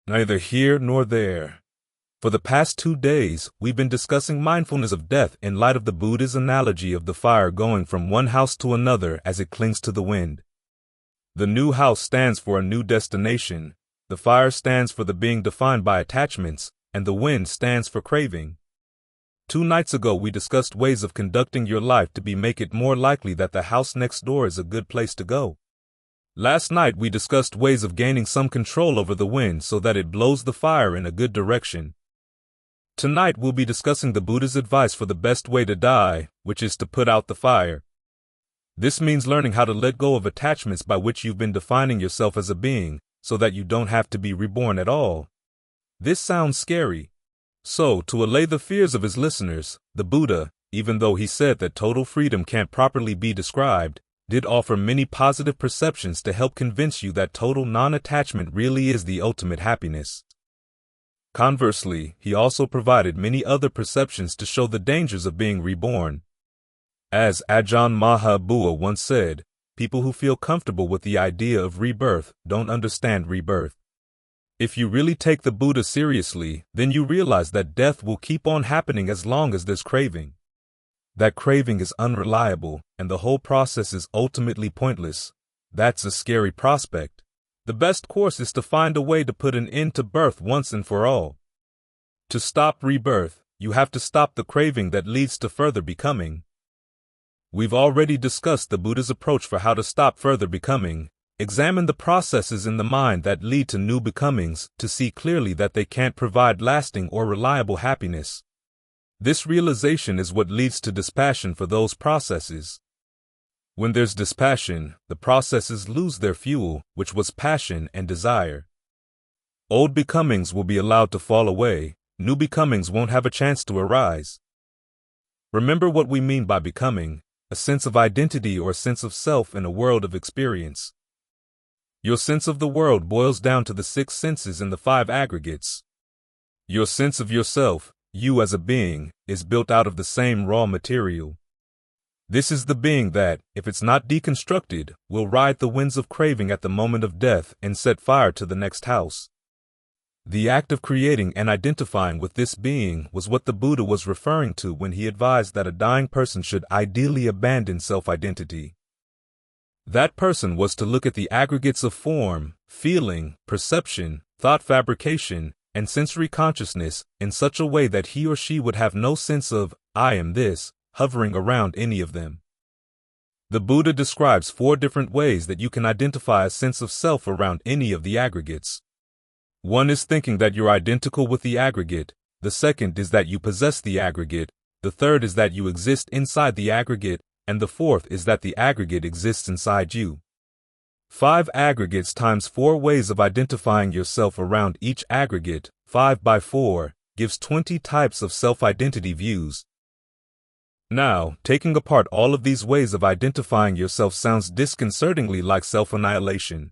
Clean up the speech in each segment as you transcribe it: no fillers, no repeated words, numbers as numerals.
Neither here nor there. For the past 2 days, we've been discussing mindfulness of death in light of the Buddha's analogy of the fire going from one house to another as it clings to the wind. The new house stands for a new destination, the fire stands for the being defined by attachments, and the wind stands for craving. 2 nights ago we discussed ways of conducting your life to make it more likely that the house next door is a good place to go. Last night we discussed ways of gaining some control over the wind so that it blows the fire in a good direction. Tonight we'll be discussing the Buddha's advice for the best way to die, which is to put out the fire. This means learning how to let go of attachments by which you've been defining yourself as a being, so that you don't have to be reborn at all. This sounds scary. So, to allay the fears of his listeners, the Buddha, even though he said that total freedom can't properly be described, did offer many positive perceptions to help convince you that total non-attachment really is the ultimate happiness. Conversely, he also provided many other perceptions to show the dangers of being reborn. As Ajahn Maha once said, people who feel comfortable with the idea of rebirth don't understand rebirth. If you really take the Buddha seriously, then you realize that death will keep on happening as long as there's craving. That craving is unreliable, and the whole process is ultimately pointless. That's a scary prospect. The best course is to find a way to put an end to birth once and for all. To stop rebirth, you have to stop the craving that leads to further becoming. We've already discussed the Buddha's approach for how to stop further becoming. Examine the processes in the mind that lead to new becomings to see clearly that they can't provide lasting or reliable happiness. This realization is what leads to dispassion for those processes. When there's dispassion, the processes lose their fuel, which was passion and desire. Old becomings will be allowed to fall away, new becomings won't have a chance to arise. Remember what we mean by becoming, a sense of identity or sense of self in a world of experience. Your sense of the world boils down to the 6 senses and the 5 aggregates. Your sense of yourself, you as a being, is built out of the same raw material. This is the being that, if it's not deconstructed, will ride the winds of craving at the moment of death and set fire to the next house. The act of creating and identifying with this being was what the Buddha was referring to when he advised that a dying person should ideally abandon self-identity. That person was to look at the aggregates of form, feeling, perception, thought fabrication, and sensory consciousness in such a way that he or she would have no sense of, I am this, hovering around any of them. The Buddha describes 4 different ways that you can identify a sense of self around any of the aggregates. One is thinking that you're identical with the aggregate, the second is that you possess the aggregate, the third is that you exist inside the aggregate, and the fourth is that the aggregate exists inside you. 5 aggregates times 4 ways of identifying yourself around each aggregate, 5 by 4, gives 20 types of self-identity views. Now, taking apart all of these ways of identifying yourself sounds disconcertingly like self-annihilation.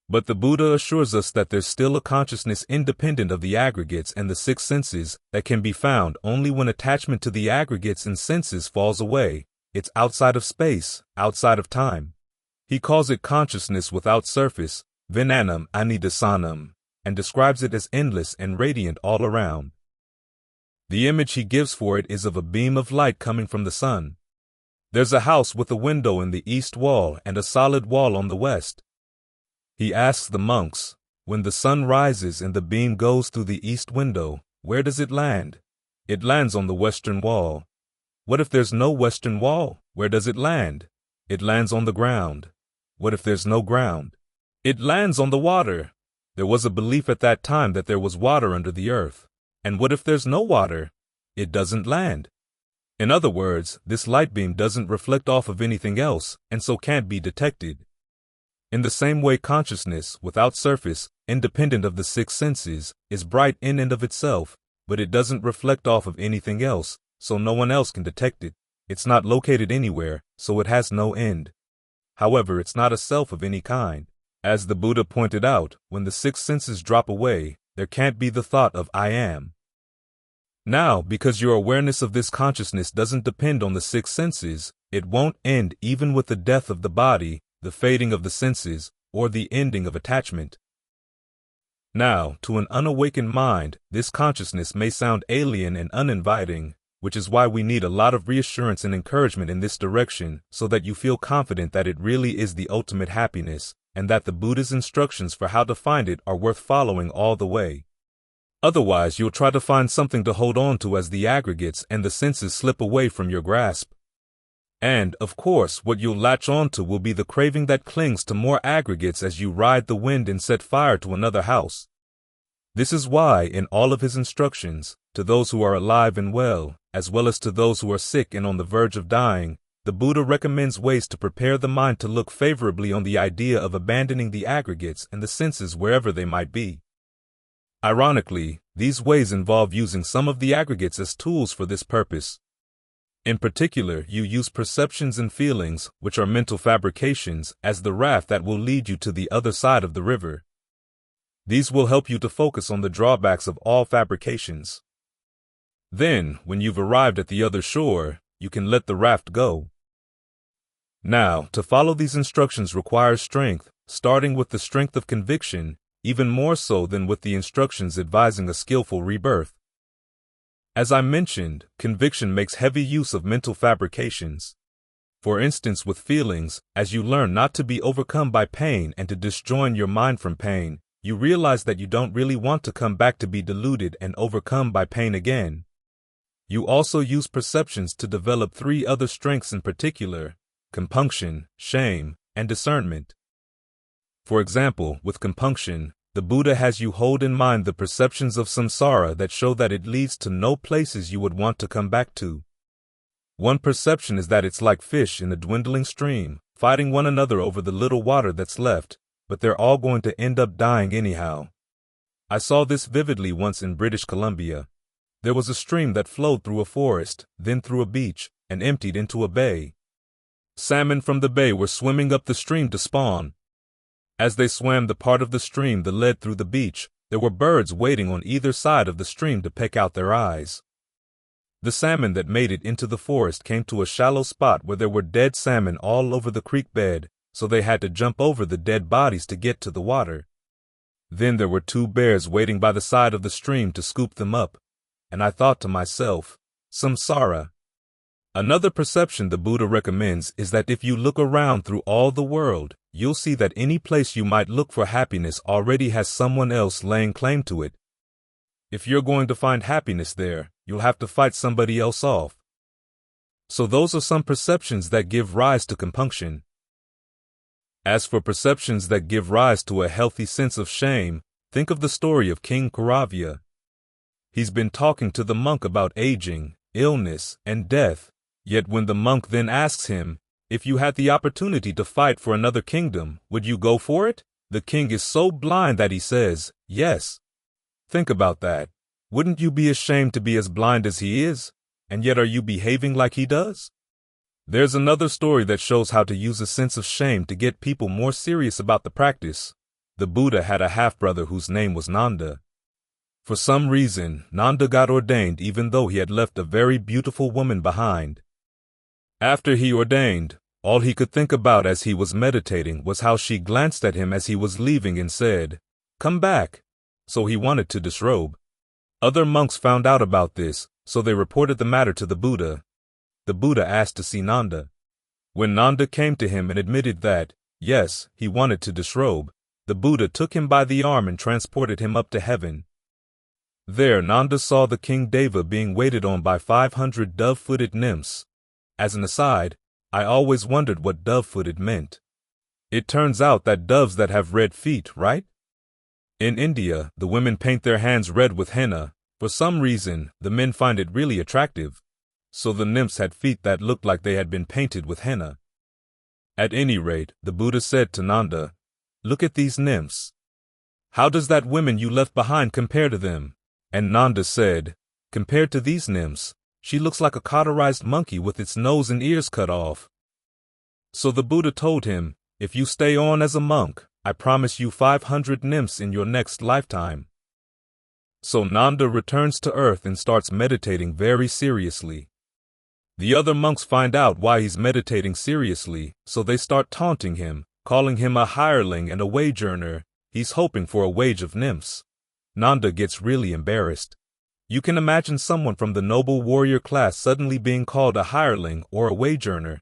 But the Buddha assures us that there's still a consciousness independent of the aggregates and the 6 senses that can be found only when attachment to the aggregates and senses falls away. It's outside of space, outside of time. He calls it consciousness without surface, vijnanam anidasanam, and describes it as endless and radiant all around. The image he gives for it is of a beam of light coming from the sun. There's a house with a window in the east wall and a solid wall on the west. He asks the monks, when the sun rises and the beam goes through the east window, where does it land? It lands on the western wall. What if there's no western wall? Where does it land? It lands on the ground. What if there's no ground? It lands on the water. There was a belief at that time that there was water under the earth. And what if there's no water? It doesn't land. In other words, this light beam doesn't reflect off of anything else, and so can't be detected. In the same way, consciousness, without surface, independent of the 6 senses, is bright in and of itself, but it doesn't reflect off of anything else, so no one else can detect it. It's not located anywhere, so it has no end. However, it's not a self of any kind. As the Buddha pointed out, when the 6 senses drop away, there can't be the thought of I am. Now, because your awareness of this consciousness doesn't depend on the 6 senses, it won't end even with the death of the body, the fading of the senses, or the ending of attachment. Now, to an unawakened mind, this consciousness may sound alien and uninviting, which is why we need a lot of reassurance and encouragement in this direction so that you feel confident that it really is the ultimate happiness, and that the Buddha's instructions for how to find it are worth following all the way. Otherwise, you'll try to find something to hold on to as the aggregates and the senses slip away from your grasp. And, of course, what you'll latch on to will be the craving that clings to more aggregates as you ride the wind and set fire to another house. This is why, in all of his instructions, to those who are alive and well as to those who are sick and on the verge of dying, the Buddha recommends ways to prepare the mind to look favorably on the idea of abandoning the aggregates and the senses wherever they might be. Ironically, these ways involve using some of the aggregates as tools for this purpose. In particular, you use perceptions and feelings, which are mental fabrications, as the raft that will lead you to the other side of the river. These will help you to focus on the drawbacks of all fabrications. Then, when you've arrived at the other shore, you can let the raft go. Now, to follow these instructions requires strength, starting with the strength of conviction, even more so than with the instructions advising a skillful rebirth. As I mentioned, conviction makes heavy use of mental fabrications. For instance, with feelings, as you learn not to be overcome by pain and to disjoin your mind from pain, you realize that you don't really want to come back to be deluded and overcome by pain again. You also use perceptions to develop three other strengths in particular: compunction, shame, and discernment. For example, with compunction, the Buddha has you hold in mind the perceptions of samsara that show that it leads to no places you would want to come back to. One perception is that it's like fish in a dwindling stream, fighting one another over the little water that's left, but they're all going to end up dying anyhow. I saw this vividly once in British Columbia. There was a stream that flowed through a forest, then through a beach, and emptied into a bay. Salmon from the bay were swimming up the stream to spawn. As they swam the part of the stream that led through the beach, there were birds waiting on either side of the stream to peck out their eyes. The salmon that made it into the forest came to a shallow spot where there were dead salmon all over the creek bed, so they had to jump over the dead bodies to get to the water. Then there were two bears waiting by the side of the stream to scoop them up, and I thought to myself, samsara. Another perception the Buddha recommends is that if you look around through all the world, you'll see that any place you might look for happiness already has someone else laying claim to it. If you're going to find happiness there, you'll have to fight somebody else off. So those are some perceptions that give rise to compunction. As for perceptions that give rise to a healthy sense of shame, think of the story of King Kauravya. He's been talking to the monk about aging, illness, and death, yet when the monk then asks him, if you had the opportunity to fight for another kingdom, would you go for it? The king is so blind that he says, yes. Think about that. Wouldn't you be ashamed to be as blind as he is? And yet are you behaving like he does? There's another story that shows how to use a sense of shame to get people more serious about the practice. The Buddha had a half-brother whose name was Nanda. For some reason, Nanda got ordained even though he had left a very beautiful woman behind. After he ordained, all he could think about as he was meditating was how she glanced at him as he was leaving and said, "Come back." So he wanted to disrobe. Other monks found out about this, so they reported the matter to the Buddha. The Buddha asked to see Nanda. When Nanda came to him and admitted that, yes, he wanted to disrobe, the Buddha took him by the arm and transported him up to heaven. There Nanda saw the King Deva being waited on by 500 dove-footed nymphs. As an aside, I always wondered what dove-footed meant. It turns out that doves that have red feet, right? In India, the women paint their hands red with henna. For some reason, the men find it really attractive. So the nymphs had feet that looked like they had been painted with henna. At any rate, the Buddha said to Nanda, "Look at these nymphs. How does that woman you left behind compare to them?" And Nanda said, "Compared to these nymphs, she looks like a cauterized monkey with its nose and ears cut off." So the Buddha told him, "If you stay on as a monk, I promise you 500 nymphs in your next lifetime." So Nanda returns to earth and starts meditating very seriously. The other monks find out why he's meditating seriously, so they start taunting him, calling him a hireling and a wage earner, He's hoping for a wage of nymphs. Nanda gets really embarrassed. You can imagine someone from the noble warrior class suddenly being called a hireling or a wage earner.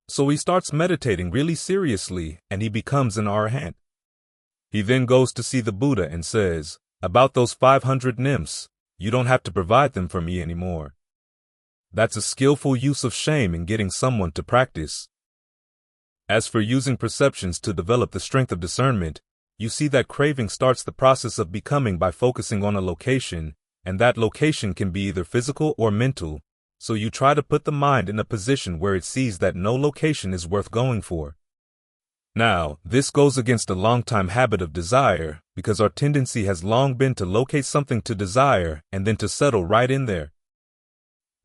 So he starts meditating really seriously, and he becomes an arhat. He then goes to see the Buddha and says, "About those 500 nymphs, you don't have to provide them for me anymore." That's a skillful use of shame in getting someone to practice. As for using perceptions to develop the strength of discernment, you see that craving starts the process of becoming by focusing on a location, and that location can be either physical or mental, so you try to put the mind in a position where it sees that no location is worth going for. Now, this goes against a long-time habit of desire, because our tendency has long been to locate something to desire and then to settle right in there.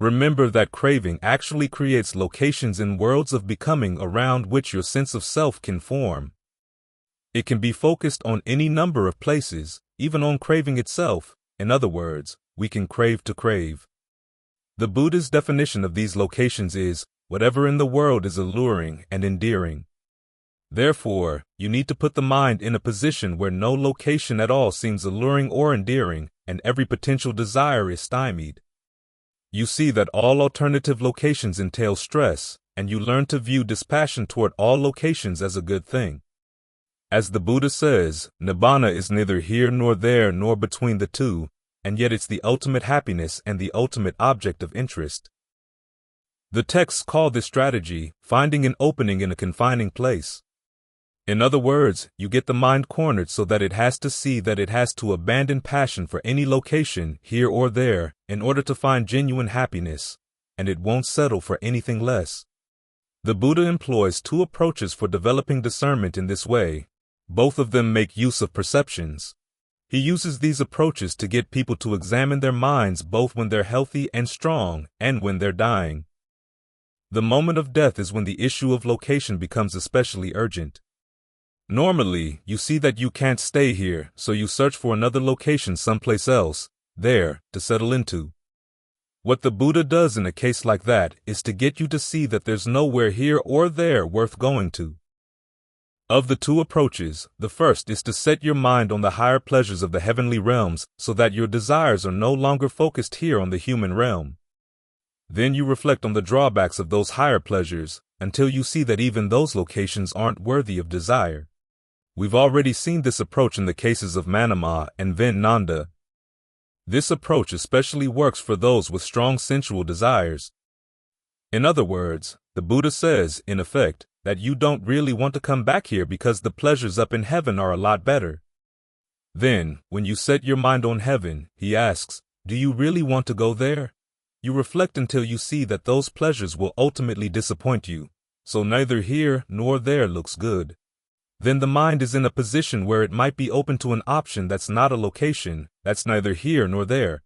Remember that craving actually creates locations in worlds of becoming around which your sense of self can form. It can be focused on any number of places, even on craving itself. In other words, we can crave to crave. The Buddha's definition of these locations is, whatever in the world is alluring and endearing. Therefore, you need to put the mind in a position where no location at all seems alluring or endearing, and every potential desire is stymied. You see that all alternative locations entail stress, and you learn to view dispassion toward all locations as a good thing. As the Buddha says, Nibbana is neither here nor there nor between the two, and yet it's the ultimate happiness and the ultimate object of interest. The texts call this strategy finding an opening in a confining place. In other words, you get the mind cornered so that it has to see that it has to abandon passion for any location, here or there, in order to find genuine happiness, and it won't settle for anything less. The Buddha employs two approaches for developing discernment in this way. Both of them make use of perceptions. He uses these approaches to get people to examine their minds both when they're healthy and strong and when they're dying. The moment of death is when the issue of location becomes especially urgent. Normally, you see that you can't stay here, so you search for another location someplace else, there, to settle into. What the Buddha does in a case like that is to get you to see that there's nowhere here or there worth going to. Of the two approaches, the first is to set your mind on the higher pleasures of the heavenly realms so that your desires are no longer focused here on the human realm. Then you reflect on the drawbacks of those higher pleasures until you see that even those locations aren't worthy of desire. We've already seen this approach in the cases of Manama and Nanda. This approach especially works for those with strong sensual desires. In other words, the Buddha says, in effect, that you don't really want to come back here because the pleasures up in heaven are a lot better. Then, when you set your mind on heaven, he asks, do you really want to go there? You reflect until you see that those pleasures will ultimately disappoint you, so neither here nor there looks good. Then the mind is in a position where it might be open to an option that's not a location, that's neither here nor there.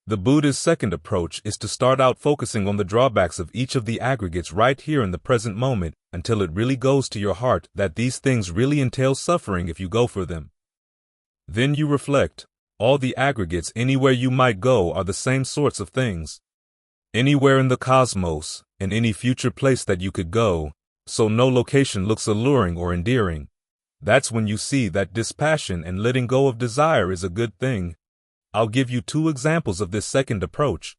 The Buddha's second approach is to start out focusing on the drawbacks of each of the aggregates right here in the present moment until it really goes to your heart that these things really entail suffering if you go for them. Then you reflect, all the aggregates anywhere you might go are the same sorts of things. Anywhere in the cosmos, in any future place that you could go, so no location looks alluring or endearing. That's when you see that dispassion and letting go of desire is a good thing. I'll give you two examples of this second approach.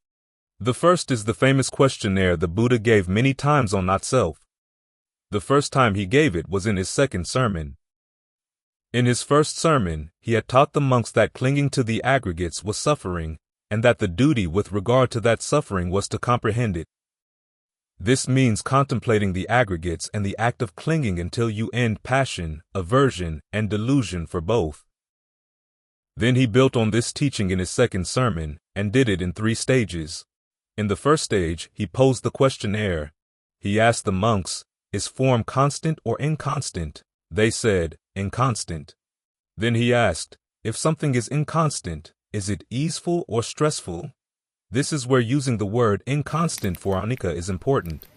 The first is the famous questionnaire the Buddha gave many times on not-self. The first time he gave it was in his second sermon. In his first sermon, he had taught the monks that clinging to the aggregates was suffering, and that the duty with regard to that suffering was to comprehend it. This means contemplating the aggregates and the act of clinging until you end passion, aversion, and delusion for both. Then he built on this teaching in his second sermon, and did it in 3 stages. In the first stage, he posed the questionnaire. He asked the monks, is form constant or inconstant? They said, inconstant. Then he asked, if something is inconstant, is it easeful or stressful? This is where using the word inconstant for anicca is important.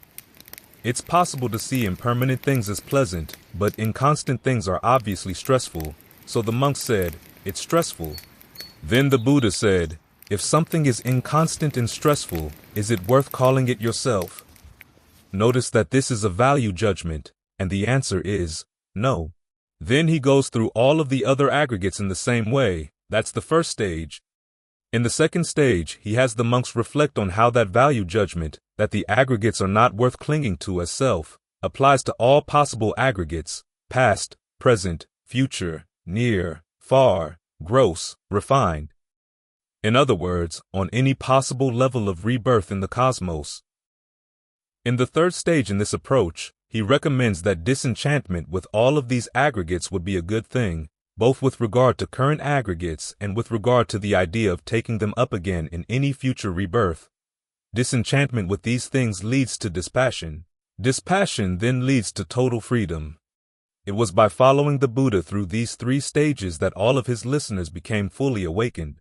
It's possible to see impermanent things as pleasant, but inconstant things are obviously stressful, so the monk said, it's stressful. Then the Buddha said, if something is inconstant and stressful, is it worth calling it yourself? Notice that this is a value judgment, and the answer is no. Then he goes through all of the other aggregates in the same way. That's the first stage. In the second stage, he has the monks reflect on how that value judgment, that the aggregates are not worth clinging to as self, applies to all possible aggregates, past, present, future, near, far, gross, refined. In other words, on any possible level of rebirth in the cosmos. In the third stage in this approach, he recommends that disenchantment with all of these aggregates would be a good thing, both with regard to current aggregates and with regard to the idea of taking them up again in any future rebirth. Disenchantment with these things leads to dispassion. Dispassion then leads to total freedom. It was by following the Buddha through these three stages that all of his listeners became fully awakened.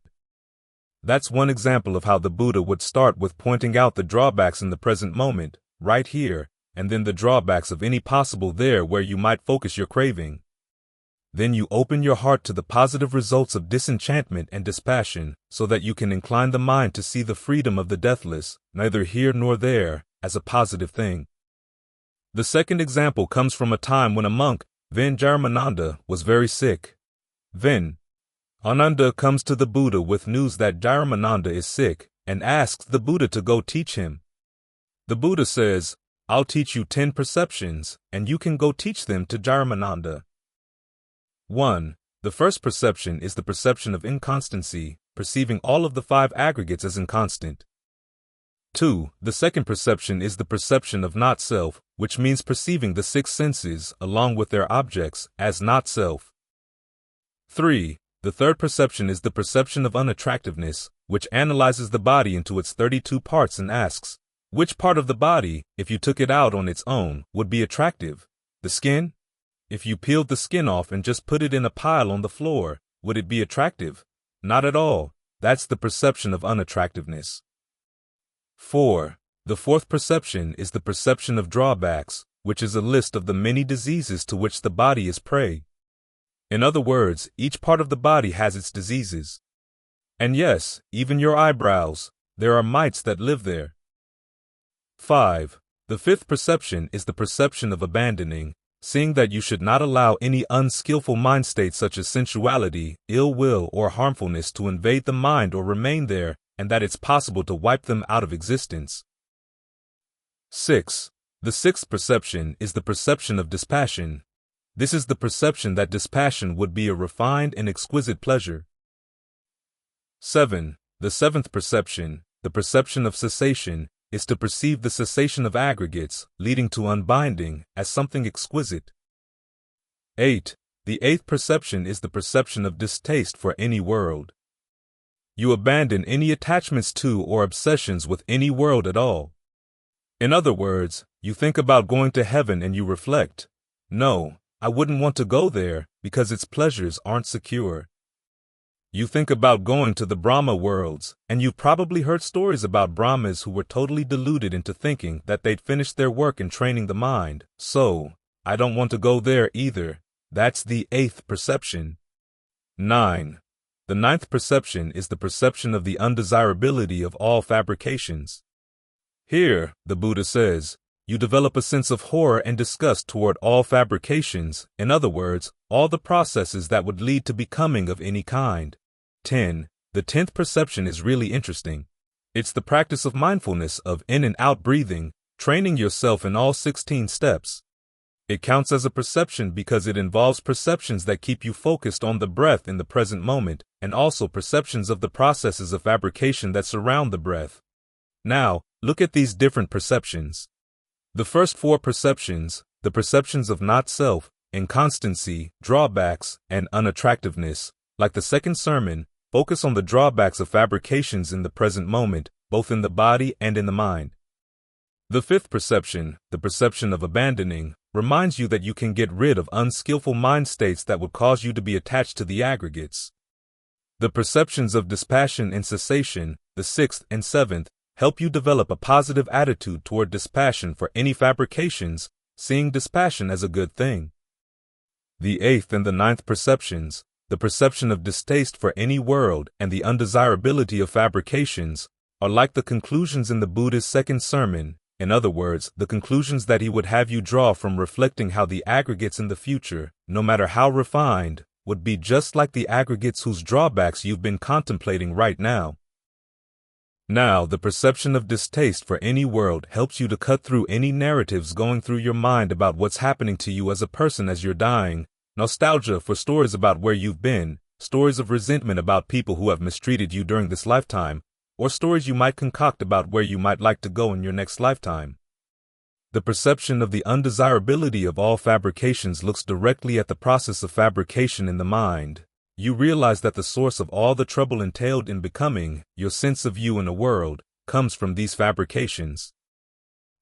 That's one example of how the Buddha would start with pointing out the drawbacks in the present moment, right here, and then the drawbacks of any possible there where you might focus your craving. Then you open your heart to the positive results of disenchantment and dispassion, so that you can incline the mind to see the freedom of the deathless, neither here nor there, as a positive thing. The second example comes from a time when a monk, Jaramananda, was very sick. Ananda comes to the Buddha with news that Jaramananda is sick, and asks the Buddha to go teach him. The Buddha says, "I'll teach you 10 perceptions, and you can go teach them to Jaramananda." 1. The first perception is the perception of inconstancy, perceiving all of the 5 aggregates as inconstant. 2. The second perception is the perception of not self, which means perceiving the 6 senses, along with their objects, as not self. 3. The third perception is the perception of unattractiveness, which analyzes the body into its 32 parts and asks, which part of the body, if you took it out on its own, would be attractive? The skin? If you peeled the skin off and just put it in a pile on the floor, would it be attractive? Not at all. That's the perception of unattractiveness. 4. The fourth perception is the perception of drawbacks, which is a list of the many diseases to which the body is prey. In other words, each part of the body has its diseases. And yes, even your eyebrows, there are mites that live there. 5. The fifth perception is the perception of abandoning, seeing that you should not allow any unskillful mind states such as sensuality, ill will, or harmfulness to invade the mind or remain there, and that it's possible to wipe them out of existence. 6. The sixth perception is the perception of dispassion. This is the perception that dispassion would be a refined and exquisite pleasure. 7. The seventh perception, the perception of cessation, is to perceive the cessation of aggregates, leading to unbinding, as something exquisite. 8. The eighth perception is the perception of distaste for any world. You abandon any attachments to or obsessions with any world at all. In other words, you think about going to heaven and you reflect, no, I wouldn't want to go there because its pleasures aren't secure. You think about going to the Brahma worlds, and you've probably heard stories about Brahmas who were totally deluded into thinking that they'd finished their work in training the mind, so, I don't want to go there either. That's the eighth perception. 9. The ninth perception is the perception of the undesirability of all fabrications. Here, the Buddha says, you develop a sense of horror and disgust toward all fabrications, in other words, all the processes that would lead to becoming of any kind. 10. The 10th perception is really interesting. It's the practice of mindfulness of in and out breathing, training yourself in all 16 steps. It counts as a perception because it involves perceptions that keep you focused on the breath in the present moment, and also perceptions of the processes of fabrication that surround the breath. Now, look at these different perceptions. The first 4 perceptions, the perceptions of not self, inconstancy, drawbacks, and unattractiveness, like the second sermon, focus on the drawbacks of fabrications in the present moment, both in the body and in the mind. The 5th perception, the perception of abandoning, reminds you that you can get rid of unskillful mind states that would cause you to be attached to the aggregates. The perceptions of dispassion and cessation, the 6th and 7th, help you develop a positive attitude toward dispassion for any fabrications, seeing dispassion as a good thing. The 8th and the 9th perceptions, the perception of distaste for any world and the undesirability of fabrications, are like the conclusions in the Buddha's second sermon, In other words, the conclusions that he would have you draw from reflecting how the aggregates in the future, no matter how refined, would be just like the aggregates whose drawbacks you've been contemplating right now. Now, the perception of distaste for any world helps you to cut through any narratives going through your mind about what's happening to you as a person as you're dying, nostalgia for stories about where you've been, stories of resentment about people who have mistreated you during this lifetime, or stories you might concoct about where you might like to go in your next lifetime. The perception of the undesirability of all fabrications looks directly at the process of fabrication in the mind. You realize that the source of all the trouble entailed in becoming, your sense of you in a world, comes from these fabrications.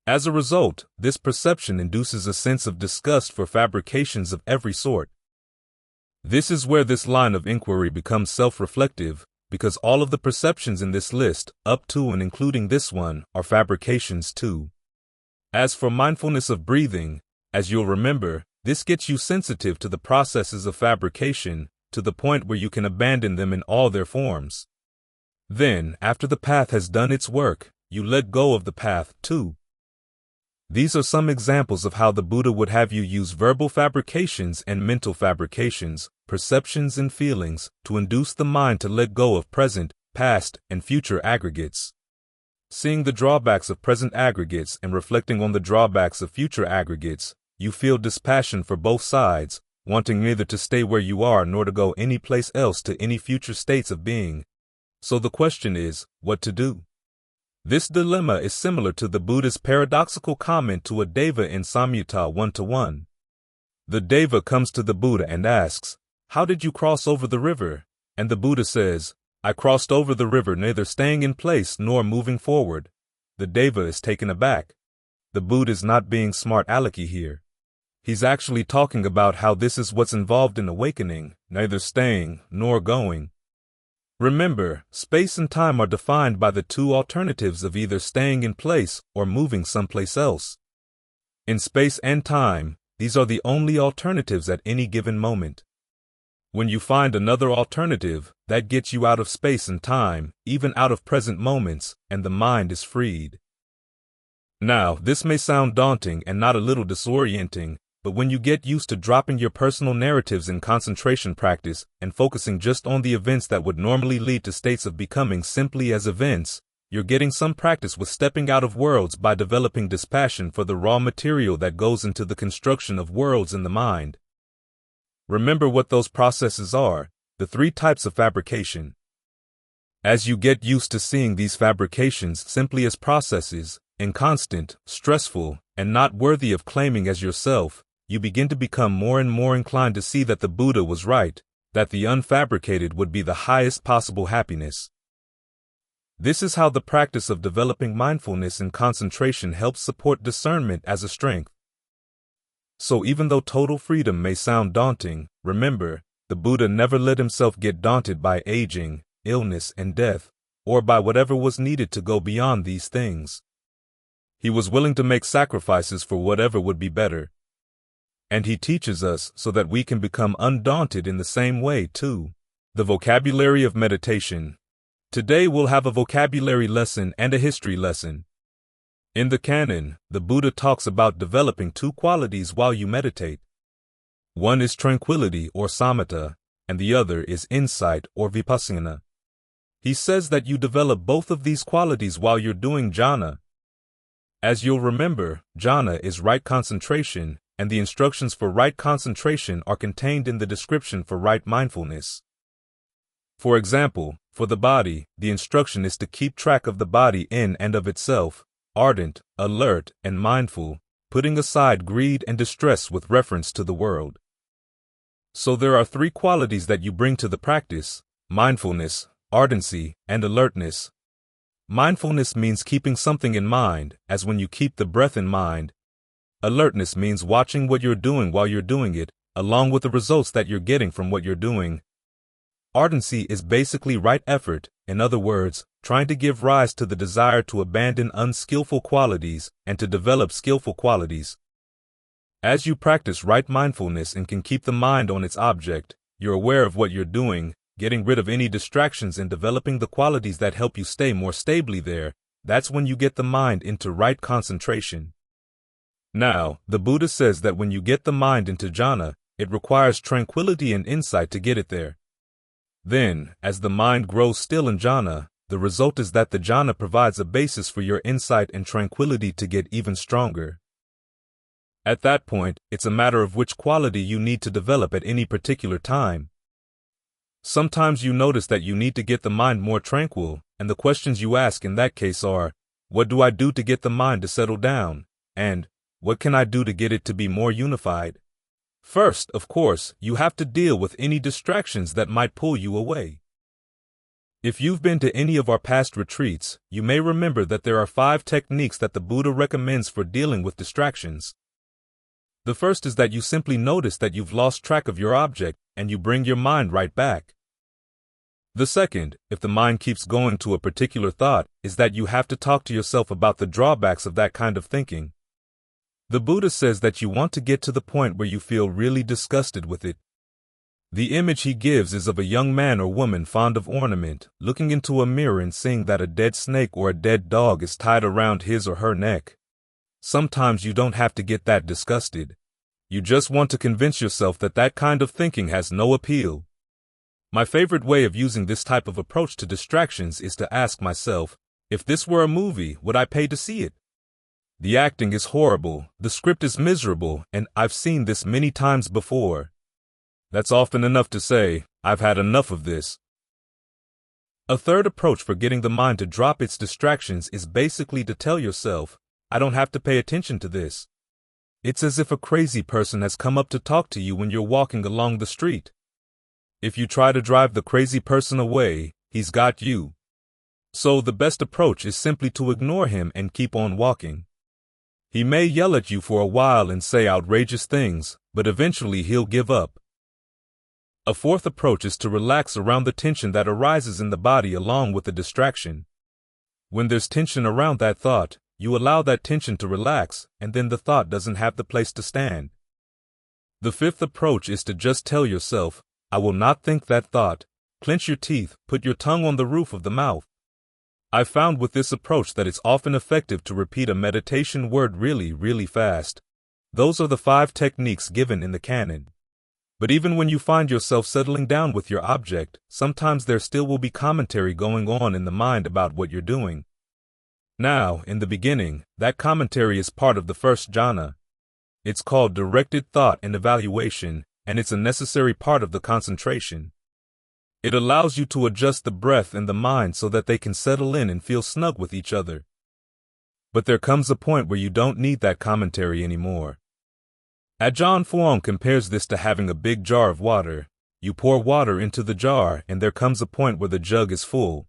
As a result, this perception induces a sense of disgust for fabrications of every sort. This is where this line of inquiry becomes self-reflective, because all of the perceptions in this list, up to and including this one, are fabrications too. As for mindfulness of breathing, as you'll remember, this gets you sensitive to the processes of fabrication, to the point where you can abandon them in all their forms. Then, after the path has done its work, you let go of the path too. These are some examples of how the Buddha would have you use verbal fabrications and mental fabrications, perceptions and feelings, to induce the mind to let go of present, past, and future aggregates. Seeing the drawbacks of present aggregates and reflecting on the drawbacks of future aggregates, you feel dispassion for both sides, wanting neither to stay where you are nor to go any place else to any future states of being. So the question is, what to do? This dilemma is similar to the Buddha's paradoxical comment to a deva in Samyutta 1-1. The deva comes to the Buddha and asks, "How did you cross over the river?" And the Buddha says, "I crossed over the river neither staying in place nor moving forward." The deva is taken aback. The Buddha is not being smart alecky here. He's actually talking about how this is what's involved in awakening, neither staying nor going. Remember, space and time are defined by the two alternatives of either staying in place or moving someplace else. In space and time, these are the only alternatives at any given moment. When you find another alternative, that gets you out of space and time, even out of present moments, and the mind is freed. Now, this may sound daunting and not a little disorienting, but when you get used to dropping your personal narratives in concentration practice and focusing just on the events that would normally lead to states of becoming simply as events, you're getting some practice with stepping out of worlds by developing dispassion for the raw material that goes into the construction of worlds in the mind. Remember what those processes are, the three types of fabrication. As you get used to seeing these fabrications simply as processes, inconstant, stressful, and not worthy of claiming as yourself, you begin to become more and more inclined to see that the Buddha was right, that the unfabricated would be the highest possible happiness. This is how the practice of developing mindfulness and concentration helps support discernment as a strength. So even though total freedom may sound daunting, remember, the Buddha never let himself get daunted by aging, illness, and death, or by whatever was needed to go beyond these things. He was willing to make sacrifices for whatever would be better. And he teaches us so that we can become undaunted in the same way, too. The vocabulary of meditation. Today we'll have a vocabulary lesson and a history lesson. In the canon, the Buddha talks about developing two qualities while you meditate. One is tranquility or samatha, and the other is insight or vipassana. He says that you develop both of these qualities while you're doing jhana. As you'll remember, jhana is right concentration, and the instructions for right concentration are contained in the description for right mindfulness. For example, for the body, the instruction is to keep track of the body in and of itself, ardent, alert, and mindful, putting aside greed and distress with reference to the world. So there are three qualities that you bring to the practice: mindfulness, ardency, and alertness. Mindfulness means keeping something in mind, as when you keep the breath in mind. Alertness means watching what you're doing while you're doing it, along with the results that you're getting from what you're doing. Ardency is basically right effort, in other words, trying to give rise to the desire to abandon unskillful qualities and to develop skillful qualities. As you practice right mindfulness and can keep the mind on its object, you're aware of what you're doing, getting rid of any distractions and developing the qualities that help you stay more stably there. that's when you get the mind into right concentration. Now, the Buddha says that when you get the mind into jhana, it requires tranquility and insight to get it there. Then, as the mind grows still in jhana, the result is that the jhana provides a basis for your insight and tranquility to get even stronger. At that point, it's a matter of which quality you need to develop at any particular time. Sometimes you notice that you need to get the mind more tranquil, and the questions you ask in that case are, what do I do to get the mind to settle down? And, what can I do to get it to be more unified? First, of course, you have to deal with any distractions that might pull you away. If you've been to any of our past retreats, you may remember that there are 5 techniques that the Buddha recommends for dealing with distractions. The first is that you simply notice that you've lost track of your object, and you bring your mind right back. The second, if the mind keeps going to a particular thought, is that you have to talk to yourself about the drawbacks of that kind of thinking. The Buddha says that you want to get to the point where you feel really disgusted with it. The image he gives is of a young man or woman fond of ornament, looking into a mirror and seeing that a dead snake or a dead dog is tied around his or her neck. Sometimes you don't have to get that disgusted. You just want to convince yourself that that kind of thinking has no appeal. My favorite way of using this type of approach to distractions is to ask myself, if this were a movie, would I pay to see it? The acting is horrible, the script is miserable, and I've seen this many times before. That's often enough to say, I've had enough of this. A third approach for getting the mind to drop its distractions is basically to tell yourself, I don't have to pay attention to this. It's as if a crazy person has come up to talk to you when you're walking along the street. If you try to drive the crazy person away, he's got you. So the best approach is simply to ignore him and keep on walking. He may yell at you for a while and say outrageous things, but eventually he'll give up. A fourth approach is to relax around the tension that arises in the body along with the distraction. When there's tension around that thought, you allow that tension to relax, and then the thought doesn't have the place to stand. The fifth approach is to just tell yourself, I will not think that thought. Clench your teeth, put your tongue on the roof of the mouth. I've found with this approach that it's often effective to repeat a meditation word really, really fast. Those are the 5 techniques given in the canon. But even when you find yourself settling down with your object, sometimes there still will be commentary going on in the mind about what you're doing. Now, in the beginning, that commentary is part of the first jhana. It's called directed thought and evaluation, and it's a necessary part of the concentration. It allows you to adjust the breath and the mind so that they can settle in and feel snug with each other. But there comes a point where you don't need that commentary anymore. Ajahn Fuang compares this to having a big jar of water. You pour water into the jar, and there comes a point where the jug is full.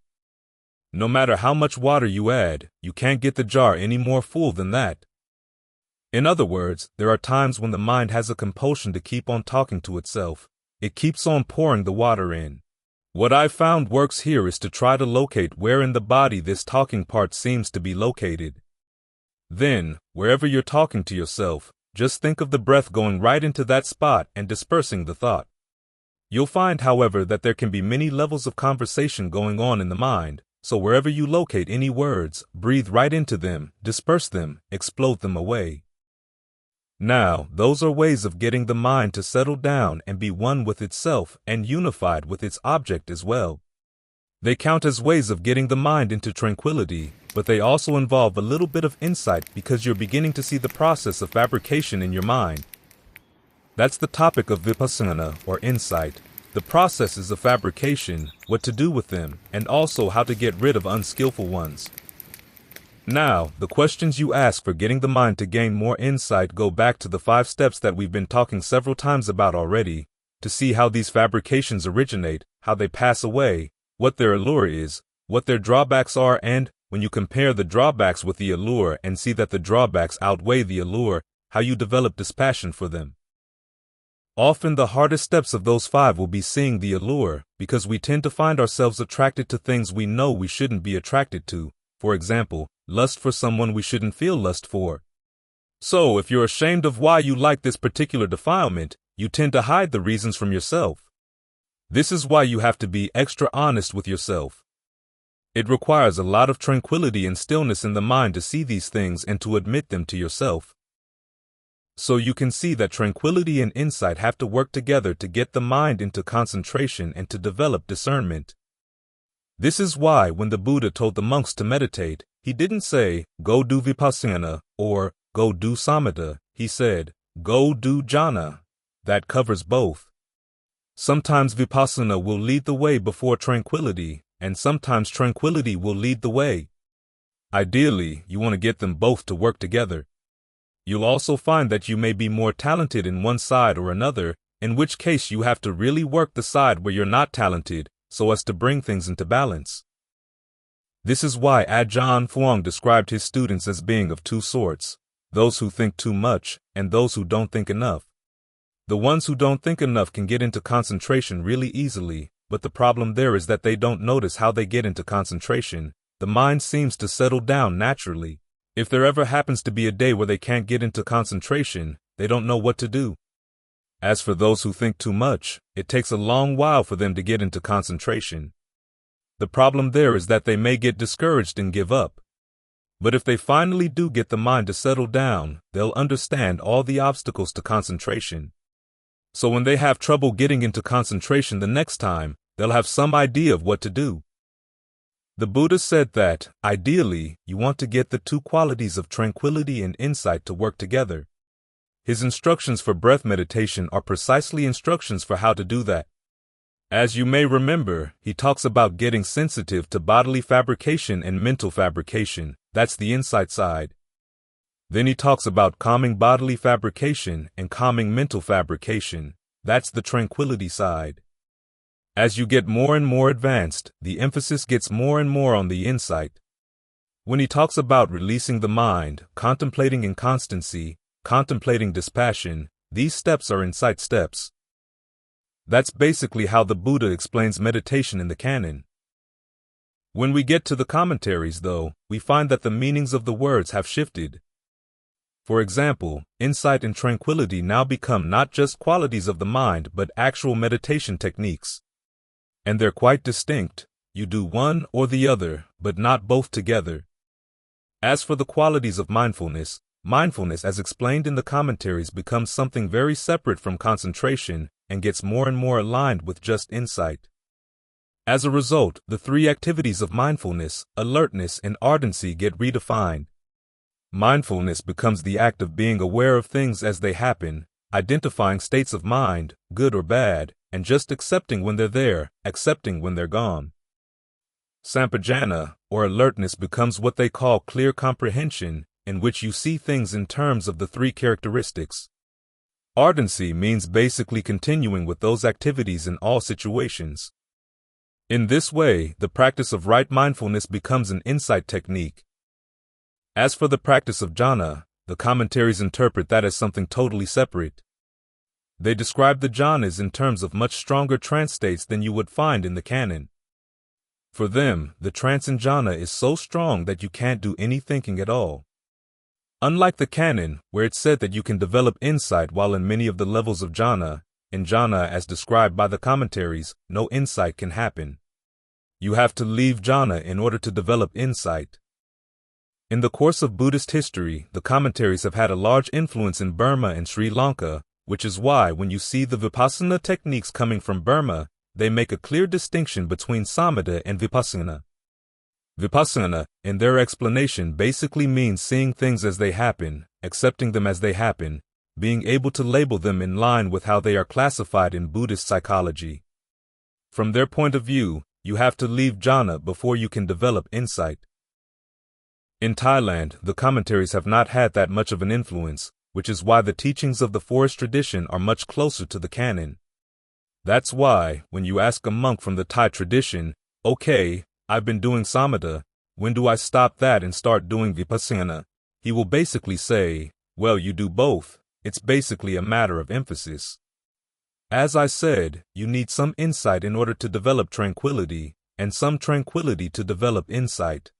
No matter how much water you add, you can't get the jar any more full than that. In other words, there are times when the mind has a compulsion to keep on talking to itself. It keeps on pouring the water in. What I've found works here is to try to locate where in the body this talking part seems to be located. Then, wherever you're talking to yourself, just think of the breath going right into that spot and dispersing the thought. You'll find, however, that there can be many levels of conversation going on in the mind, so wherever you locate any words, breathe right into them, disperse them, explode them away. Now, those are ways of getting the mind to settle down and be one with itself and unified with its object as well. They count as ways of getting the mind into tranquility, but they also involve a little bit of insight because you're beginning to see the process of fabrication in your mind. That's the topic of vipassana, or insight, the processes of fabrication, what to do with them, and also how to get rid of unskillful ones. Now, the questions you ask for getting the mind to gain more insight go back to the 5 steps that we've been talking several times about already, to see how these fabrications originate, how they pass away, what their allure is, what their drawbacks are, and, when you compare the drawbacks with the allure and see that the drawbacks outweigh the allure, how you develop dispassion for them. Often the hardest steps of those 5 will be seeing the allure, because we tend to find ourselves attracted to things we know we shouldn't be attracted to. For example, lust for someone we shouldn't feel lust for. So, if you're ashamed of why you like this particular defilement, you tend to hide the reasons from yourself. This is why you have to be extra honest with yourself. It requires a lot of tranquility and stillness in the mind to see these things and to admit them to yourself. So you can see that tranquility and insight have to work together to get the mind into concentration and to develop discernment. This is why when the Buddha told the monks to meditate, he didn't say, go do vipassana or go do samatha. He said, go do jhana. That covers both. Sometimes vipassana will lead the way before tranquility, and sometimes tranquility will lead the way. Ideally, you want to get them both to work together. You'll also find that you may be more talented in one side or another, in which case you have to really work the side where you're not talented, so as to bring things into balance. This is why Ajahn Fuang described his students as being of two sorts, those who think too much and those who don't think enough. The ones who don't think enough can get into concentration really easily, but the problem there is that they don't notice how they get into concentration. The mind seems to settle down naturally. If there ever happens to be a day where they can't get into concentration, they don't know what to do. As for those who think too much, it takes a long while for them to get into concentration. The problem there is that they may get discouraged and give up. But if they finally do get the mind to settle down, they'll understand all the obstacles to concentration. So when they have trouble getting into concentration the next time, they'll have some idea of what to do. The Buddha said that, ideally, you want to get the two qualities of tranquility and insight to work together. His instructions for breath meditation are precisely instructions for how to do that. As you may remember, he talks about getting sensitive to bodily fabrication and mental fabrication. That's the insight side. Then he talks about calming bodily fabrication and calming mental fabrication. That's the tranquility side. As you get more and more advanced, the emphasis gets more and more on the insight. When he talks about releasing the mind, contemplating inconstancy, contemplating dispassion, these steps are insight steps. That's basically how the Buddha explains meditation in the canon. When we get to the commentaries, though, we find that the meanings of the words have shifted. For example, insight and tranquility now become not just qualities of the mind but actual meditation techniques. And they're quite distinct. You do one or the other, but not both together. As for the qualities of mindfulness, mindfulness as explained in the commentaries becomes something very separate from concentration and gets more and more aligned with just insight. As a result, the three activities of mindfulness, alertness, and ardency get redefined. Mindfulness becomes the act of being aware of things as they happen, identifying states of mind, good or bad, and just accepting when they're there, accepting when they're gone. Sampajana, or alertness, becomes what they call clear comprehension, in which you see things in terms of the three characteristics. Ardency means basically continuing with those activities in all situations. In this way, the practice of right mindfulness becomes an insight technique. As for the practice of jhana, the commentaries interpret that as something totally separate. They describe the jhanas in terms of much stronger trance states than you would find in the canon. For them, the trance in jhana is so strong that you can't do any thinking at all. Unlike the canon, where it said that you can develop insight while in many of the levels of jhana, in jhana as described by the commentaries, no insight can happen. You have to leave jhana in order to develop insight. In the course of Buddhist history, the commentaries have had a large influence in Burma and Sri Lanka, which is why when you see the vipassana techniques coming from Burma, they make a clear distinction between samatha and vipassana. Vipassana, in their explanation, basically means seeing things as they happen, accepting them as they happen, being able to label them in line with how they are classified in Buddhist psychology. From their point of view, you have to leave jhana before you can develop insight. In Thailand, the commentaries have not had that much of an influence, which is why the teachings of the forest tradition are much closer to the canon. That's why, when you ask a monk from the Thai tradition, okay, I've been doing samatha, when do I stop that and start doing vipassana? He will basically say, well, you do both. It's basically a matter of emphasis. As I said, you need some insight in order to develop tranquility, and some tranquility to develop insight.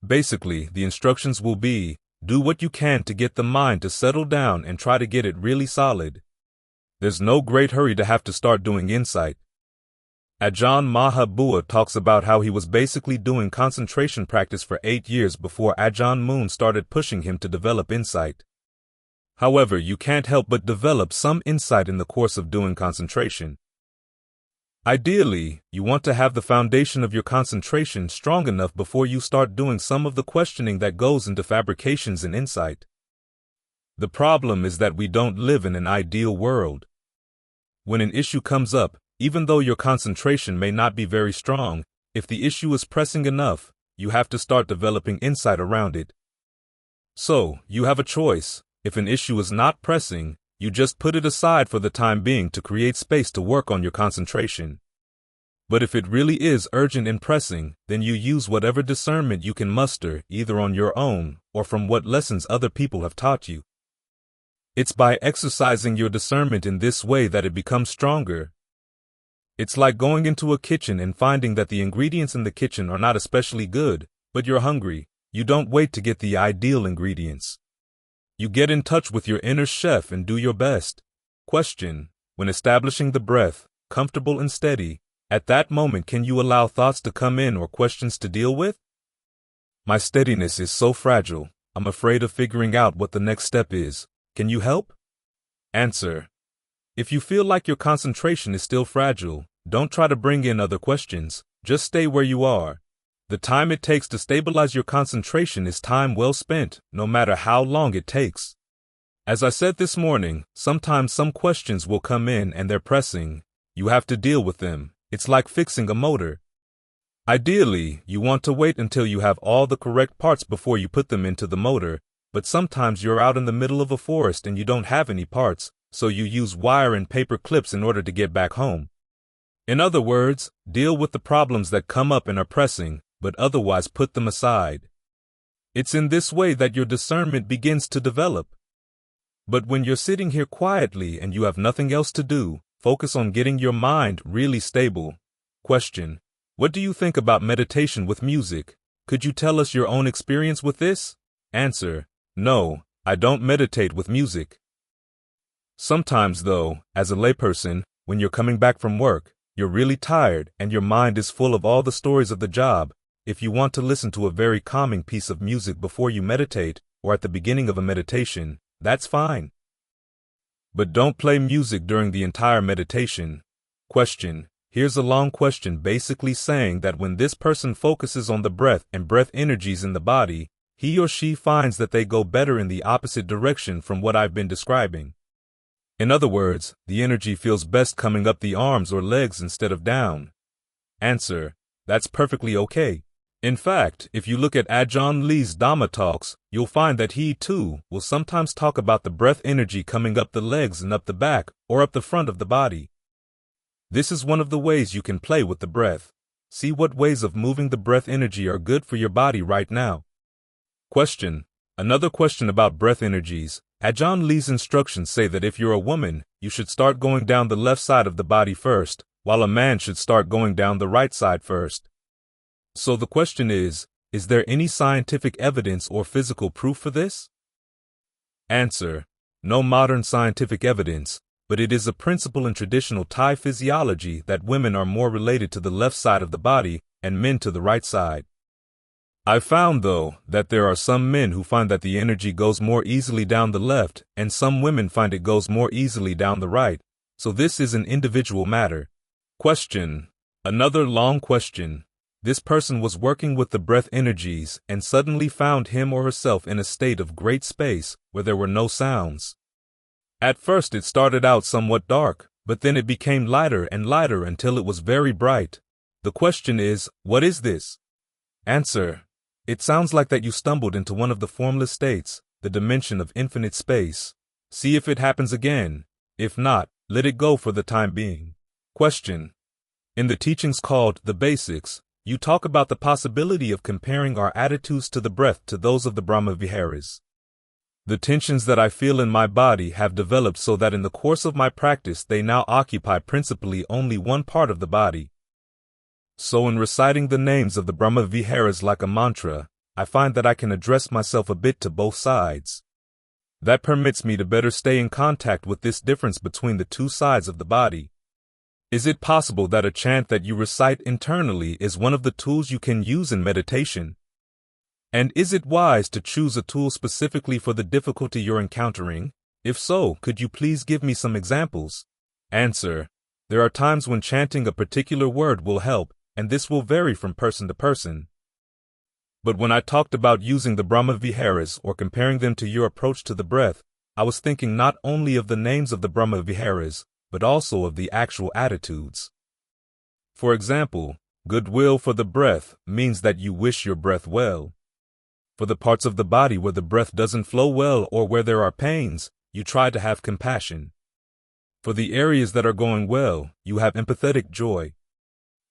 Basically, the instructions will be, do what you can to get the mind to settle down and try to get it really solid. There's no great hurry to have to start doing insight. Ajahn Mahabua talks about how he was basically doing concentration practice for 8 years before Ajahn Mun started pushing him to develop insight. However, you can't help but develop some insight in the course of doing concentration. Ideally, you want to have the foundation of your concentration strong enough before you start doing some of the questioning that goes into fabrications and insight. The problem is that we don't live in an ideal world. When an issue comes up, even though your concentration may not be very strong, if the issue is pressing enough, you have to start developing insight around it. So, you have a choice. If an issue is not pressing, you just put it aside for the time being to create space to work on your concentration. But if it really is urgent and pressing, then you use whatever discernment you can muster, either on your own or from what lessons other people have taught you. It's by exercising your discernment in this way that it becomes stronger. It's like going into a kitchen and finding that the ingredients in the kitchen are not especially good, but you're hungry. You don't wait to get the ideal ingredients. You get in touch with your inner chef and do your best. Question: when establishing the breath, comfortable and steady, at that moment can you allow thoughts to come in or questions to deal with? My steadiness is so fragile, I'm afraid of figuring out what the next step is. Can you help? Answer: if you feel like your concentration is still fragile, don't try to bring in other questions, just stay where you are. The time it takes to stabilize your concentration is time well spent, no matter how long it takes. As I said this morning, sometimes some questions will come in and they're pressing. You have to deal with them. It's like fixing a motor. Ideally, you want to wait until you have all the correct parts before you put them into the motor, but sometimes you're out in the middle of a forest and you don't have any parts, so you use wire and paper clips in order to get back home. In other words, deal with the problems that come up and are pressing, but otherwise put them aside. It's in this way that your discernment begins to develop. But when you're sitting here quietly and you have nothing else to do, focus on getting your mind really stable. Question: what do you think about meditation with music? Could you tell us your own experience with this? Answer: no, I don't meditate with music. Sometimes though, as a layperson, when you're coming back from work, you're really tired and your mind is full of all the stories of the job. If you want to listen to a very calming piece of music before you meditate, or at the beginning of a meditation, that's fine. But don't play music during the entire meditation. Question: here's a long question basically saying that when this person focuses on the breath and breath energies in the body, he or she finds that they go better in the opposite direction from what I've been describing. In other words, the energy feels best coming up the arms or legs instead of down. Answer: that's perfectly okay. In fact, if you look at Ajahn Lee's Dhamma talks, you'll find that he, too, will sometimes talk about the breath energy coming up the legs and up the back, or up the front of the body. This is one of the ways you can play with the breath. See what ways of moving the breath energy are good for your body right now. Question: another question about breath energies. Ajahn Lee's instructions say that if you're a woman, you should start going down the left side of the body first, while a man should start going down the right side first. So the question is there any scientific evidence or physical proof for this? Answer: no modern scientific evidence, but it is a principle in traditional Thai physiology that women are more related to the left side of the body and men to the right side. I've found, though, that there are some men who find that the energy goes more easily down the left, and some women find it goes more easily down the right, so this is an individual matter. Question: another long question. This person was working with the breath energies and suddenly found him or herself in a state of great space where there were no sounds. At first it started out somewhat dark, but then it became lighter and lighter until it was very bright. The question is, what is this? Answer: it sounds like that you stumbled into one of the formless states, the dimension of infinite space. See if it happens again. If not, let it go for the time being. Question: in the teachings called The Basics, you talk about the possibility of comparing our attitudes to the breath to those of the Brahmaviharas. The tensions that I feel in my body have developed so that in the course of my practice they now occupy principally only one part of the body. So in reciting the names of the Brahmaviharas like a mantra, I find that I can address myself a bit to both sides. That permits me to better stay in contact with this difference between the two sides of the body. Is it possible that a chant that you recite internally is one of the tools you can use in meditation? And is it wise to choose a tool specifically for the difficulty you're encountering? If so, could you please give me some examples? Answer: there are times when chanting a particular word will help, and this will vary from person to person. But when I talked about using the Brahma Viharas or comparing them to your approach to the breath, I was thinking not only of the names of the Brahma Viharas, but also of the actual attitudes. For example, goodwill for the breath means that you wish your breath well. For the parts of the body where the breath doesn't flow well or where there are pains, you try to have compassion. For the areas that are going well, you have empathetic joy.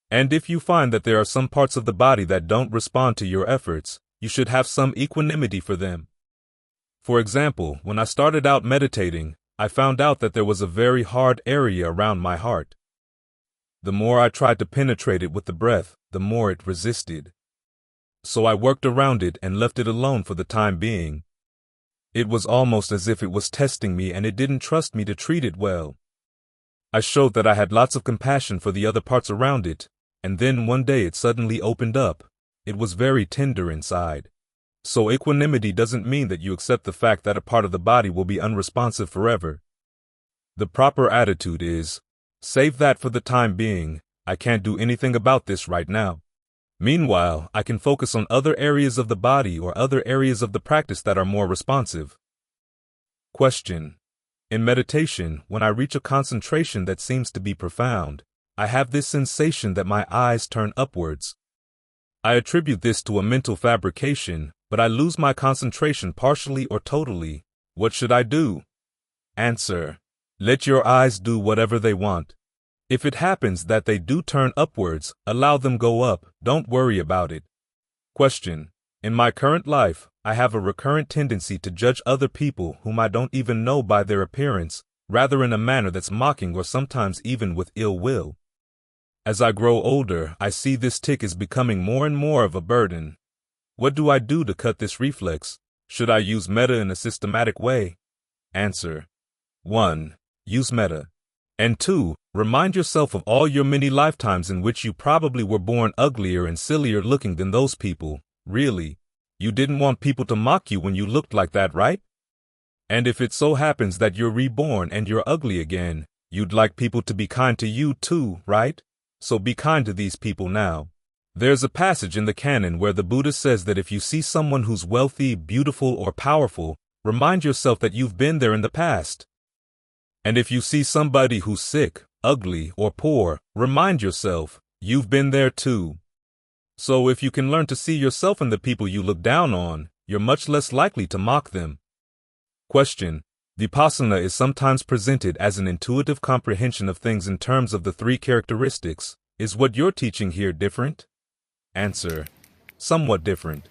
And if you find that there are some parts of the body that don't respond to your efforts, you should have some equanimity for them. For example, when I started out meditating, I found out that there was a very hard area around my heart. The more I tried to penetrate it with the breath, the more it resisted. So I worked around it and left it alone for the time being. It was almost as if it was testing me and it didn't trust me to treat it well. I showed that I had lots of compassion for the other parts around it, and then one day it suddenly opened up. It was very tender inside. So equanimity doesn't mean that you accept the fact that a part of the body will be unresponsive forever. The proper attitude is, save that for the time being, I can't do anything about this right now. Meanwhile, I can focus on other areas of the body or other areas of the practice that are more responsive. Question: in meditation, when I reach a concentration that seems to be profound, I have this sensation that my eyes turn upwards. I attribute this to a mental fabrication, but I lose my concentration partially or totally. What should I do? Answer: let your eyes do whatever they want. If it happens that they do turn upwards, allow them go up, don't worry about it. Question: in my current life, I have a recurrent tendency to judge other people whom I don't even know by their appearance, rather in a manner that's mocking or sometimes even with ill will. As I grow older, I see this tic is becoming more and more of a burden. What do I do to cut this reflex? Should I use metta in a systematic way? Answer: 1. Use metta. And 2. Remind yourself of all your many lifetimes in which you probably were born uglier and sillier looking than those people. Really, you didn't want people to mock you when you looked like that, right? And if it so happens that you're reborn and you're ugly again, you'd like people to be kind to you too, right? So be kind to these people now. There's a passage in the canon where the Buddha says that if you see someone who's wealthy, beautiful, or powerful, remind yourself that you've been there in the past. And if you see somebody who's sick, ugly, or poor, remind yourself, you've been there too. So if you can learn to see yourself in the people you look down on, you're much less likely to mock them. Question: Vipassana is sometimes presented as an intuitive comprehension of things in terms of the 3 characteristics. Is what you're teaching here different? Answer: somewhat different.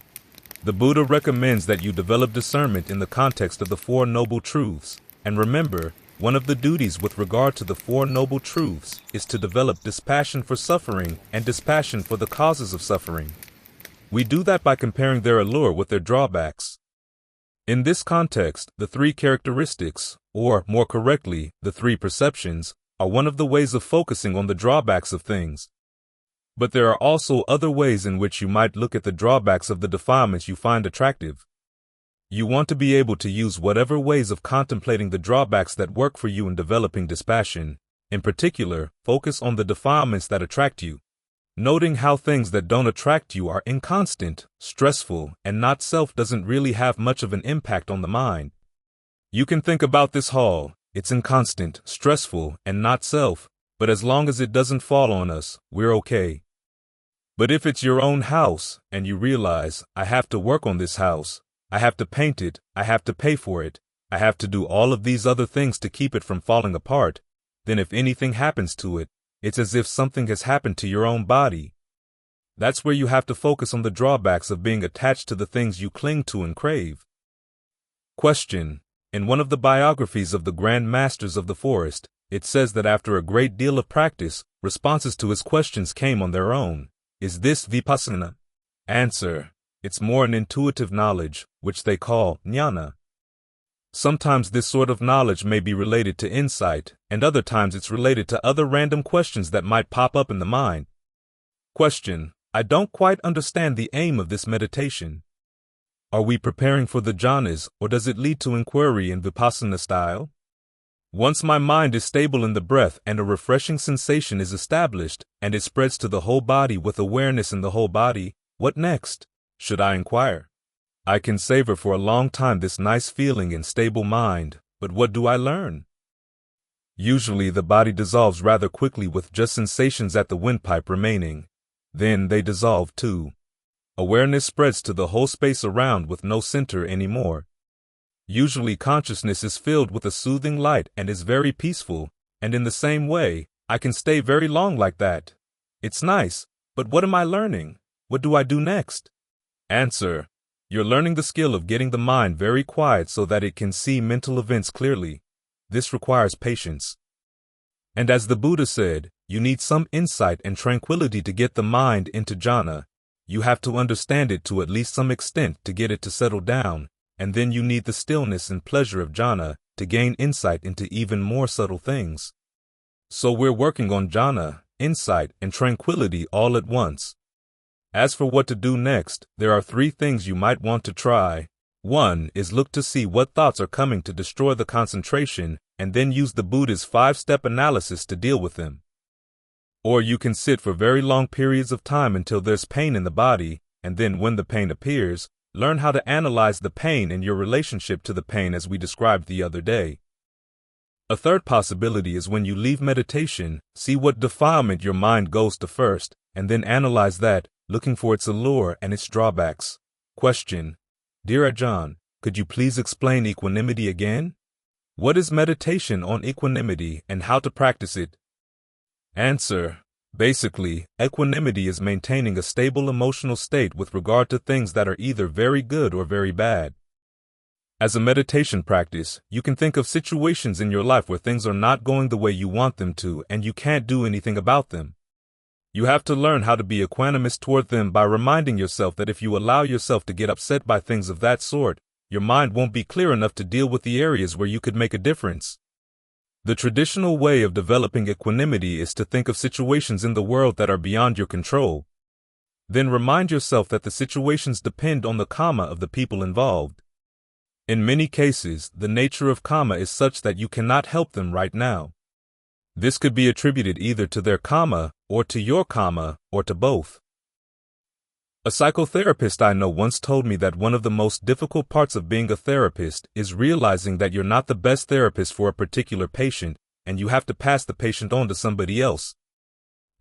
The Buddha recommends that you develop discernment in the context of the 4 Noble Truths, and remember, one of the duties with regard to the 4 Noble Truths is to develop dispassion for suffering and dispassion for the causes of suffering. We do that by comparing their allure with their drawbacks. In this context, the 3 characteristics, or more correctly, the 3 perceptions, are one of the ways of focusing on the drawbacks of things. But there are also other ways in which you might look at the drawbacks of the defilements you find attractive. You want to be able to use whatever ways of contemplating the drawbacks that work for you in developing dispassion. In particular, focus on the defilements that attract you, noting how things that don't attract you are inconstant, stressful, and not self doesn't really have much of an impact on the mind. You can think about this hall. It's inconstant, stressful, and not self, but as long as it doesn't fall on us, we're okay. But if it's your own house, and you realize, I have to work on this house, I have to paint it, I have to pay for it, I have to do all of these other things to keep it from falling apart, then if anything happens to it, it's as if something has happened to your own body. That's where you have to focus on the drawbacks of being attached to the things you cling to and crave. Question: in one of the biographies of the Grand Masters of the Forest, it says that after a great deal of practice, responses to his questions came on their own. Is this vipassana? Answer: it's more an intuitive knowledge, which they call jnana. Sometimes this sort of knowledge may be related to insight, and other times it's related to other random questions that might pop up in the mind. Question: I don't quite understand the aim of this meditation. Are we preparing for the jhanas, or does it lead to inquiry in vipassana style? Once my mind is stable in the breath and a refreshing sensation is established, and it spreads to the whole body with awareness in the whole body, what next? Should I inquire? I can savor for a long time this nice feeling and stable mind, but what do I learn? Usually the body dissolves rather quickly with just sensations at the windpipe remaining. Then they dissolve too. Awareness spreads to the whole space around with no center anymore. Usually consciousness is filled with a soothing light and is very peaceful, and in the same way, I can stay very long like that. It's nice, but what am I learning? What do I do next? Answer: you're learning the skill of getting the mind very quiet so that it can see mental events clearly. This requires patience. And as the Buddha said, you need some insight and tranquility to get the mind into jhana. You have to understand it to at least some extent to get it to settle down, and then you need the stillness and pleasure of jhana to gain insight into even more subtle things. So we're working on jhana, insight, and tranquility all at once. As for what to do next, there are 3 things you might want to try. 1 is look to see what thoughts are coming to destroy the concentration, and then use the Buddha's 5-step analysis to deal with them. Or you can sit for very long periods of time until there's pain in the body, and then when the pain appears, learn how to analyze the pain and your relationship to the pain as we described the other day. A 3rd possibility is when you leave meditation, see what defilement your mind goes to first, and then analyze that, looking for its allure and its drawbacks. Question: Dear Ajahn, could you please explain equanimity again? What is meditation on equanimity and how to practice it? Answer: basically, equanimity is maintaining a stable emotional state with regard to things that are either very good or very bad. As a meditation practice, you can think of situations in your life where things are not going the way you want them to and you can't do anything about them. You have to learn how to be equanimous toward them by reminding yourself that if you allow yourself to get upset by things of that sort, your mind won't be clear enough to deal with the areas where you could make a difference. The traditional way of developing equanimity is to think of situations in the world that are beyond your control. Then remind yourself that the situations depend on the karma of the people involved. In many cases, the nature of karma is such that you cannot help them right now. This could be attributed either to their karma, or to your karma, or to both. A psychotherapist I know once told me that one of the most difficult parts of being a therapist is realizing that you're not the best therapist for a particular patient, and you have to pass the patient on to somebody else.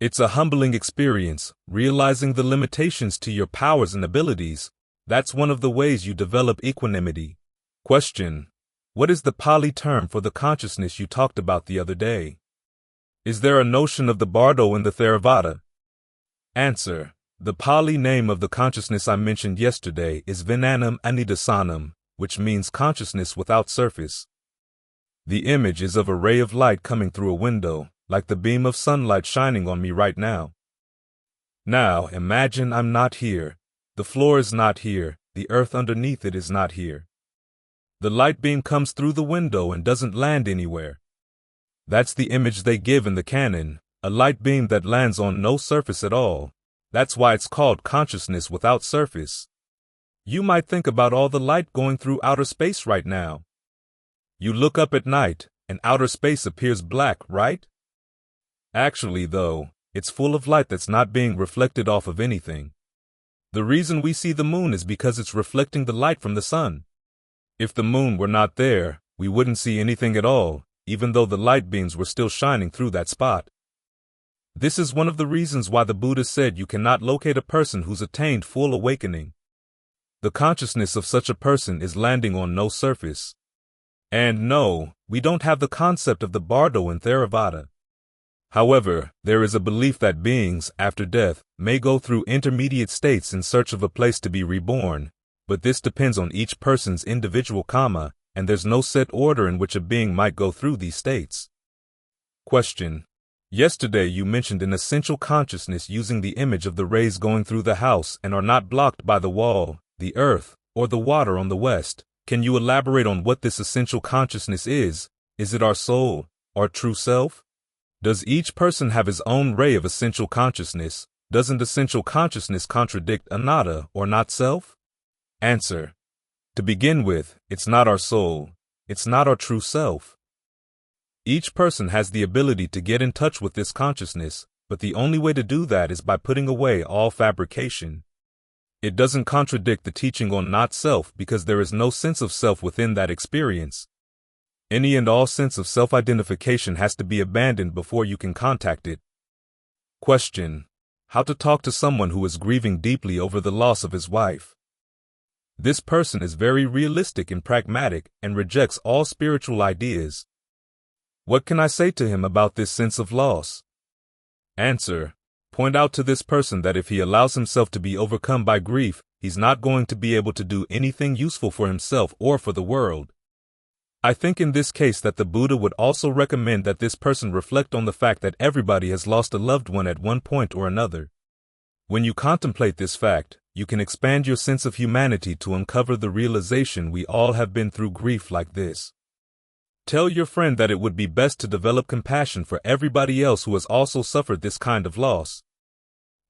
It's a humbling experience, realizing the limitations to your powers and abilities. That's one of the ways you develop equanimity. Question: what is the Pali term for the consciousness you talked about the other day? Is there a notion of the bardo in the Theravada? Answer: the Pali name of the consciousness I mentioned yesterday is Vijnanam Anidasanam, which means consciousness without surface. The image is of a ray of light coming through a window, like the beam of sunlight shining on me right now. Now imagine I'm not here. The floor is not here. The earth underneath it is not here. The light beam comes through the window and doesn't land anywhere. That's the image they give in the canon, a light beam that lands on no surface at all. That's why it's called consciousness without surface. You might think about all the light going through outer space right now. You look up at night, and outer space appears black, right? Actually, though, it's full of light that's not being reflected off of anything. The reason we see the moon is because it's reflecting the light from the sun. If the moon were not there, we wouldn't see anything at all, even though the light beams were still shining through that spot. This is one of the reasons why the Buddha said you cannot locate a person who's attained full awakening. The consciousness of such a person is landing on no surface. And no, we don't have the concept of the bardo in Theravada. However, there is a belief that beings, after death, may go through intermediate states in search of a place to be reborn, but this depends on each person's individual karma, and there's no set order in which a being might go through these states. Question: yesterday you mentioned an essential consciousness using the image of the rays going through the house and are not blocked by the wall, the earth, or the water on the west. Can you elaborate on what this essential consciousness is? Is it our soul, our true self? Does each person have his own ray of essential consciousness? Doesn't essential consciousness contradict anatta or not self? Answer. To begin with, it's not our soul. It's not our true self. Each person has the ability to get in touch with this consciousness, but the only way to do that is by putting away all fabrication. It doesn't contradict the teaching on not self because there is no sense of self within that experience. Any and all sense of self-identification has to be abandoned before you can contact it. Question. How to talk to someone who is grieving deeply over the loss of his wife. This person is very realistic and pragmatic and rejects all spiritual ideas. What can I say to him about this sense of loss? Answer. Point out to this person that if he allows himself to be overcome by grief, he's not going to be able to do anything useful for himself or for the world. I think in this case that the Buddha would also recommend that this person reflect on the fact that everybody has lost a loved one at one point or another. When you contemplate this fact, you can expand your sense of humanity to uncover the realization we all have been through grief like this. Tell your friend that it would be best to develop compassion for everybody else who has also suffered this kind of loss.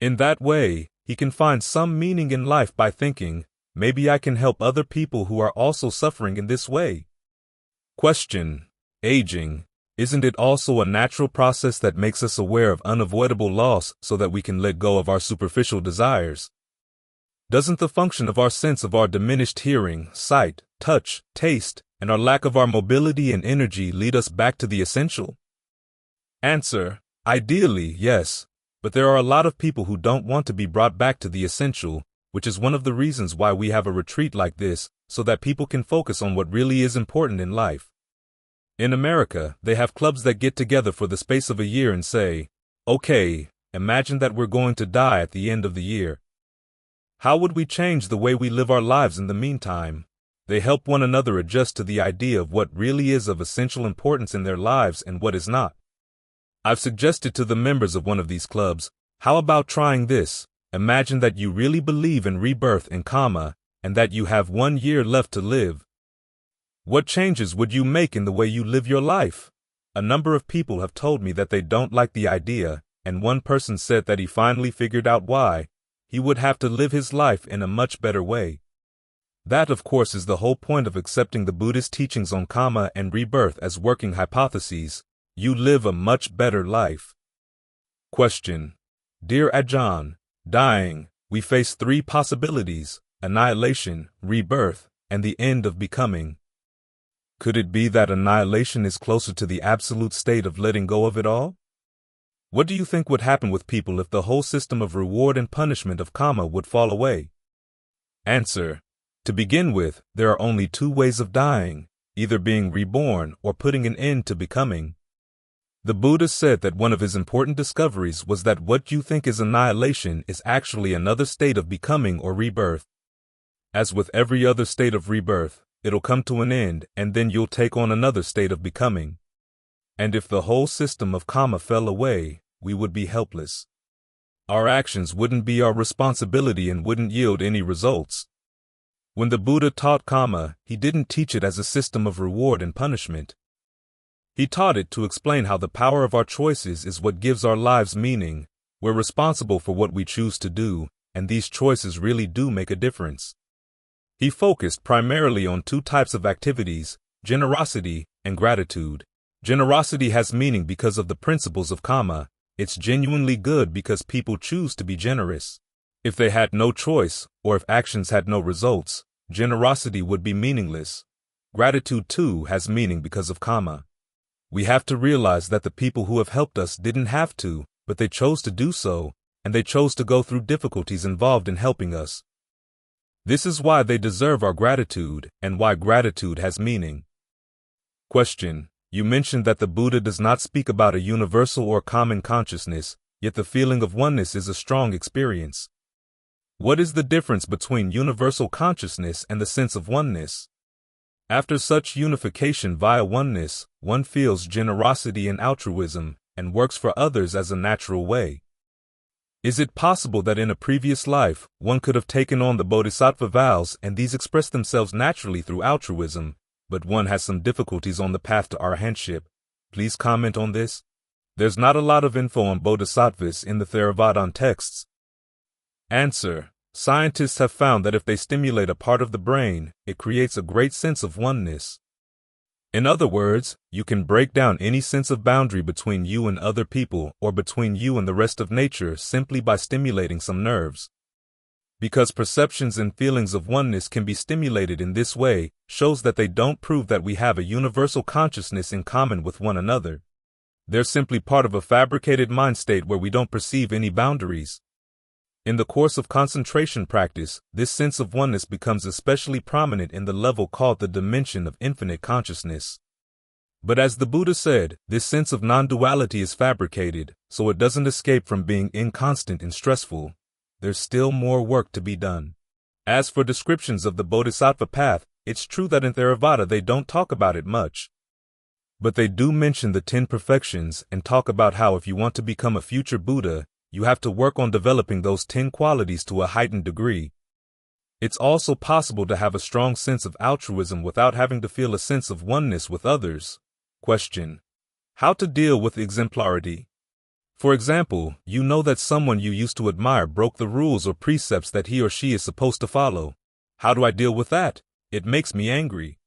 In that way, he can find some meaning in life by thinking, maybe I can help other people who are also suffering in this way. Question. Aging. Isn't it also a natural process that makes us aware of unavoidable loss so that we can let go of our superficial desires? Doesn't the function of our sense of our diminished hearing, sight, touch, taste, and our lack of our mobility and energy lead us back to the essential? Answer. Ideally, yes, but there are a lot of people who don't want to be brought back to the essential, which is one of the reasons why we have a retreat like this, so that people can focus on what really is important in life. In America, they have clubs that get together for the space of a year and say, okay, imagine that we're going to die at the end of the year. How would we change the way we live our lives in the meantime? They help one another adjust to the idea of what really is of essential importance in their lives and what is not. I've suggested to the members of one of these clubs, how about trying this? Imagine that you really believe in rebirth and karma, and that you have 1 year left to live. What changes would you make in the way you live your life? A number of people have told me that they don't like the idea, and one person said that he finally figured out why. He would have to live his life in a much better way. That, of course, is the whole point of accepting the Buddhist teachings on karma and rebirth as working hypotheses. You live a much better life. Question. Dear Ajahn, dying, we face 3 possibilities: annihilation, rebirth, and the end of becoming. Could it be that annihilation is closer to the absolute state of letting go of it all? What do you think would happen with people if the whole system of reward and punishment of karma would fall away? Answer. To begin with, there are only 2 ways of dying, either being reborn or putting an end to becoming. The Buddha said that one of his important discoveries was that what you think is annihilation is actually another state of becoming or rebirth. As with every other state of rebirth, it'll come to an end and then you'll take on another state of becoming. And if the whole system of karma fell away, we would be helpless. Our actions wouldn't be our responsibility and wouldn't yield any results. When the Buddha taught karma, he didn't teach it as a system of reward and punishment. He taught it to explain how the power of our choices is what gives our lives meaning. We're responsible for what we choose to do, and these choices really do make a difference. He focused primarily on 2 types of activities, generosity and gratitude. Generosity has meaning because of the principles of karma. It's genuinely good because people choose to be generous. If they had no choice, or if actions had no results, generosity would be meaningless. Gratitude too has meaning because of karma. We have to realize that the people who have helped us didn't have to, but they chose to do so, and they chose to go through difficulties involved in helping us. This is why they deserve our gratitude, and why gratitude has meaning. Question. You mentioned that the Buddha does not speak about a universal or common consciousness, yet the feeling of oneness is a strong experience. What is the difference between universal consciousness and the sense of oneness? After such unification via oneness, one feels generosity and altruism, and works for others as a natural way. Is it possible that in a previous life, one could have taken on the bodhisattva vows and these express themselves naturally through altruism, but one has some difficulties on the path to arahantship? Please comment on this. There's not a lot of info on bodhisattvas in the Theravada texts. Answer. Scientists have found that if they stimulate a part of the brain, it creates a great sense of oneness. In other words, you can break down any sense of boundary between you and other people or between you and the rest of nature simply by stimulating some nerves. Because perceptions and feelings of oneness can be stimulated in this way, shows that they don't prove that we have a universal consciousness in common with one another. They're simply part of a fabricated mind state where we don't perceive any boundaries. In the course of concentration practice, this sense of oneness becomes especially prominent in the level called the dimension of infinite consciousness. But as the Buddha said, this sense of non-duality is fabricated, so it doesn't escape from being inconstant and stressful. There's still more work to be done. As for descriptions of the Bodhisattva path, it's true that in Theravada they don't talk about it much. But they do mention the 10 perfections and talk about how if you want to become a future Buddha, you have to work on developing those 10 qualities to a heightened degree. It's also possible to have a strong sense of altruism without having to feel a sense of oneness with others. Question. How to deal with exemplarity? For example, you know that someone you used to admire broke the rules or precepts that he or she is supposed to follow. How do I deal with that? It makes me angry.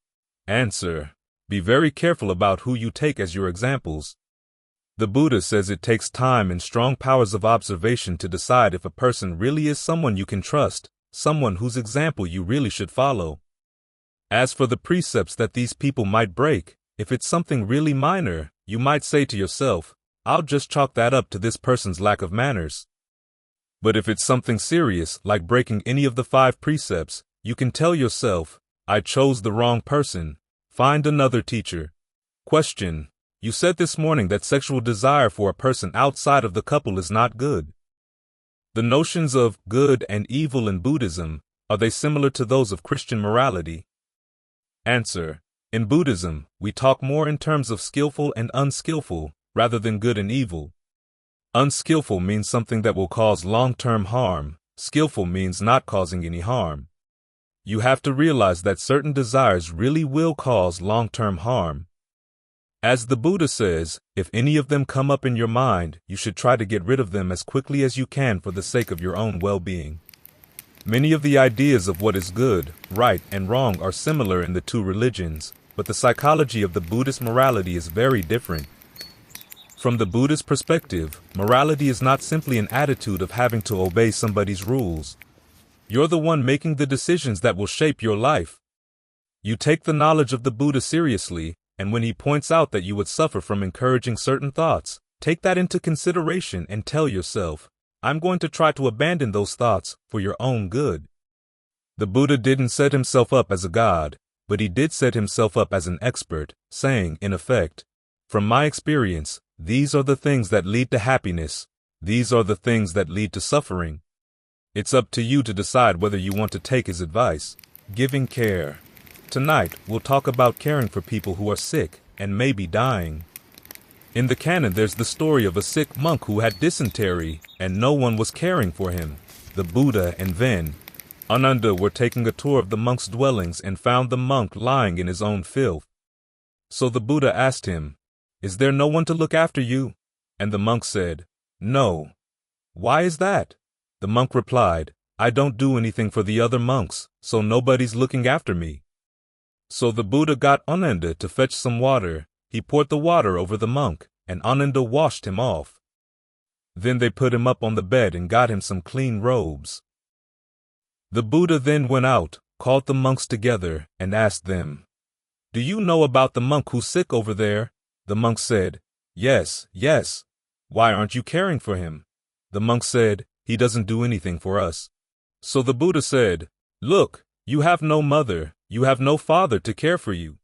Answer. Be very careful about who you take as your examples. The Buddha says it takes time and strong powers of observation to decide if a person really is someone you can trust, someone whose example you really should follow. As for the precepts that these people might break, if it's something really minor, you might say to yourself, I'll just chalk that up to this person's lack of manners. But if it's something serious, like breaking any of the 5 precepts, you can tell yourself, I chose the wrong person. Find another teacher. Question. You said this morning that sexual desire for a person outside of the couple is not good. The notions of good and evil in Buddhism, are they similar to those of Christian morality? Answer. In Buddhism, we talk more in terms of skillful and unskillful, rather than good and evil. Unskillful means something that will cause long-term harm. Skillful means not causing any harm. You have to realize that certain desires really will cause long-term harm. As the Buddha says, if any of them come up in your mind, you should try to get rid of them as quickly as you can for the sake of your own well-being. Many of the ideas of what is good, right, and wrong are similar in the 2 religions, but the psychology of the Buddhist morality is very different. From the Buddhist perspective, morality is not simply an attitude of having to obey somebody's rules. You're the one making the decisions that will shape your life. You take the knowledge of the Buddha seriously, and when he points out that you would suffer from encouraging certain thoughts, take that into consideration and tell yourself, I'm going to try to abandon those thoughts for your own good. The Buddha didn't set himself up as a god, but he did set himself up as an expert, saying, in effect, from my experience, these are the things that lead to happiness, these are the things that lead to suffering. It's up to you to decide whether you want to take his advice. Giving care. Tonight, we'll talk about caring for people who are sick and may be dying. In the canon, there's the story of a sick monk who had dysentery, and no one was caring for him. The Buddha and Ven, Ananda were taking a tour of the monk's dwellings and found the monk lying in his own filth. So the Buddha asked him, Is there no one to look after you? And the monk said, No. Why is that? The monk replied, I don't do anything for the other monks, so nobody's looking after me. So the Buddha got Ananda to fetch some water. He poured the water over the monk, and Ananda washed him off. Then they put him up on the bed and got him some clean robes. The Buddha then went out, called the monks together, and asked them, Do you know about the monk who's sick over there? The monk said, Yes, yes. Why aren't you caring for him? The monk said, He doesn't do anything for us. So the Buddha said, Look, you have no mother, you have no father to care for you.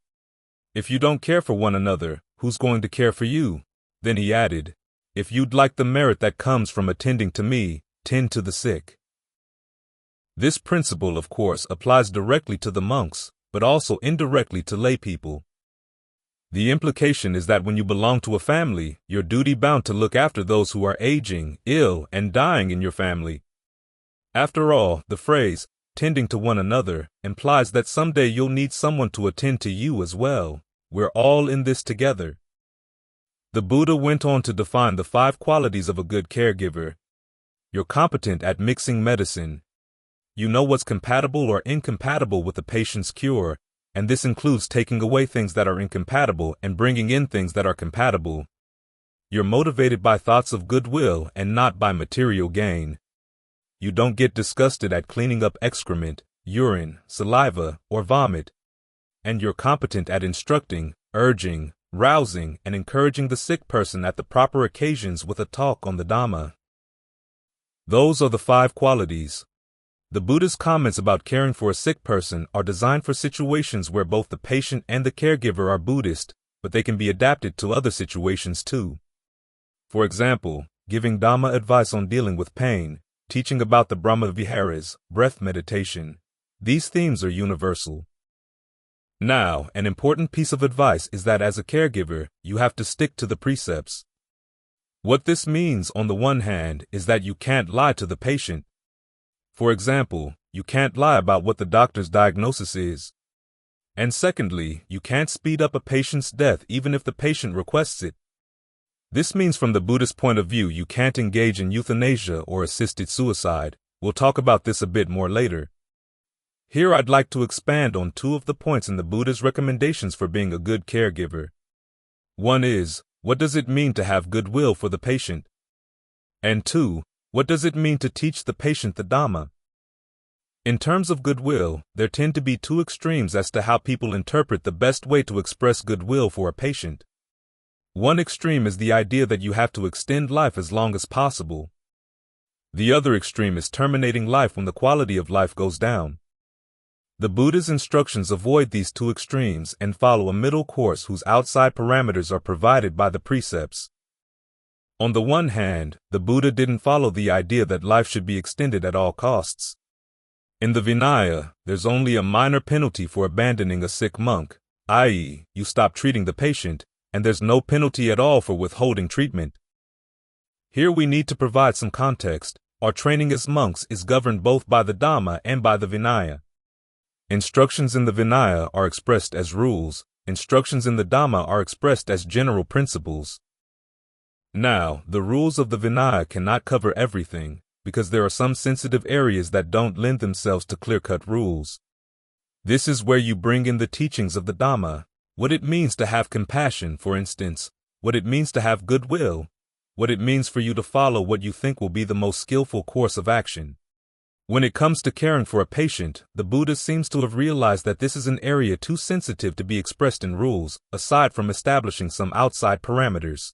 If you don't care for one another, who's going to care for you? Then he added, If you'd like the merit that comes from attending to me, tend to the sick. This principle, of course, applies directly to the monks, but also indirectly to lay people. The implication is that when you belong to a family, you're duty-bound to look after those who are aging, ill, and dying in your family. After all, the phrase, tending to one another, implies that someday you'll need someone to attend to you as well. We're all in this together. The Buddha went on to define the 5 qualities of a good caregiver. You're competent at mixing medicine. You know what's compatible or incompatible with the patient's cure, and this includes taking away things that are incompatible and bringing in things that are compatible. You're motivated by thoughts of goodwill and not by material gain. You don't get disgusted at cleaning up excrement, urine, saliva, or vomit. And you're competent at instructing, urging, rousing, and encouraging the sick person at the proper occasions with a talk on the Dhamma. Those are the 5 qualities. The Buddha's comments about caring for a sick person are designed for situations where both the patient and the caregiver are Buddhist, but they can be adapted to other situations too. For example, giving Dhamma advice on dealing with pain, teaching about the Brahma Viharas, breath meditation. These themes are universal. Now, an important piece of advice is that as a caregiver, you have to stick to the precepts. What this means, on the one hand, is that you can't lie to the patient. For example, you can't lie about what the doctor's diagnosis is. And secondly, you can't speed up a patient's death even if the patient requests it. This means from the Buddhist point of view, you can't engage in euthanasia or assisted suicide. We'll talk about this a bit more later. Here I'd like to expand on 2 of the points in the Buddha's recommendations for being a good caregiver. One is, what does it mean to have goodwill for the patient? And 2, what does it mean to teach the patient the Dhamma? In terms of goodwill, there tend to be 2 extremes as to how people interpret the best way to express goodwill for a patient. One extreme is the idea that you have to extend life as long as possible. The other extreme is terminating life when the quality of life goes down. The Buddha's instructions avoid these 2 extremes and follow a middle course whose outside parameters are provided by the precepts. On the one hand, the Buddha didn't follow the idea that life should be extended at all costs. In the Vinaya, there's only a minor penalty for abandoning a sick monk, i.e., you stop treating the patient, and there's no penalty at all for withholding treatment. Here we need to provide some context. Our training as monks is governed both by the Dhamma and by the Vinaya. Instructions in the Vinaya are expressed as rules. Instructions in the Dhamma are expressed as general principles. Now, the rules of the Vinaya cannot cover everything, because there are some sensitive areas that don't lend themselves to clear-cut rules. This is where you bring in the teachings of the Dhamma. What it means to have compassion, for instance, what it means to have goodwill, what it means for you to follow what you think will be the most skillful course of action. When it comes to caring for a patient, the Buddha seems to have realized that this is an area too sensitive to be expressed in rules, aside from establishing some outside parameters.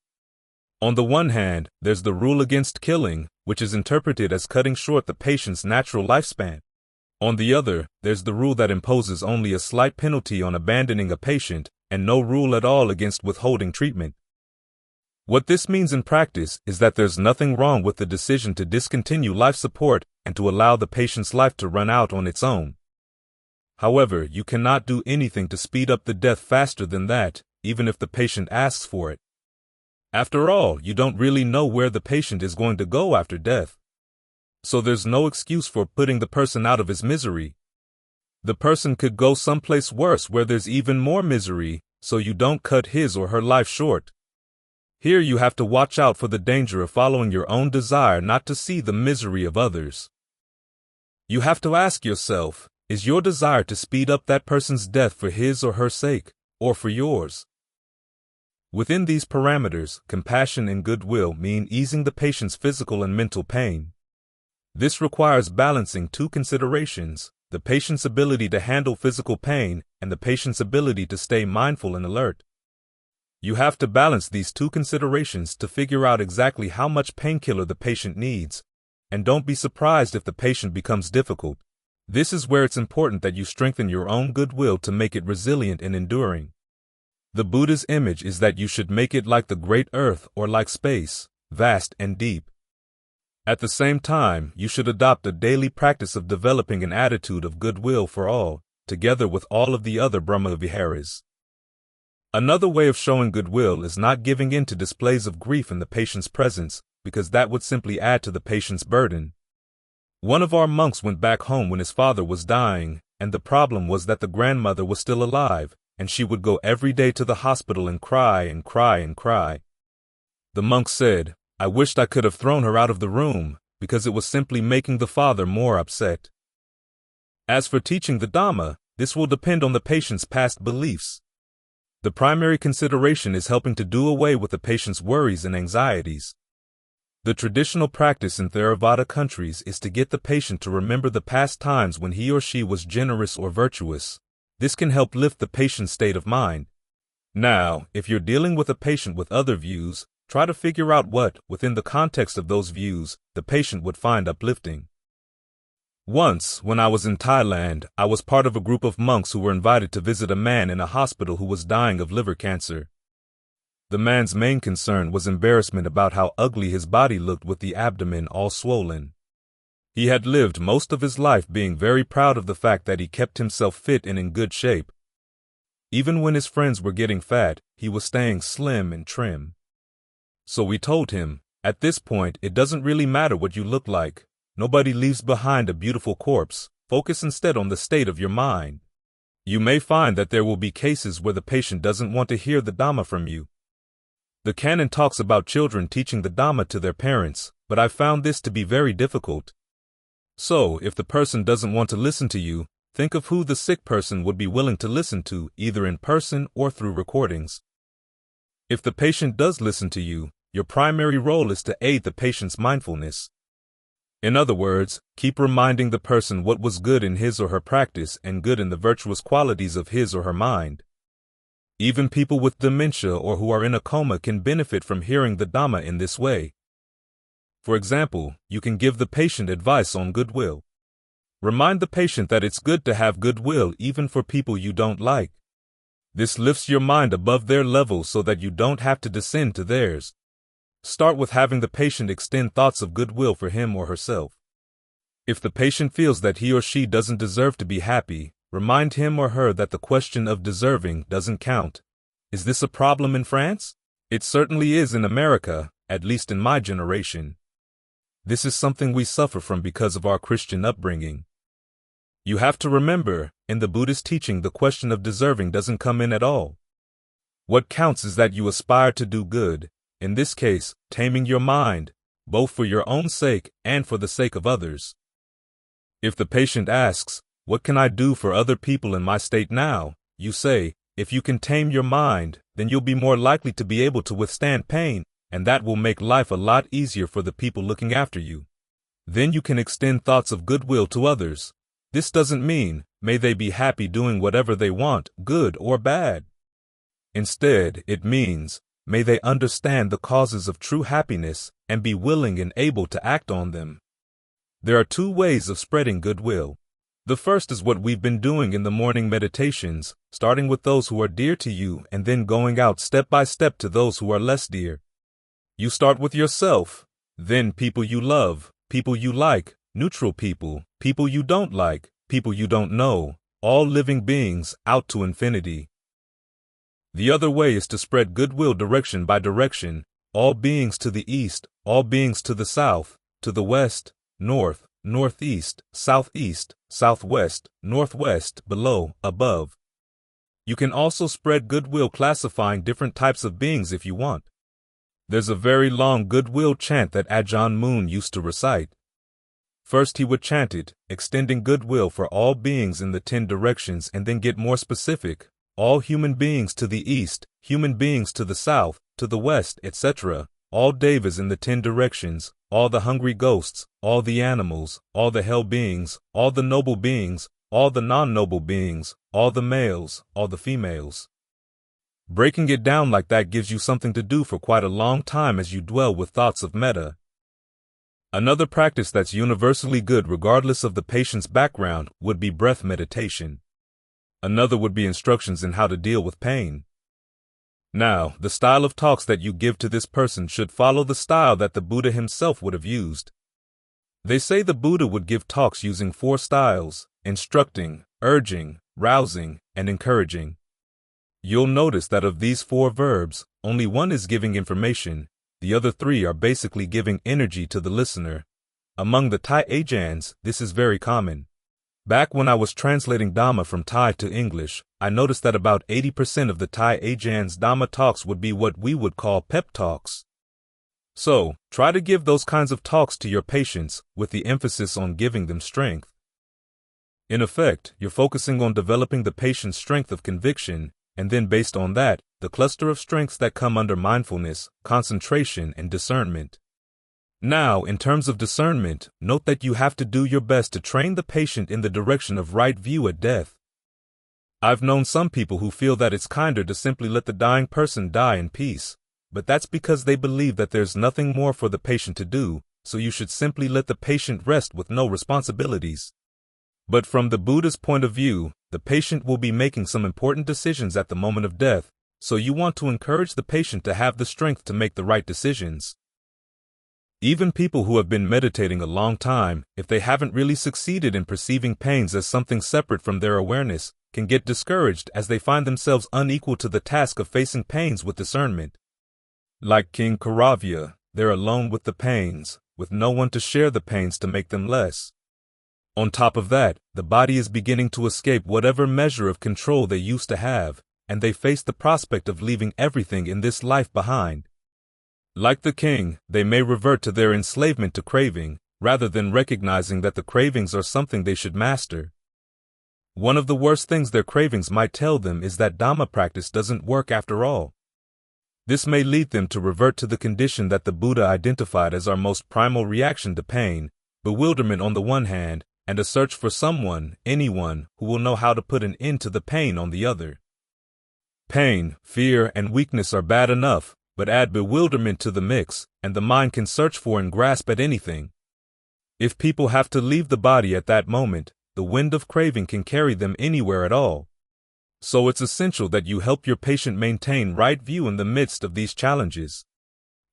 On the one hand, there's the rule against killing, which is interpreted as cutting short the patient's natural lifespan. On the other, there's the rule that imposes only a slight penalty on abandoning a patient, and no rule at all against withholding treatment. What this means in practice is that there's nothing wrong with the decision to discontinue life support and to allow the patient's life to run out on its own. However, you cannot do anything to speed up the death faster than that, even if the patient asks for it. After all, you don't really know where the patient is going to go after death. So there's no excuse for putting the person out of his misery. The person could go someplace worse where there's even more misery, so you don't cut his or her life short. Here you have to watch out for the danger of following your own desire not to see the misery of others. You have to ask yourself, is your desire to speed up that person's death for his or her sake, or for yours? Within these parameters, compassion and goodwill mean easing the patient's physical and mental pain. This requires balancing 2 considerations, the patient's ability to handle physical pain and the patient's ability to stay mindful and alert. You have to balance these 2 considerations to figure out exactly how much painkiller the patient needs, and don't be surprised if the patient becomes difficult. This is where it's important that you strengthen your own goodwill to make it resilient and enduring. The Buddha's image is that you should make it like the great earth or like space, vast and deep. At the same time, you should adopt a daily practice of developing an attitude of goodwill for all, together with all of the other Brahma Viharas. Another way of showing goodwill is not giving in to displays of grief in the patient's presence, because that would simply add to the patient's burden. One of our monks went back home when his father was dying, and the problem was that the grandmother was still alive, and she would go every day to the hospital and cry and cry and cry. The monk said, "I wished I could have thrown her out of the room, because it was simply making the father more upset." As for teaching the Dhamma, this will depend on the patient's past beliefs. The primary consideration is helping to do away with the patient's worries and anxieties. The traditional practice in Theravada countries is to get the patient to remember the past times when he or she was generous or virtuous. This can help lift the patient's state of mind. Now, if you're dealing with a patient with other views, try to figure out what, within the context of those views, the patient would find uplifting. Once, when I was in Thailand, I was part of a group of monks who were invited to visit a man in a hospital who was dying of liver cancer. The man's main concern was embarrassment about how ugly his body looked with the abdomen all swollen. He had lived most of his life being very proud of the fact that he kept himself fit and in good shape. Even when his friends were getting fat, he was staying slim and trim. So we told him, at this point, it doesn't really matter what you look like. Nobody leaves behind a beautiful corpse. Focus instead on the state of your mind. You may find that there will be cases where the patient doesn't want to hear the Dhamma from you. The canon talks about children teaching the Dhamma to their parents, but I found this to be very difficult. So, if the person doesn't want to listen to you, think of who the sick person would be willing to listen to, either in person or through recordings. If the patient does listen to you, your primary role is to aid the patient's mindfulness. In other words, keep reminding the person what was good in his or her practice and good in the virtuous qualities of his or her mind. Even people with dementia or who are in a coma can benefit from hearing the Dhamma in this way. For example, you can give the patient advice on goodwill. Remind the patient that it's good to have goodwill even for people you don't like. This lifts your mind above their level so that you don't have to descend to theirs. Start with having the patient extend thoughts of goodwill for him or herself. If the patient feels that he or she doesn't deserve to be happy, remind him or her that the question of deserving doesn't count. Is this a problem in France? It certainly is in America, at least in my generation. This is something we suffer from because of our Christian upbringing. You have to remember, in the Buddhist teaching, the question of deserving doesn't come in at all. What counts is that you aspire to do good. In this case, taming your mind, both for your own sake and for the sake of others. If the patient asks, "What can I do for other people in my state now?" you say, if you can tame your mind, then you'll be more likely to be able to withstand pain, and that will make life a lot easier for the people looking after you. Then you can extend thoughts of goodwill to others. This doesn't mean, may they be happy doing whatever they want, good or bad. Instead, it means, may they understand the causes of true happiness and be willing and able to act on them. There are two ways of spreading goodwill. The first is what we've been doing in the morning meditations, starting with those who are dear to you and then going out step by step to those who are less dear. You start with yourself, then people you love, people you like, neutral people, people you don't like, people you don't know, all living beings out to infinity. The other way is to spread goodwill direction by direction, all beings to the east, all beings to the south, to the west, north, northeast, southeast, southwest, northwest, below, above. You can also spread goodwill classifying different types of beings if you want. There's a very long goodwill chant that Ajahn Mun used to recite. First he would chant it, extending goodwill for all beings in the 10 directions, and then get more specific. All human beings to the east, human beings to the south, to the west, etc., all devas in the 10 directions, all the hungry ghosts, all the animals, all the hell beings, all the noble beings, all the non-noble beings, all the males, all the females. Breaking it down like that gives you something to do for quite a long time as you dwell with thoughts of metta. Another practice that's universally good regardless of the patient's background would be breath meditation. Another would be instructions in how to deal with pain. Now, the style of talks that you give to this person should follow the style that the Buddha himself would have used. They say the Buddha would give talks using 4 styles: instructing, urging, rousing, and encouraging. You'll notice that of these 4 verbs, only one is giving information, the other 3 are basically giving energy to the listener. Among the Thai Ajans, this is very common. Back when I was translating Dhamma from Thai to English, I noticed that about 80% of the Thai Ajans' Dhamma talks would be what we would call pep talks. So, try to give those kinds of talks to your patients, with the emphasis on giving them strength. In effect, you're focusing on developing the patient's strength of conviction, and then based on that, the cluster of strengths that come under mindfulness, concentration, and discernment. Now, in terms of discernment, note that you have to do your best to train the patient in the direction of right view at death. I've known some people who feel that it's kinder to simply let the dying person die in peace, but that's because they believe that there's nothing more for the patient to do, so you should simply let the patient rest with no responsibilities. But from the Buddha's point of view, the patient will be making some important decisions at the moment of death, so you want to encourage the patient to have the strength to make the right decisions. Even people who have been meditating a long time, if they haven't really succeeded in perceiving pains as something separate from their awareness, can get discouraged as they find themselves unequal to the task of facing pains with discernment. Like King Karavya, they're alone with the pains, with no one to share the pains to make them less. On top of that, the body is beginning to escape whatever measure of control they used to have, and they face the prospect of leaving everything in this life behind. Like the king, they may revert to their enslavement to craving, rather than recognizing that the cravings are something they should master. One of the worst things their cravings might tell them is that Dhamma practice doesn't work after all. This may lead them to revert to the condition that the Buddha identified as our most primal reaction to pain, bewilderment on the one hand, and a search for someone, anyone, who will know how to put an end to the pain on the other. Pain, fear, and weakness are bad enough, but add bewilderment to the mix, and the mind can search for and grasp at anything. If people have to leave the body at that moment, the wind of craving can carry them anywhere at all. So it's essential that you help your patient maintain right view in the midst of these challenges.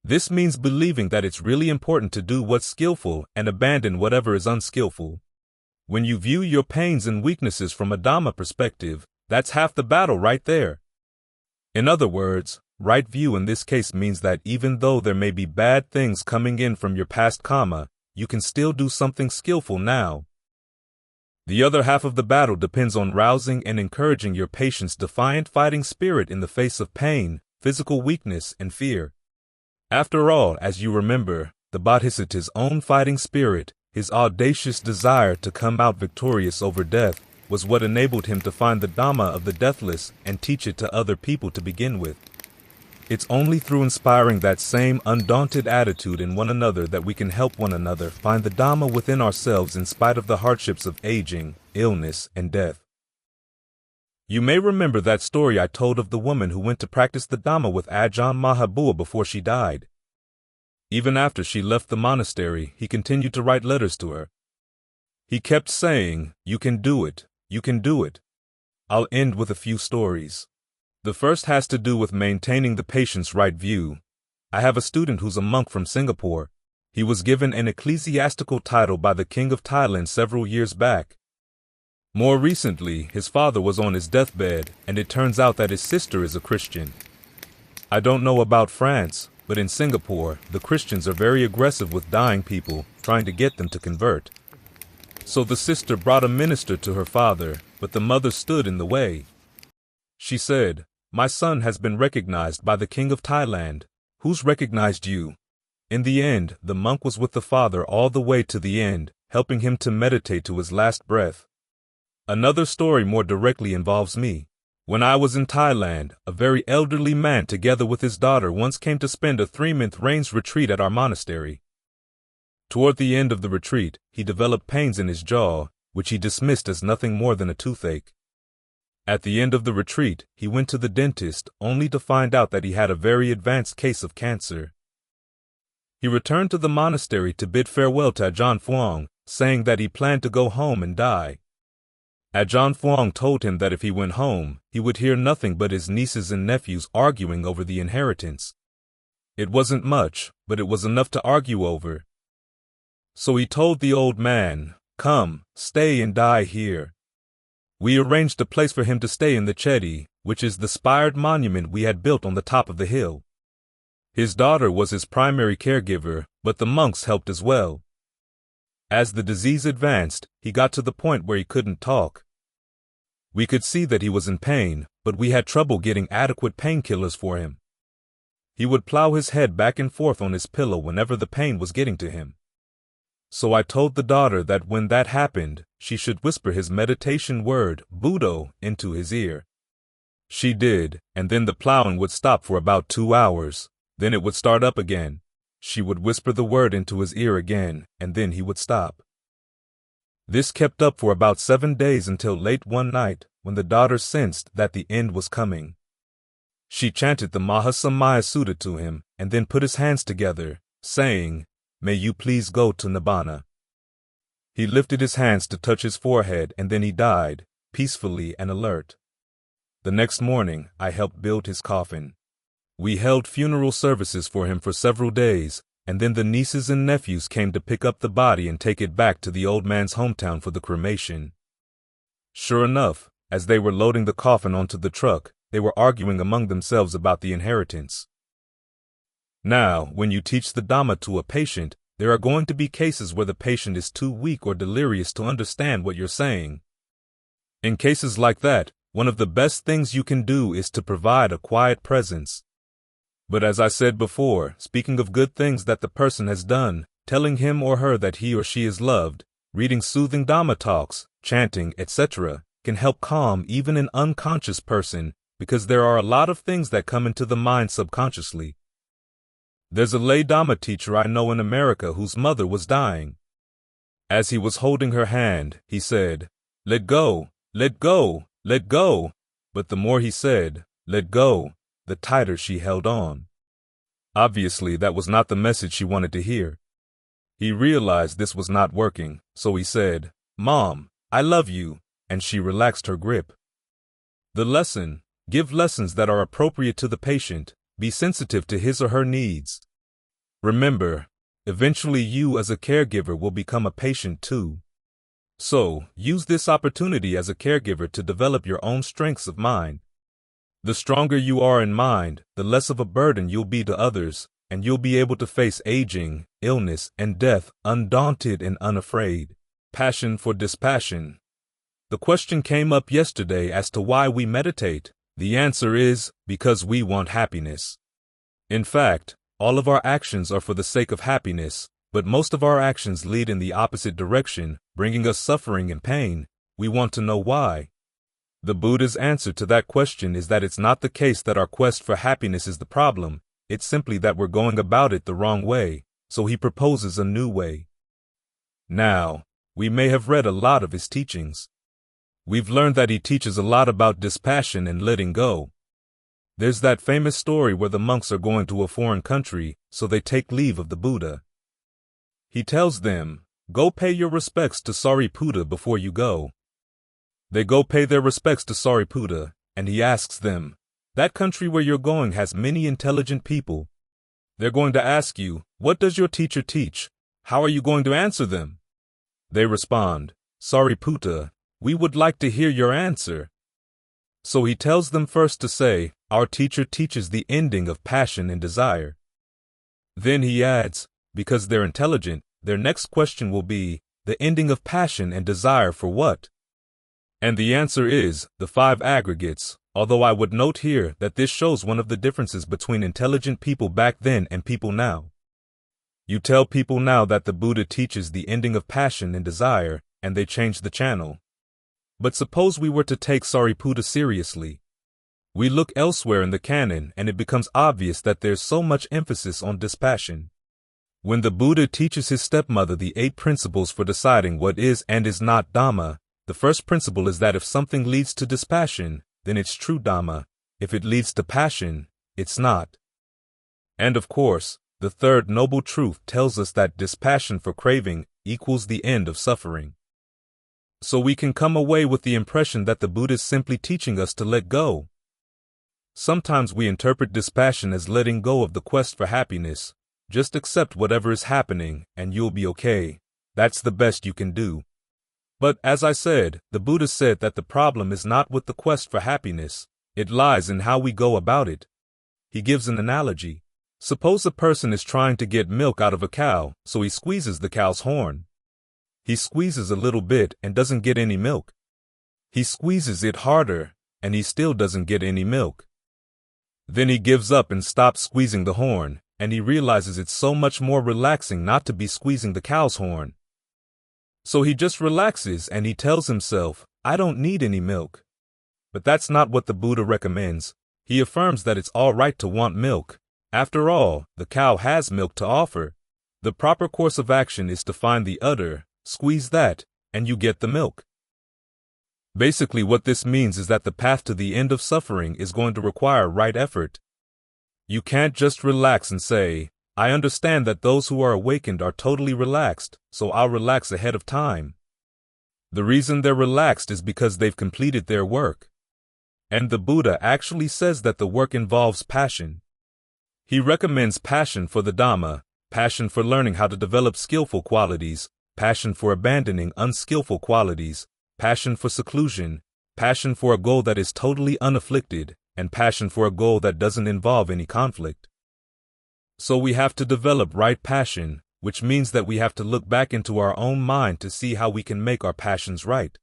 This means believing that it's really important to do what's skillful and abandon whatever is unskillful. When you view your pains and weaknesses from a Dhamma perspective, that's half the battle right there. In other words, right view in this case means that even though there may be bad things coming in from your past karma, you can still do something skillful now. The other half of the battle depends on rousing and encouraging your patient's defiant fighting spirit in the face of pain, physical weakness, and fear. After all, as you remember, the Bodhisattva's own fighting spirit, his audacious desire to come out victorious over death, was what enabled him to find the Dhamma of the deathless and teach it to other people to begin with. It's only through inspiring that same undaunted attitude in one another that we can help one another find the Dhamma within ourselves in spite of the hardships of aging, illness, and death. You may remember that story I told of the woman who went to practice the Dhamma with Ajahn Mahabua before she died. Even after she left the monastery, he continued to write letters to her. He kept saying, "You can do it, you can do it." I'll end with a few stories. The first has to do with maintaining the patient's right view. I have a student who's a monk from Singapore. He was given an ecclesiastical title by the King of Thailand several years back. More recently, his father was on his deathbed, and it turns out that his sister is a Christian. I don't know about France, but in Singapore, the Christians are very aggressive with dying people, trying to get them to convert. So the sister brought a minister to her father, but the mother stood in the way. She said, "My son has been recognized by the King of Thailand. Who's recognized you?" In the end, the monk was with the father all the way to the end, helping him to meditate to his last breath. Another story more directly involves me. When I was in Thailand, a very elderly man together with his daughter once came to spend a 3-month rains retreat at our monastery. Toward the end of the retreat, he developed pains in his jaw, which he dismissed as nothing more than a toothache. At the end of the retreat, he went to the dentist only to find out that he had a very advanced case of cancer. He returned to the monastery to bid farewell to Ajahn Phuong, saying that he planned to go home and die. Ajahn Phuong told him that if he went home, he would hear nothing but his nieces and nephews arguing over the inheritance. It wasn't much, but it was enough to argue over. So he told the old man, "Come, stay and die here." We arranged a place for him to stay in the Chedi, which is the spired monument we had built on the top of the hill. His daughter was his primary caregiver, but the monks helped as well. As the disease advanced, he got to the point where he couldn't talk. We could see that he was in pain, but we had trouble getting adequate painkillers for him. He would plow his head back and forth on his pillow whenever the pain was getting to him. So I told the daughter that when that happened, she should whisper his meditation word, Buddho, into his ear. She did, and then the plowing would stop for about 2 hours. Then it would start up again. She would whisper the word into his ear again, and then he would stop. This kept up for about 7 days until late one night, when the daughter sensed that the end was coming. She chanted the Mahasamaya Sutta to him, and then put his hands together, saying, "May you please go to Nibbana." He lifted his hands to touch his forehead, and then he died, peacefully and alert. The next morning, I helped build his coffin. We held funeral services for him for several days, and then the nieces and nephews came to pick up the body and take it back to the old man's hometown for the cremation. Sure enough, as they were loading the coffin onto the truck, they were arguing among themselves about the inheritance. Now, when you teach the Dhamma to a patient, there are going to be cases where the patient is too weak or delirious to understand what you're saying. In cases like that, one of the best things you can do is to provide a quiet presence. But as I said before, speaking of good things that the person has done, telling him or her that he or she is loved, reading soothing Dhamma talks, chanting, etc., can help calm even an unconscious person, because there are a lot of things that come into the mind subconsciously. There's a lay Dhamma teacher I know in America whose mother was dying. As he was holding her hand, he said, "Let go, let go, let go." But the more he said, "Let go," the tighter she held on. Obviously, that was not the message she wanted to hear. He realized this was not working, so he said, "Mom, I love you," and she relaxed her grip. The lesson: give lessons that are appropriate to the patient. Be sensitive to his or her needs. Remember, eventually you as a caregiver will become a patient too. So, use this opportunity as a caregiver to develop your own strengths of mind. The stronger you are in mind, the less of a burden you'll be to others, and you'll be able to face aging, illness, and death undaunted and unafraid. Passion for dispassion. The question came up yesterday as to why we meditate. The answer is, because we want happiness. In fact, all of our actions are for the sake of happiness, but most of our actions lead in the opposite direction, bringing us suffering and pain. We want to know why. The Buddha's answer to that question is that it's not the case that our quest for happiness is the problem, it's simply that we're going about it the wrong way, so he proposes a new way. Now, we may have read a lot of his teachings. We've learned that he teaches a lot about dispassion and letting go. There's that famous story where the monks are going to a foreign country, so they take leave of the Buddha. He tells them, "Go pay your respects to Sariputta before you go." They go pay their respects to Sariputta, and he asks them, "That country where you're going has many intelligent people. They're going to ask you, 'What does your teacher teach?' How are you going to answer them?" They respond, "Sariputta, we would like to hear your answer." So he tells them first to say, "Our teacher teaches the ending of passion and desire." Then he adds, because they're intelligent, their next question will be, "The ending of passion and desire for what?" And the answer is, the 5 aggregates, although I would note here that this shows one of the differences between intelligent people back then and people now. You tell people now that the Buddha teaches the ending of passion and desire, and they change the channel. But suppose we were to take Sariputta seriously. We look elsewhere in the canon and it becomes obvious that there's so much emphasis on dispassion. When the Buddha teaches his stepmother the 8 principles for deciding what is and is not Dhamma, the first principle is that if something leads to dispassion, then it's true Dhamma. If it leads to passion, it's not. And of course, the third noble truth tells us that dispassion for craving equals the end of suffering. So we can come away with the impression that the Buddha is simply teaching us to let go. Sometimes we interpret dispassion as letting go of the quest for happiness. Just accept whatever is happening and you'll be okay. That's the best you can do. But as I said, the Buddha said that the problem is not with the quest for happiness, it lies in how we go about it. He gives an analogy. Suppose a person is trying to get milk out of a cow, so he squeezes the cow's horn. He squeezes a little bit and doesn't get any milk. He squeezes it harder, and he still doesn't get any milk. Then he gives up and stops squeezing the horn, and he realizes it's so much more relaxing not to be squeezing the cow's horn. So he just relaxes and he tells himself, I don't need any milk. But that's not what the Buddha recommends. He affirms that it's all right to want milk. After all, the cow has milk to offer. The proper course of action is to find the udder, squeeze that, and you get the milk. Basically, what this means is that the path to the end of suffering is going to require right effort. You can't just relax and say, I understand that those who are awakened are totally relaxed, so I'll relax ahead of time. The reason they're relaxed is because they've completed their work. And the Buddha actually says that the work involves passion. He recommends passion for the Dhamma, passion for learning how to develop skillful qualities, passion for abandoning unskillful qualities, passion for seclusion, passion for a goal that is totally unafflicted, and passion for a goal that doesn't involve any conflict. So we have to develop right passion, which means that we have to look back into our own mind to see how we can make our passions right.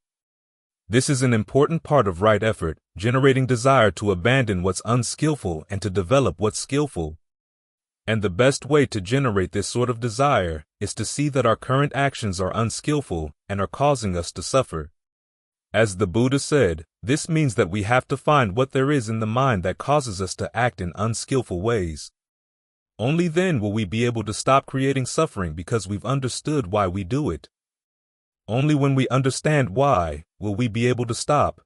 This is an important part of right effort, generating desire to abandon what's unskillful and to develop what's skillful. And the best way to generate this sort of desire is to see that our current actions are unskillful and are causing us to suffer. As the Buddha said, this means that we have to find what there is in the mind that causes us to act in unskillful ways. Only then will we be able to stop creating suffering because we've understood why we do it. Only when we understand why will we be able to stop.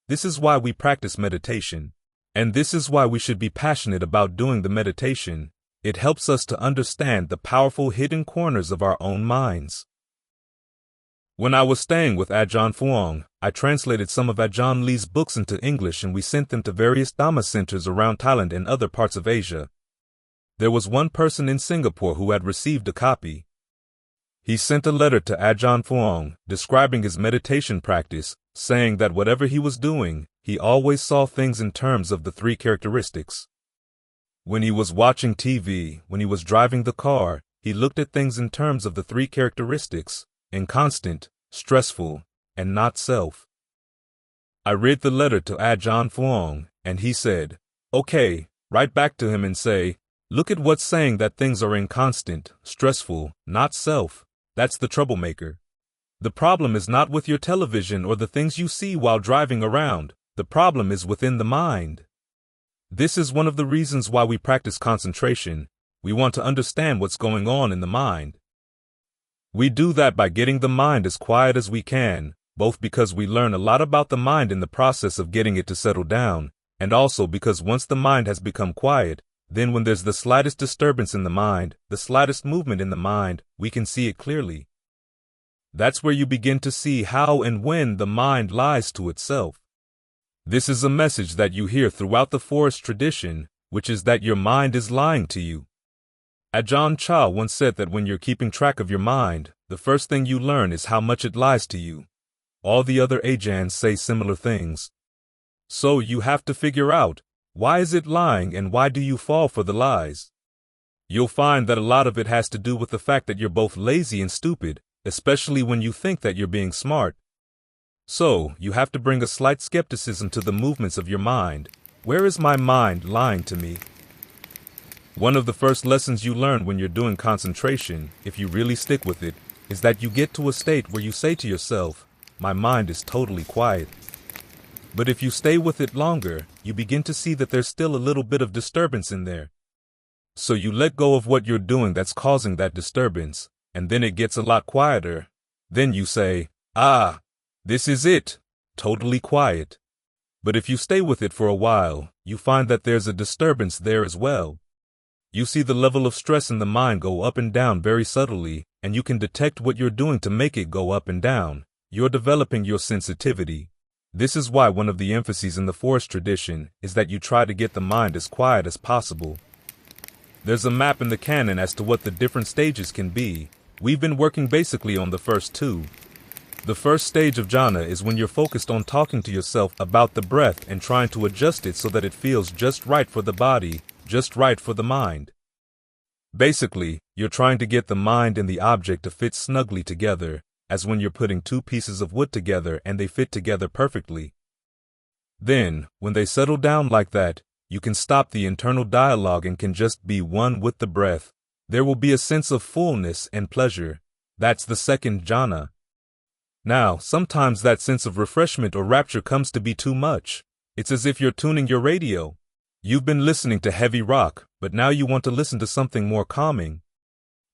This is why we practice meditation. And this is why we should be passionate about doing the meditation. It helps us to understand the powerful hidden corners of our own minds. When I was staying with Ajahn Fuang, I translated some of Ajahn Lee's books into English and we sent them to various Dhamma centers around Thailand and other parts of Asia. There was one person in Singapore who had received a copy. He sent a letter to Ajahn Fuang, describing his meditation practice, saying that whatever he was doing, he always saw things in terms of the three characteristics. When he was watching TV, when he was driving the car, he looked at things in terms of the three characteristics, inconstant, stressful, and not self. I read the letter to Ajahn Fuang, and he said, okay, write back to him and say, look at what's saying that things are inconstant, stressful, not self. That's the troublemaker. The problem is not with your television or the things you see while driving around. The problem is within the mind. This is one of the reasons why we practice concentration. We want to understand what's going on in the mind. We do that by getting the mind as quiet as we can, both because we learn a lot about the mind in the process of getting it to settle down, and also because once the mind has become quiet, then when there's the slightest disturbance in the mind, the slightest movement in the mind, we can see it clearly. That's where you begin to see how and when the mind lies to itself. This is a message that you hear throughout the forest tradition, which is that your mind is lying to you. Ajahn Chah once said that when you're keeping track of your mind, the first thing you learn is how much it lies to you. All the other Ajahns say similar things. So you have to figure out, why is it lying and why do you fall for the lies? You'll find that a lot of it has to do with the fact that you're both lazy and stupid, especially when you think that you're being smart. So, you have to bring a slight skepticism to the movements of your mind. Where is my mind lying to me? One of the first lessons you learn when you're doing concentration, if you really stick with it, is that you get to a state where you say to yourself, my mind is totally quiet. But if you stay with it longer, you begin to see that there's still a little bit of disturbance in there. So you let go of what you're doing that's causing that disturbance, and then it gets a lot quieter. Then you say, this is it, totally quiet. But if you stay with it for a while, you find that there's a disturbance there as well. You see the level of stress in the mind go up and down very subtly, and you can detect what you're doing to make it go up and down. You're developing your sensitivity. This is why one of the emphases in the forest tradition is that you try to get the mind as quiet as possible. There's a map in the canon as to what the different stages can be. We've been working basically on the first two. The first stage of jhana is when you're focused on talking to yourself about the breath and trying to adjust it so that it feels just right for the body, just right for the mind. Basically, you're trying to get the mind and the object to fit snugly together, as when you're putting two pieces of wood together and they fit together perfectly. Then, when they settle down like that, you can stop the internal dialogue and can just be one with the breath. There will be a sense of fullness and pleasure. That's the second jhana. Now, sometimes that sense of refreshment or rapture comes to be too much. It's as if you're tuning your radio. You've been listening to heavy rock, but now you want to listen to something more calming.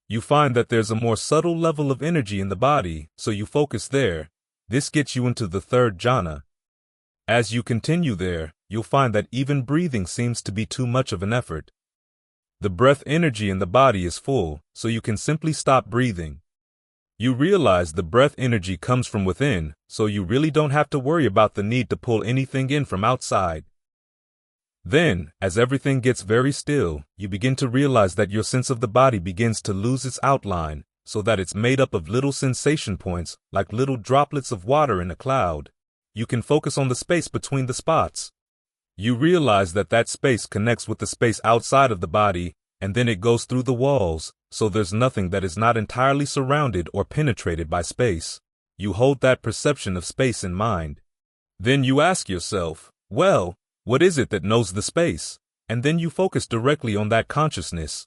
You find that there's a more subtle level of energy in the body, so you focus there. This gets you into the third jhana. As you continue there, you'll find that even breathing seems to be too much of an effort. The breath energy in the body is full, so you can simply stop breathing. You realize the breath energy comes from within, so you really don't have to worry about the need to pull anything in from outside. Then, as everything gets very still, you begin to realize that your sense of the body begins to lose its outline, so that it's made up of little sensation points, like little droplets of water in a cloud. You can focus on the space between the spots. You realize that that space connects with the space outside of the body, and then it goes through the walls, so there's nothing that is not entirely surrounded or penetrated by space. You hold that perception of space in mind. Then you ask yourself, well, what is it that knows the space? And then you focus directly on that consciousness.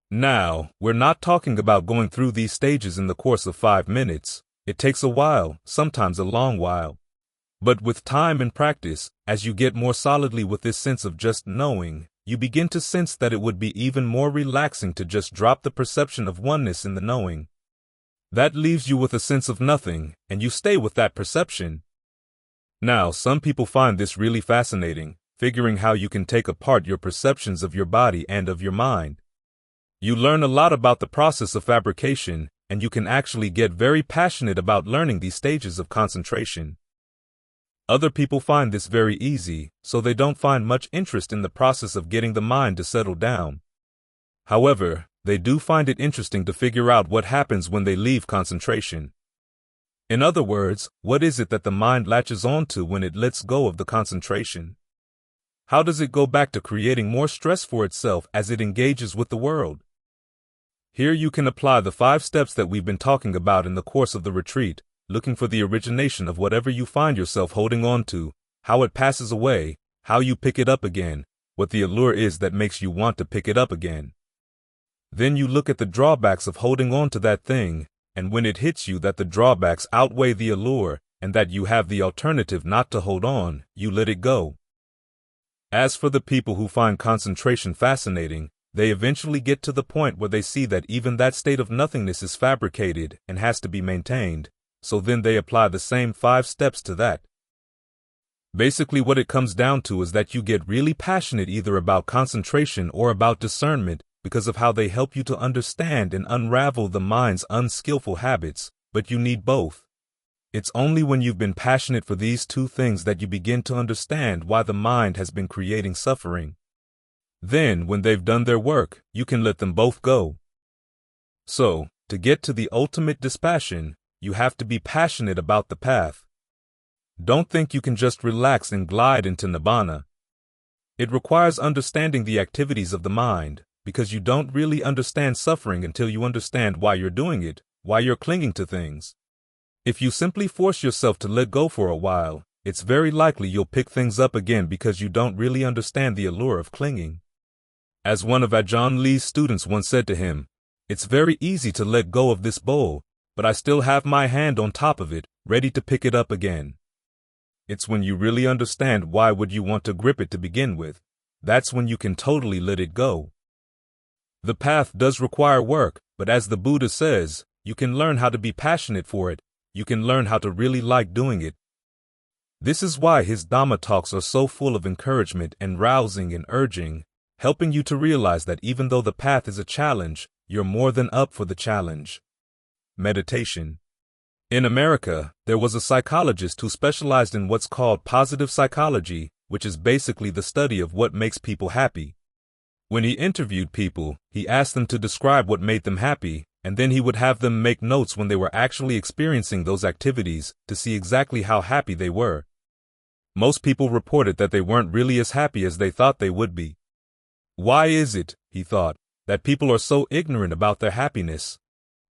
Now, we're not talking about going through these stages in the course of 5 minutes. It takes a while, sometimes a long while. But with time and practice, as you get more solidly with this sense of just knowing, you begin to sense that it would be even more relaxing to just drop the perception of oneness in the knowing. That leaves you with a sense of nothing, and you stay with that perception. Now, some people find this really fascinating, figuring how you can take apart your perceptions of your body and of your mind. You learn a lot about the process of fabrication, and you can actually get very passionate about learning these stages of concentration. Other people find this very easy, so they don't find much interest in the process of getting the mind to settle down. However, they do find it interesting to figure out what happens when they leave concentration. In other words, what is it that the mind latches onto when it lets go of the concentration? How does it go back to creating more stress for itself as it engages with the world? Here you can apply the 5 steps that we've been talking about in the course of the retreat, looking for the origination of whatever you find yourself holding on to, how it passes away, how you pick it up again, what the allure is that makes you want to pick it up again. Then you look at the drawbacks of holding on to that thing, and when it hits you that the drawbacks outweigh the allure, and that you have the alternative not to hold on, you let it go. As for the people who find concentration fascinating, they eventually get to the point where they see that even that state of nothingness is fabricated and has to be maintained. So then they apply the same 5 steps to that. Basically what it comes down to is that you get really passionate either about concentration or about discernment because of how they help you to understand and unravel the mind's unskillful habits, but you need both. It's only when you've been passionate for these 2 things that you begin to understand why the mind has been creating suffering. Then, when they've done their work, you can let them both go. So, to get to the ultimate dispassion, you have to be passionate about the path. Don't think you can just relax and glide into nibbana. It requires understanding the activities of the mind, because you don't really understand suffering until you understand why you're doing it, why you're clinging to things. If you simply force yourself to let go for a while, it's very likely you'll pick things up again because you don't really understand the allure of clinging. As one of Ajahn Lee's students once said to him, "It's very easy to let go of this bowl, but I still have my hand on top of it, ready to pick it up again." It's when you really understand why would you want to grip it to begin with. That's when you can totally let it go. The path does require work, but as the Buddha says, you can learn how to be passionate for it. You can learn how to really like doing it. This is why his Dhamma talks are so full of encouragement and rousing and urging, helping you to realize that even though the path is a challenge, you're more than up for the challenge. Meditation. In America, there was a psychologist who specialized in what's called positive psychology, which is basically the study of what makes people happy. When he interviewed people, he asked them to describe what made them happy, and then he would have them make notes when they were actually experiencing those activities to see exactly how happy they were. Most people reported that they weren't really as happy as they thought they would be. Why is it, he thought, that people are so ignorant about their happiness?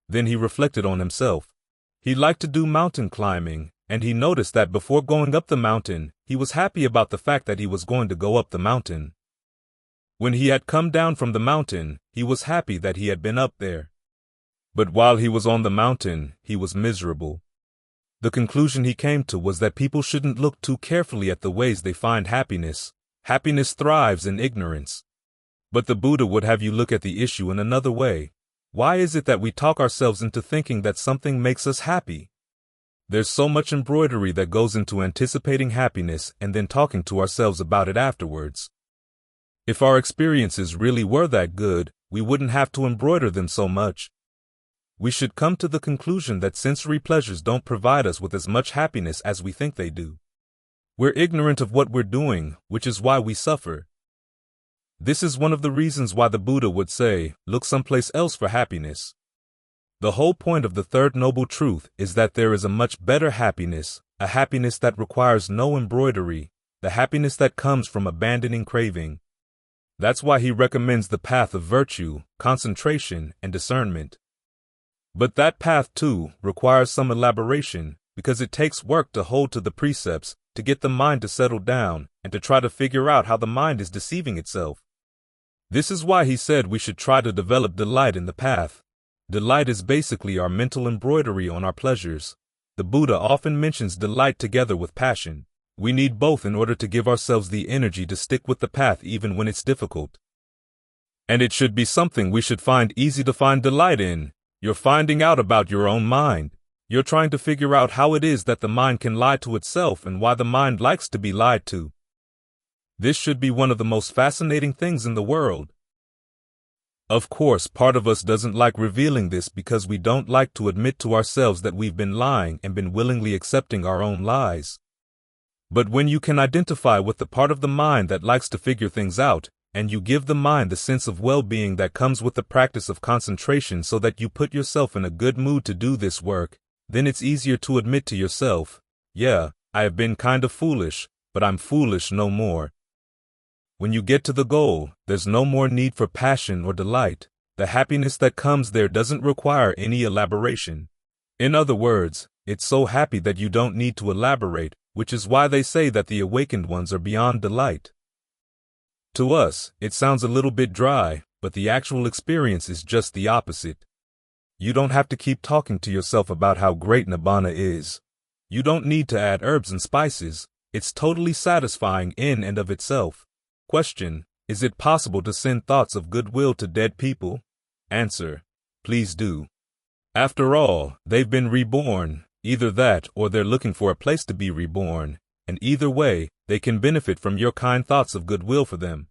Then he reflected on himself. He liked to do mountain climbing, and he noticed that before going up the mountain, he was happy about the fact that he was going to go up the mountain. When he had come down from the mountain, he was happy that he had been up there. But while he was on the mountain, he was miserable. The conclusion he came to was that people shouldn't look too carefully at the ways they find happiness. Happiness thrives in ignorance. But the Buddha would have you look at the issue in another way. Why is it that we talk ourselves into thinking that something makes us happy? There's so much embroidery that goes into anticipating happiness and then talking to ourselves about it afterwards. If our experiences really were that good, we wouldn't have to embroider them so much. We should come to the conclusion that sensory pleasures don't provide us with as much happiness as we think they do. We're ignorant of what we're doing, which is why we suffer. This is one of the reasons why the Buddha would say, look someplace else for happiness. The whole point of the third noble truth is that there is a much better happiness, a happiness that requires no embroidery, the happiness that comes from abandoning craving. That's why he recommends the path of virtue, concentration, and discernment. But that path, too, requires some elaboration, because it takes work to hold to the precepts, to get the mind to settle down, and to try to figure out how the mind is deceiving itself. This is why he said we should try to develop delight in the path. Delight is basically our mental embroidery on our pleasures. The Buddha often mentions delight together with passion. We need both in order to give ourselves the energy to stick with the path even when it's difficult. And it should be something we should find easy to find delight in. You're finding out about your own mind. You're trying to figure out how it is that the mind can lie to itself and why the mind likes to be lied to. This should be one of the most fascinating things in the world. Of course, part of us doesn't like revealing this because we don't like to admit to ourselves that we've been lying and been willingly accepting our own lies. But when you can identify with the part of the mind that likes to figure things out, and you give the mind the sense of well-being that comes with the practice of concentration so that you put yourself in a good mood to do this work, then it's easier to admit to yourself, yeah, I have been kind of foolish, but I'm foolish no more. When you get to the goal, there's no more need for passion or delight. The happiness that comes there doesn't require any elaboration. In other words, it's so happy that you don't need to elaborate, which is why they say that the awakened ones are beyond delight. To us, it sounds a little bit dry, but the actual experience is just the opposite. You don't have to keep talking to yourself about how great Nibbana is. You don't need to add herbs and spices. It's totally satisfying in and of itself. Question: is it possible to send thoughts of goodwill to dead people? Answer: please do. After all, they've been reborn. Either that or they're looking for a place to be reborn. And either way, they can benefit from your kind thoughts of goodwill for them.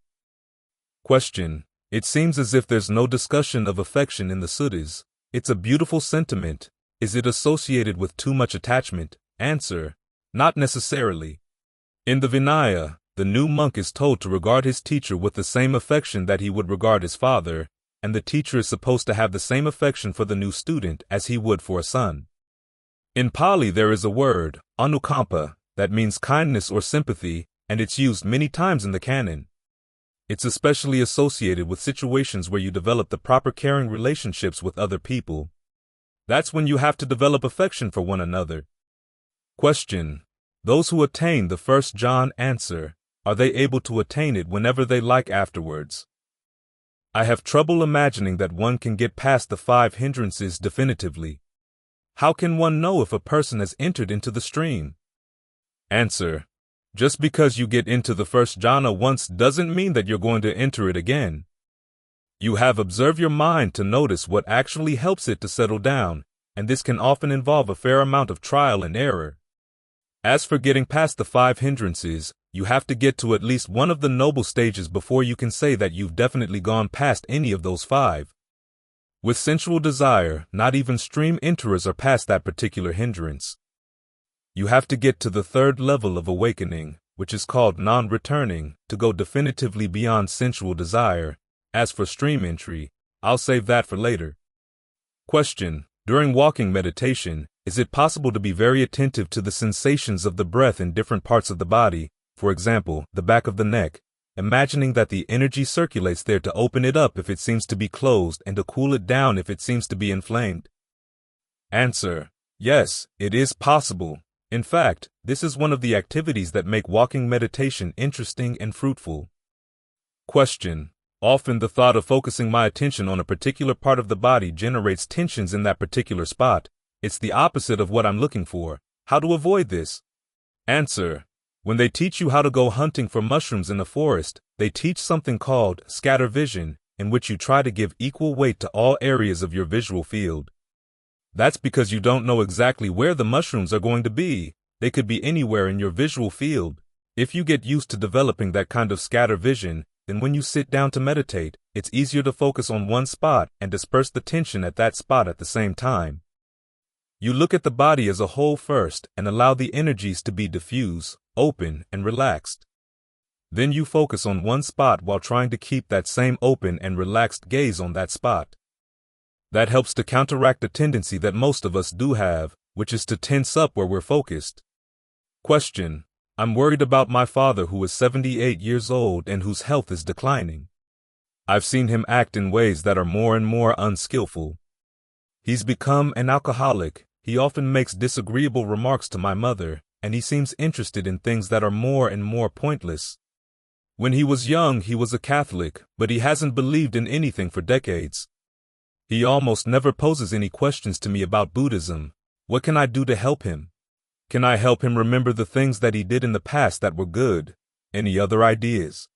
Question: it seems as if there's no discussion of affection in the suttas. It's a beautiful sentiment. Is it associated with too much attachment? Answer: not necessarily. In the Vinaya, the new monk is told to regard his teacher with the same affection that he would regard his father, and the teacher is supposed to have the same affection for the new student as he would for a son. In Pali there is a word, anukampa, that means kindness or sympathy, and it's used many times in the canon. It's especially associated with situations where you develop the proper caring relationships with other people. That's when you have to develop affection for one another. Question: those who attain the first jhana, answer, are they able to attain it whenever they like afterwards? I have trouble imagining that one can get past the 5 hindrances definitively. How can one know if a person has entered into the stream? Answer: just because you get into the first jhana once doesn't mean that you're going to enter it again. You have observed your mind to notice what actually helps it to settle down, and this can often involve a fair amount of trial and error. As for getting past the 5 hindrances, you have to get to at least one of the noble stages before you can say that you've definitely gone past any of those 5. With sensual desire, not even stream enterers are past that particular hindrance. You have to get to the 3rd level of awakening, which is called non-returning, to go definitively beyond sensual desire. As for stream entry, I'll save that for later. Question: during walking meditation, is it possible to be very attentive to the sensations of the breath in different parts of the body, for example, the back of the neck, imagining that the energy circulates there to open it up if it seems to be closed and to cool it down if it seems to be inflamed? Answer: yes, it is possible. In fact, this is one of the activities that make walking meditation interesting and fruitful. Question: often the thought of focusing my attention on a particular part of the body generates tensions in that particular spot. It's the opposite of what I'm looking for. How to avoid this? Answer: when they teach you how to go hunting for mushrooms in the forest, they teach something called scatter vision, in which you try to give equal weight to all areas of your visual field. That's because you don't know exactly where the mushrooms are going to be. They could be anywhere in your visual field. If you get used to developing that kind of scatter vision, then when you sit down to meditate, it's easier to focus on one spot and disperse the tension at that spot at the same time. You look at the body as a whole first and allow the energies to be diffuse, open, and relaxed. Then you focus on one spot while trying to keep that same open and relaxed gaze on that spot. That helps to counteract the tendency that most of us do have, which is to tense up where we're focused. Question: I'm worried about my father who is 78 years old and whose health is declining. I've seen him act in ways that are more and more unskillful. He's become an alcoholic. He often makes disagreeable remarks to my mother, and he seems interested in things that are more and more pointless. When he was young, he was a Catholic, but he hasn't believed in anything for decades. He almost never poses any questions to me about Buddhism. What can I do to help him? Can I help him remember the things that he did in the past that were good? Any other ideas?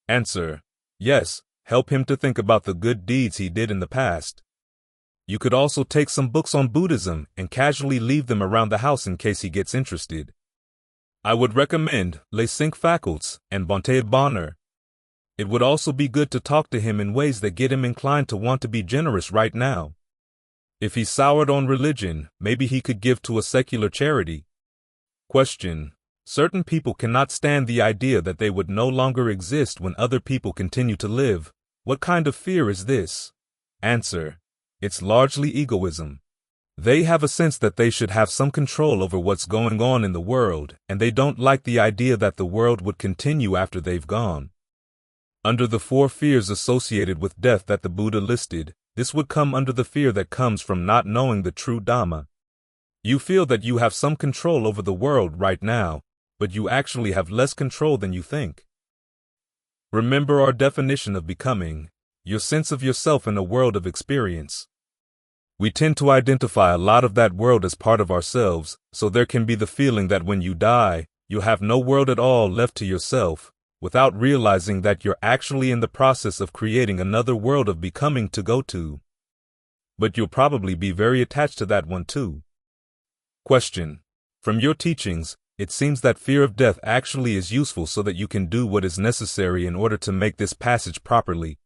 Answer: yes, help him to think about the good deeds he did in the past. You could also take some books on Buddhism and casually leave them around the house in case he gets interested. I would recommend Les Cinq Facultés and Bonté et Bonheur. It would also be good to talk to him in ways that get him inclined to want to be generous right now. If he's soured on religion, maybe he could give to a secular charity. Question: certain people cannot stand the idea that they would no longer exist when other people continue to live. What kind of fear is this? Answer: it's largely egoism. They have a sense that they should have some control over what's going on in the world, and they don't like the idea that the world would continue after they've gone. Under the 4 fears associated with death that the Buddha listed, this would come under the fear that comes from not knowing the true Dhamma. You feel that you have some control over the world right now, but you actually have less control than you think. Remember our definition of becoming: your sense of yourself in a world of experience. We tend to identify a lot of that world as part of ourselves, so there can be the feeling that when you die, you'll have no world at all left to yourself, without realizing that you're actually in the process of creating another world of becoming to go to. But you'll probably be very attached to that one too. Question: from your teachings, it seems that fear of death actually is useful so that you can do what is necessary in order to make this passage properly.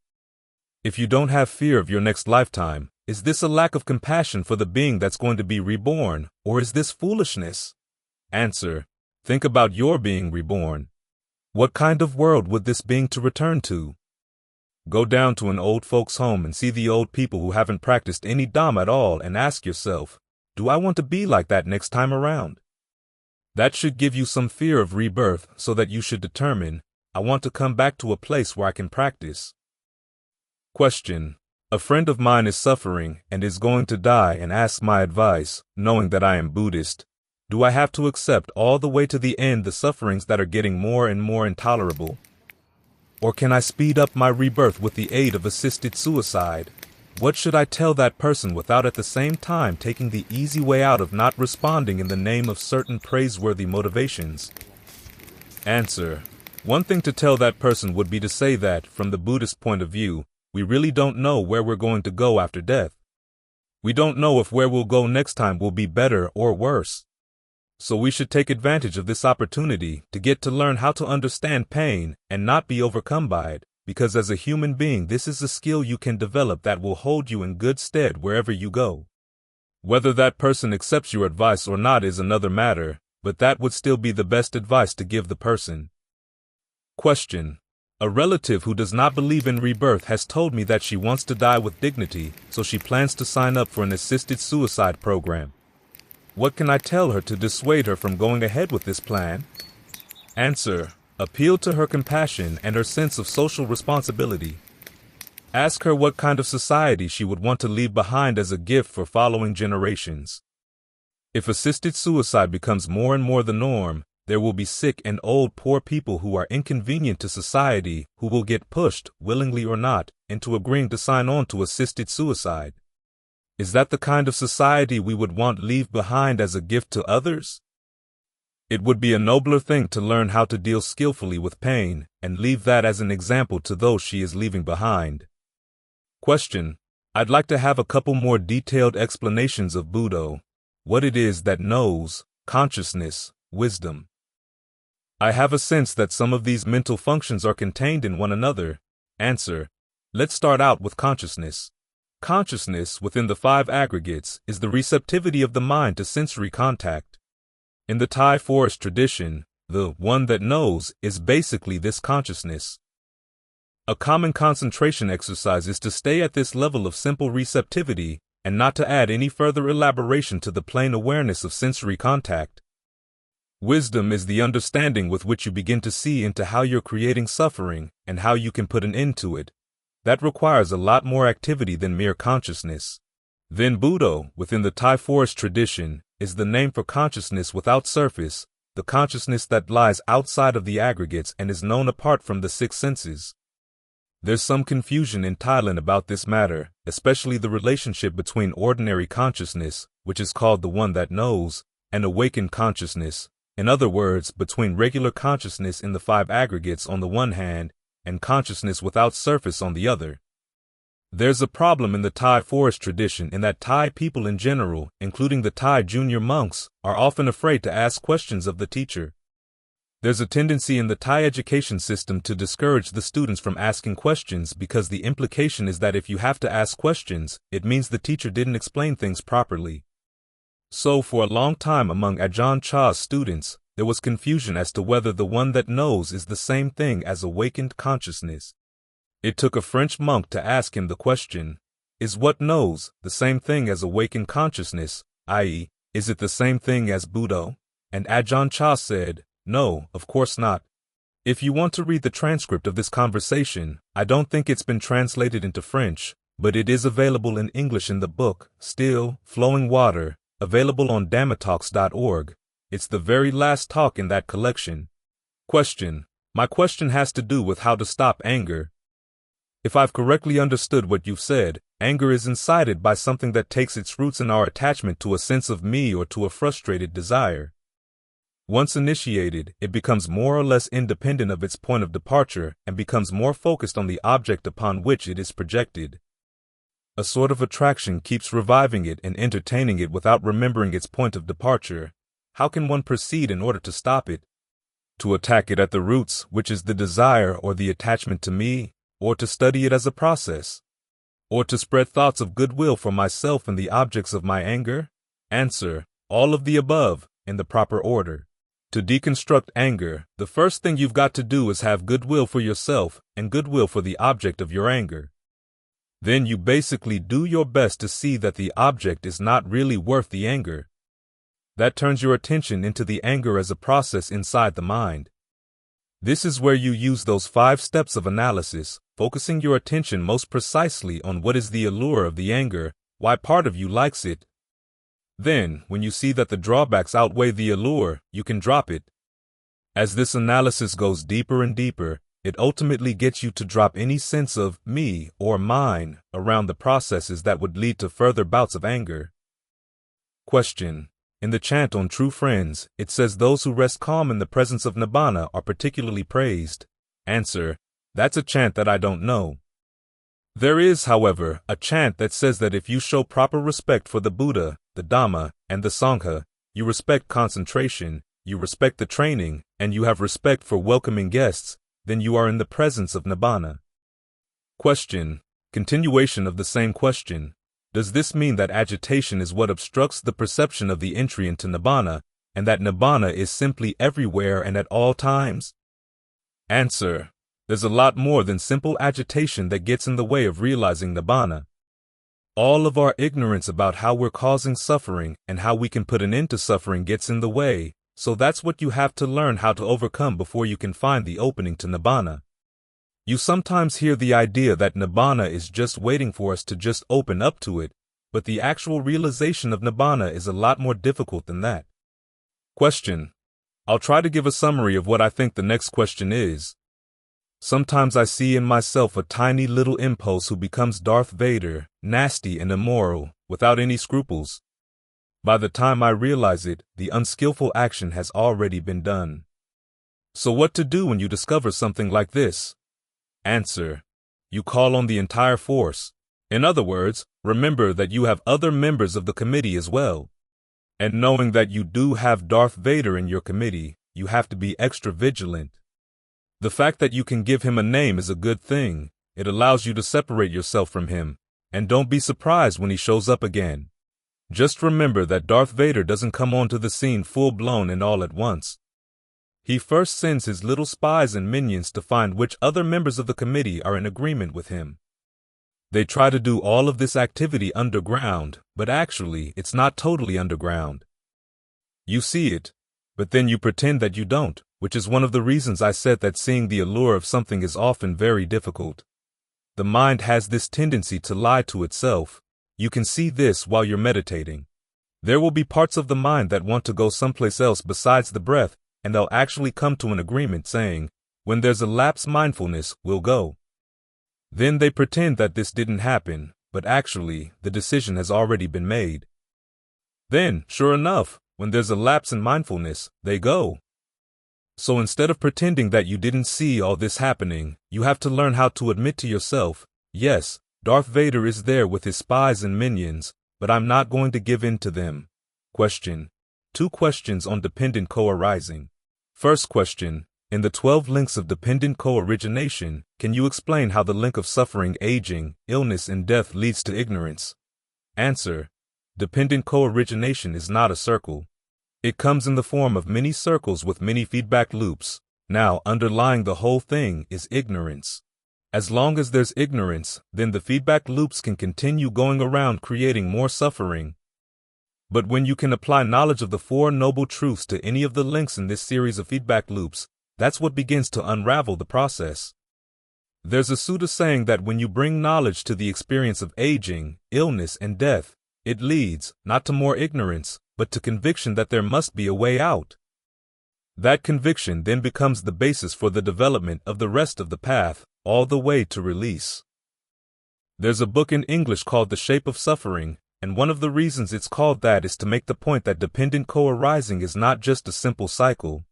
If you don't have fear of your next lifetime, is this a lack of compassion for the being that's going to be reborn, or is this foolishness? Answer: think about your being reborn. What kind of world would this being to return to? Go down to an old folks' home and see the old people who haven't practiced any Dhamma at all and ask yourself, do I want to be like that next time around? That should give you some fear of rebirth so that you should determine, I want to come back to a place where I can practice. Question: a friend of mine is suffering and is going to die and asks my advice, knowing that I am Buddhist. Do I have to accept all the way to the end the sufferings that are getting more and more intolerable? Or can I speed up my rebirth with the aid of assisted suicide? What should I tell that person without at the same time taking the easy way out of not responding in the name of certain praiseworthy motivations? Answer: one thing to tell that person would be to say that, from the Buddhist point of view, we really don't know where we're going to go after death. We don't know if where we'll go next time will be better or worse. So we should take advantage of this opportunity to get to learn how to understand pain and not be overcome by it, because as a human being this is a skill you can develop that will hold you in good stead wherever you go. Whether that person accepts your advice or not is another matter, but that would still be the best advice to give the person. Question: A relative who does not believe in rebirth has told me that she wants to die with dignity, so she plans to sign up for an assisted suicide program. What can I tell her to dissuade her from going ahead with this plan? Answer: appeal to her compassion and her sense of social responsibility. Ask her what kind of society she would want to leave behind as a gift for following generations. If assisted suicide becomes more and more the norm, there will be sick and old poor people who are inconvenient to society who will get pushed, willingly or not, into agreeing to sign on to assisted suicide. Is that the kind of society we would want leave behind as a gift to others? It would be a nobler thing to learn how to deal skillfully with pain and leave that as an example to those she is leaving behind. Question: I'd like to have a couple more detailed explanations of Buddha, what it is that knows, consciousness, wisdom. I have a sense that some of these mental functions are contained in one another. Answer: let's start out with consciousness. Consciousness, within the 5 aggregates, is the receptivity of the mind to sensory contact. In the Thai forest tradition, the one that knows is basically this consciousness. A common concentration exercise is to stay at this level of simple receptivity and not to add any further elaboration to the plain awareness of sensory contact. Wisdom is the understanding with which you begin to see into how you're creating suffering and how you can put an end to it. That requires a lot more activity than mere consciousness. Then Buddha, within the Thai forest tradition, is the name for consciousness without surface, the consciousness that lies outside of the aggregates and is known apart from the 6 senses. There's some confusion in Thailand about this matter, especially the relationship between ordinary consciousness, which is called the one that knows, and awakened consciousness. In other words, between regular consciousness in the 5 aggregates on the one hand, and consciousness without surface on the other. There's a problem in the Thai forest tradition in that Thai people in general, including the Thai junior monks, are often afraid to ask questions of the teacher. There's a tendency in the Thai education system to discourage the students from asking questions because the implication is that if you have to ask questions, it means the teacher didn't explain things properly. So for a long time among Ajahn Chah's students, there was confusion as to whether the one that knows is the same thing as awakened consciousness. It took a French monk to ask him the question, is what knows the same thing as awakened consciousness, i.e., is it the same thing as Buddha? And Ajahn Chah said, no, of course not. If you want to read the transcript of this conversation, I don't think it's been translated into French, but it is available in English in the book, Still, Flowing Water, available on dhammatalks.org. It's the very last talk in that collection. Question: my question has to do with how to stop anger. If I've correctly understood what you've said, anger is incited by something that takes its roots in our attachment to a sense of me or to a frustrated desire. Once initiated, it becomes more or less independent of its point of departure and becomes more focused on the object upon which it is projected. A sort of attraction keeps reviving it and entertaining it without remembering its point of departure. How can one proceed in order to stop it? To attack it at the roots, which is the desire or the attachment to me, or to study it as a process, or to spread thoughts of goodwill for myself and the objects of my anger? Answer: all of the above, in the proper order. To deconstruct anger, the first thing you've got to do is have goodwill for yourself and goodwill for the object of your anger. Then you basically do your best to see that the object is not really worth the anger. That turns your attention into the anger as a process inside the mind. This is where you use those 5 steps of analysis, focusing your attention most precisely on what is the allure of the anger, why part of you likes it. Then, when you see that the drawbacks outweigh the allure, you can drop it. As this analysis goes deeper and deeper, it ultimately gets you to drop any sense of me or mine around the processes that would lead to further bouts of anger. Question: in the chant on True Friends, it says those who rest calm in the presence of Nibbana are particularly praised. Answer: that's a chant that I don't know. There is, however, a chant that says that if you show proper respect for the Buddha, the Dhamma, and the Sangha, you respect concentration, you respect the training, and you have respect for welcoming guests, then you are in the presence of Nibbana. Question: continuation of the same question. Does this mean that agitation is what obstructs the perception of the entry into Nibbana, and that Nibbana is simply everywhere and at all times? Answer: There's a lot more than simple agitation that gets in the way of realizing nibbana. All of our ignorance about how we're causing suffering and how we can put an end to suffering gets in the way, so that's what you have to learn how to overcome before you can find the opening to nibbana. You sometimes hear the idea that nibbana is just waiting for us to just open up to it, but the actual realization of nibbana is a lot more difficult than that. Question. I'll try to give a summary of what I think the next question is. Sometimes I see in myself a tiny little impulse who becomes Darth Vader, nasty and immoral, without any scruples. By the time I realize it, the unskillful action has already been done. So what to do when you discover something like this? Answer. You call on the entire force. In other words, remember that you have other members of the committee as well. And knowing that you do have Darth Vader in your committee, you have to be extra vigilant. The fact that you can give him a name is a good thing. It allows you to separate yourself from him, and don't be surprised when he shows up again. Just remember that Darth Vader doesn't come onto the scene full-blown and all at once. He first sends his little spies and minions to find which other members of the committee are in agreement with him. They try to do all of this activity underground, but actually it's not totally underground. You see it, but then you pretend that you don't, which is one of the reasons I said that seeing the allure of something is often very difficult. The mind has this tendency to lie to itself. You can see this while you're meditating. There will be parts of the mind that want to go someplace else besides the breath, and they'll actually come to an agreement saying, when there's a lapse mindfulness, we'll go. Then they pretend that this didn't happen, but actually, the decision has already been made. Then, sure enough, when there's a lapse in mindfulness, they go. So instead of pretending that you didn't see all this happening, you have to learn how to admit to yourself, yes, Darth Vader is there with his spies and minions, but I'm not going to give in to them. Question. 2 questions on dependent co-arising. First question. In the 12 links of dependent co-origination, can you explain how the link of suffering, aging, illness, and death leads to ignorance? Answer. Dependent co-origination is not a circle. It comes in the form of many circles with many feedback loops. Now, underlying the whole thing is ignorance. As long as there's ignorance, then the feedback loops can continue going around creating more suffering. But when you can apply knowledge of the 4 noble truths to any of the links in this series of feedback loops, that's what begins to unravel the process. There's a Sutta saying that when you bring knowledge to the experience of aging, illness, and death, it leads, not to more ignorance, but to conviction that there must be a way out. That conviction then becomes the basis for the development of the rest of the path, all the way to release. There's a book in English called The Shape of Suffering, and one of the reasons it's called that is to make the point that dependent co-arising is not just a simple cycle.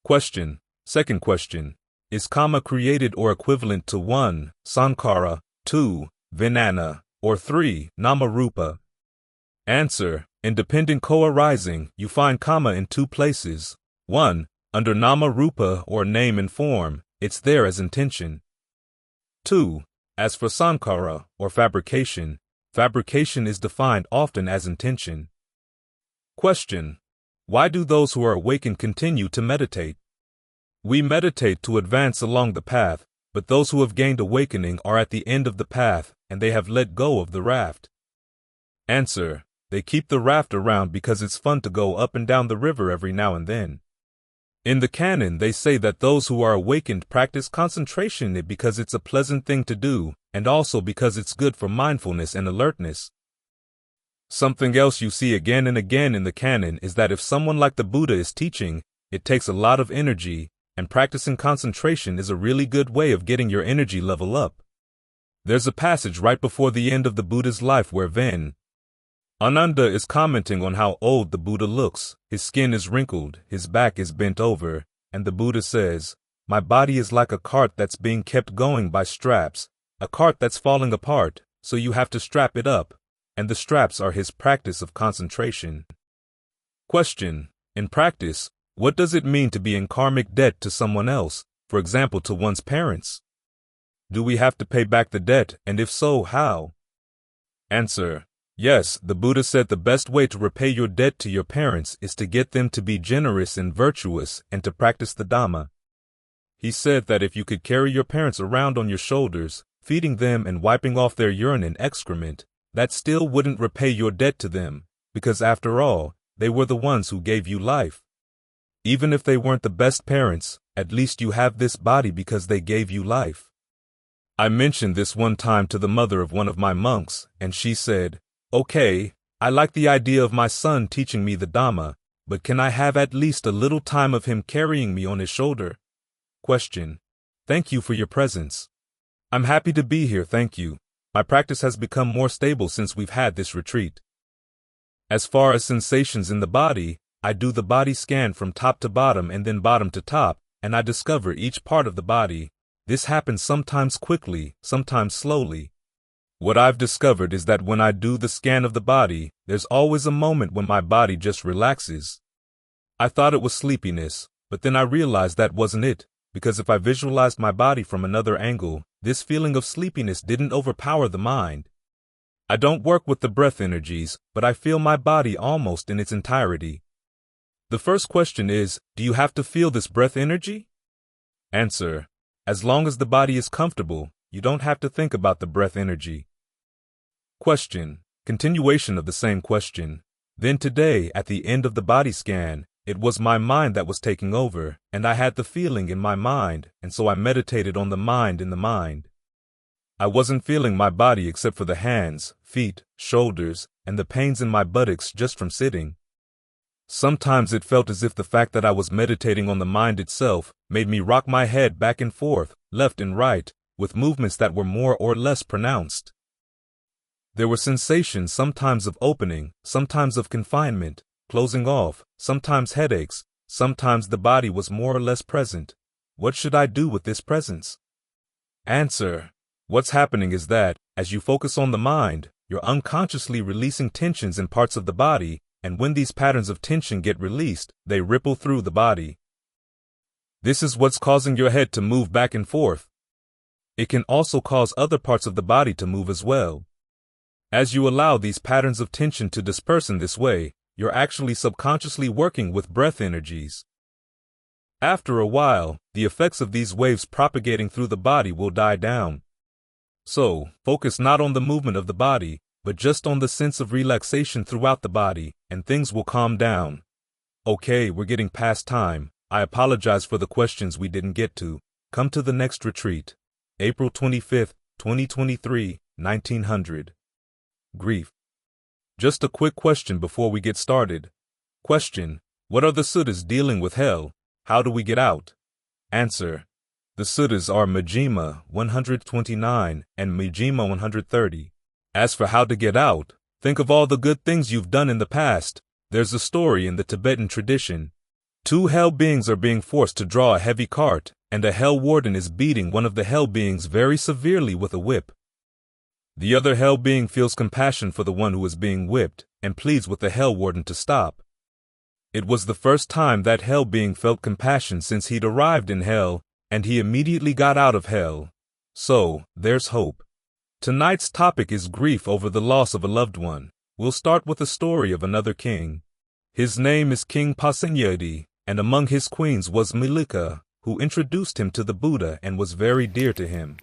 Question. Second question. Is karma created or equivalent to 1. Sankhara, 2. Vijnana, or 3. Nama-rupa? Answer. In dependent co-arising, you find karma in 2 places. 1. Under nama-rupa or name and form, it's there as intention. 2. As for sankhara or fabrication, fabrication is defined often as intention. Question. Why do those who are awakened continue to meditate? We meditate to advance along the path, but those who have gained awakening are at the end of the path and they have let go of the raft. Answer. They keep the raft around because it's fun to go up and down the river every now and then. In the canon, they say that those who are awakened practice concentration in it because it's a pleasant thing to do, and also because it's good for mindfulness and alertness. Something else you see again and again in the canon is that if someone like the Buddha is teaching, it takes a lot of energy, and practicing concentration is a really good way of getting your energy level up. There's a passage right before the end of the Buddha's life where Ven Ananda is commenting on how old the Buddha looks. His skin is wrinkled, his back is bent over, and the Buddha says, "My body is like a cart that's being kept going by straps, a cart that's falling apart, so you have to strap it up," and the straps are his practice of concentration. Question. In practice, what does it mean to be in karmic debt to someone else, for example to one's parents? Do we have to pay back the debt, and if so, how? Answer. Yes, the Buddha said the best way to repay your debt to your parents is to get them to be generous and virtuous and to practice the Dhamma. He said that if you could carry your parents around on your shoulders, feeding them and wiping off their urine and excrement, that still wouldn't repay your debt to them, because after all, they were the ones who gave you life. Even if they weren't the best parents, at least you have this body because they gave you life. I mentioned this one time to the mother of one of my monks, and she said, "Okay, I like the idea of my son teaching me the Dhamma, but can I have at least a little time of him carrying me on his shoulder?" Question. Thank you for your presence. I'm happy to be here, thank you. My practice has become more stable since we've had this retreat. As far as sensations in the body, I do the body scan from top to bottom and then bottom to top, and I discover each part of the body. This happens sometimes quickly, sometimes slowly. What I've discovered is that when I do the scan of the body, there's always a moment when my body just relaxes. I thought it was sleepiness, but then I realized that wasn't it, because if I visualized my body from another angle, this feeling of sleepiness didn't overpower the mind. I don't work with the breath energies, but I feel my body almost in its entirety. The first question is, do you have to feel this breath energy? Answer. As long as the body is comfortable, you don't have to think about the breath energy. Question. Continuation of the same question. Then today, at the end of the body scan, it was my mind that was taking over, and I had the feeling in my mind, and so I meditated on the mind in the mind. I wasn't feeling my body except for the hands, feet, shoulders, and the pains in my buttocks just from sitting. Sometimes it felt as if the fact that I was meditating on the mind itself made me rock my head back and forth, left and right, with movements that were more or less pronounced. There were sensations sometimes of opening, sometimes of confinement, closing off, sometimes headaches, sometimes the body was more or less present. What should I do with this presence? Answer. What's happening is that, as you focus on the mind, you're unconsciously releasing tensions in parts of the body, and when these patterns of tension get released, they ripple through the body. This is what's causing your head to move back and forth. It can also cause other parts of the body to move as well. As you allow these patterns of tension to disperse in this way, you're actually subconsciously working with breath energies. After a while, the effects of these waves propagating through the body will die down. So, focus not on the movement of the body, but just on the sense of relaxation throughout the body, and things will calm down. Okay, we're getting past time. I apologize for the questions we didn't get to. Come to the next retreat. April 25th, 2023, 1900. Grief. Just a quick question before we get started. Question. What are the suttas dealing with hell? How do we get out? Answer. The suttas are Majjhima 129 and Majjhima 130. As for how to get out, think of all the good things you've done in the past. There's a story in the Tibetan tradition. Two hell beings are being forced to draw a heavy cart, and a hell warden is beating one of the hell beings very severely with a whip. The other hell being feels compassion for the one who is being whipped, and pleads with the hell warden to stop. It was the first time that hell being felt compassion since he'd arrived in hell, and he immediately got out of hell. So, there's hope. Tonight's topic is grief over the loss of a loved one. We'll start with a story of another king. His name is King Pasenjati, and among his queens was Milika, who introduced him to the Buddha and was very dear to him.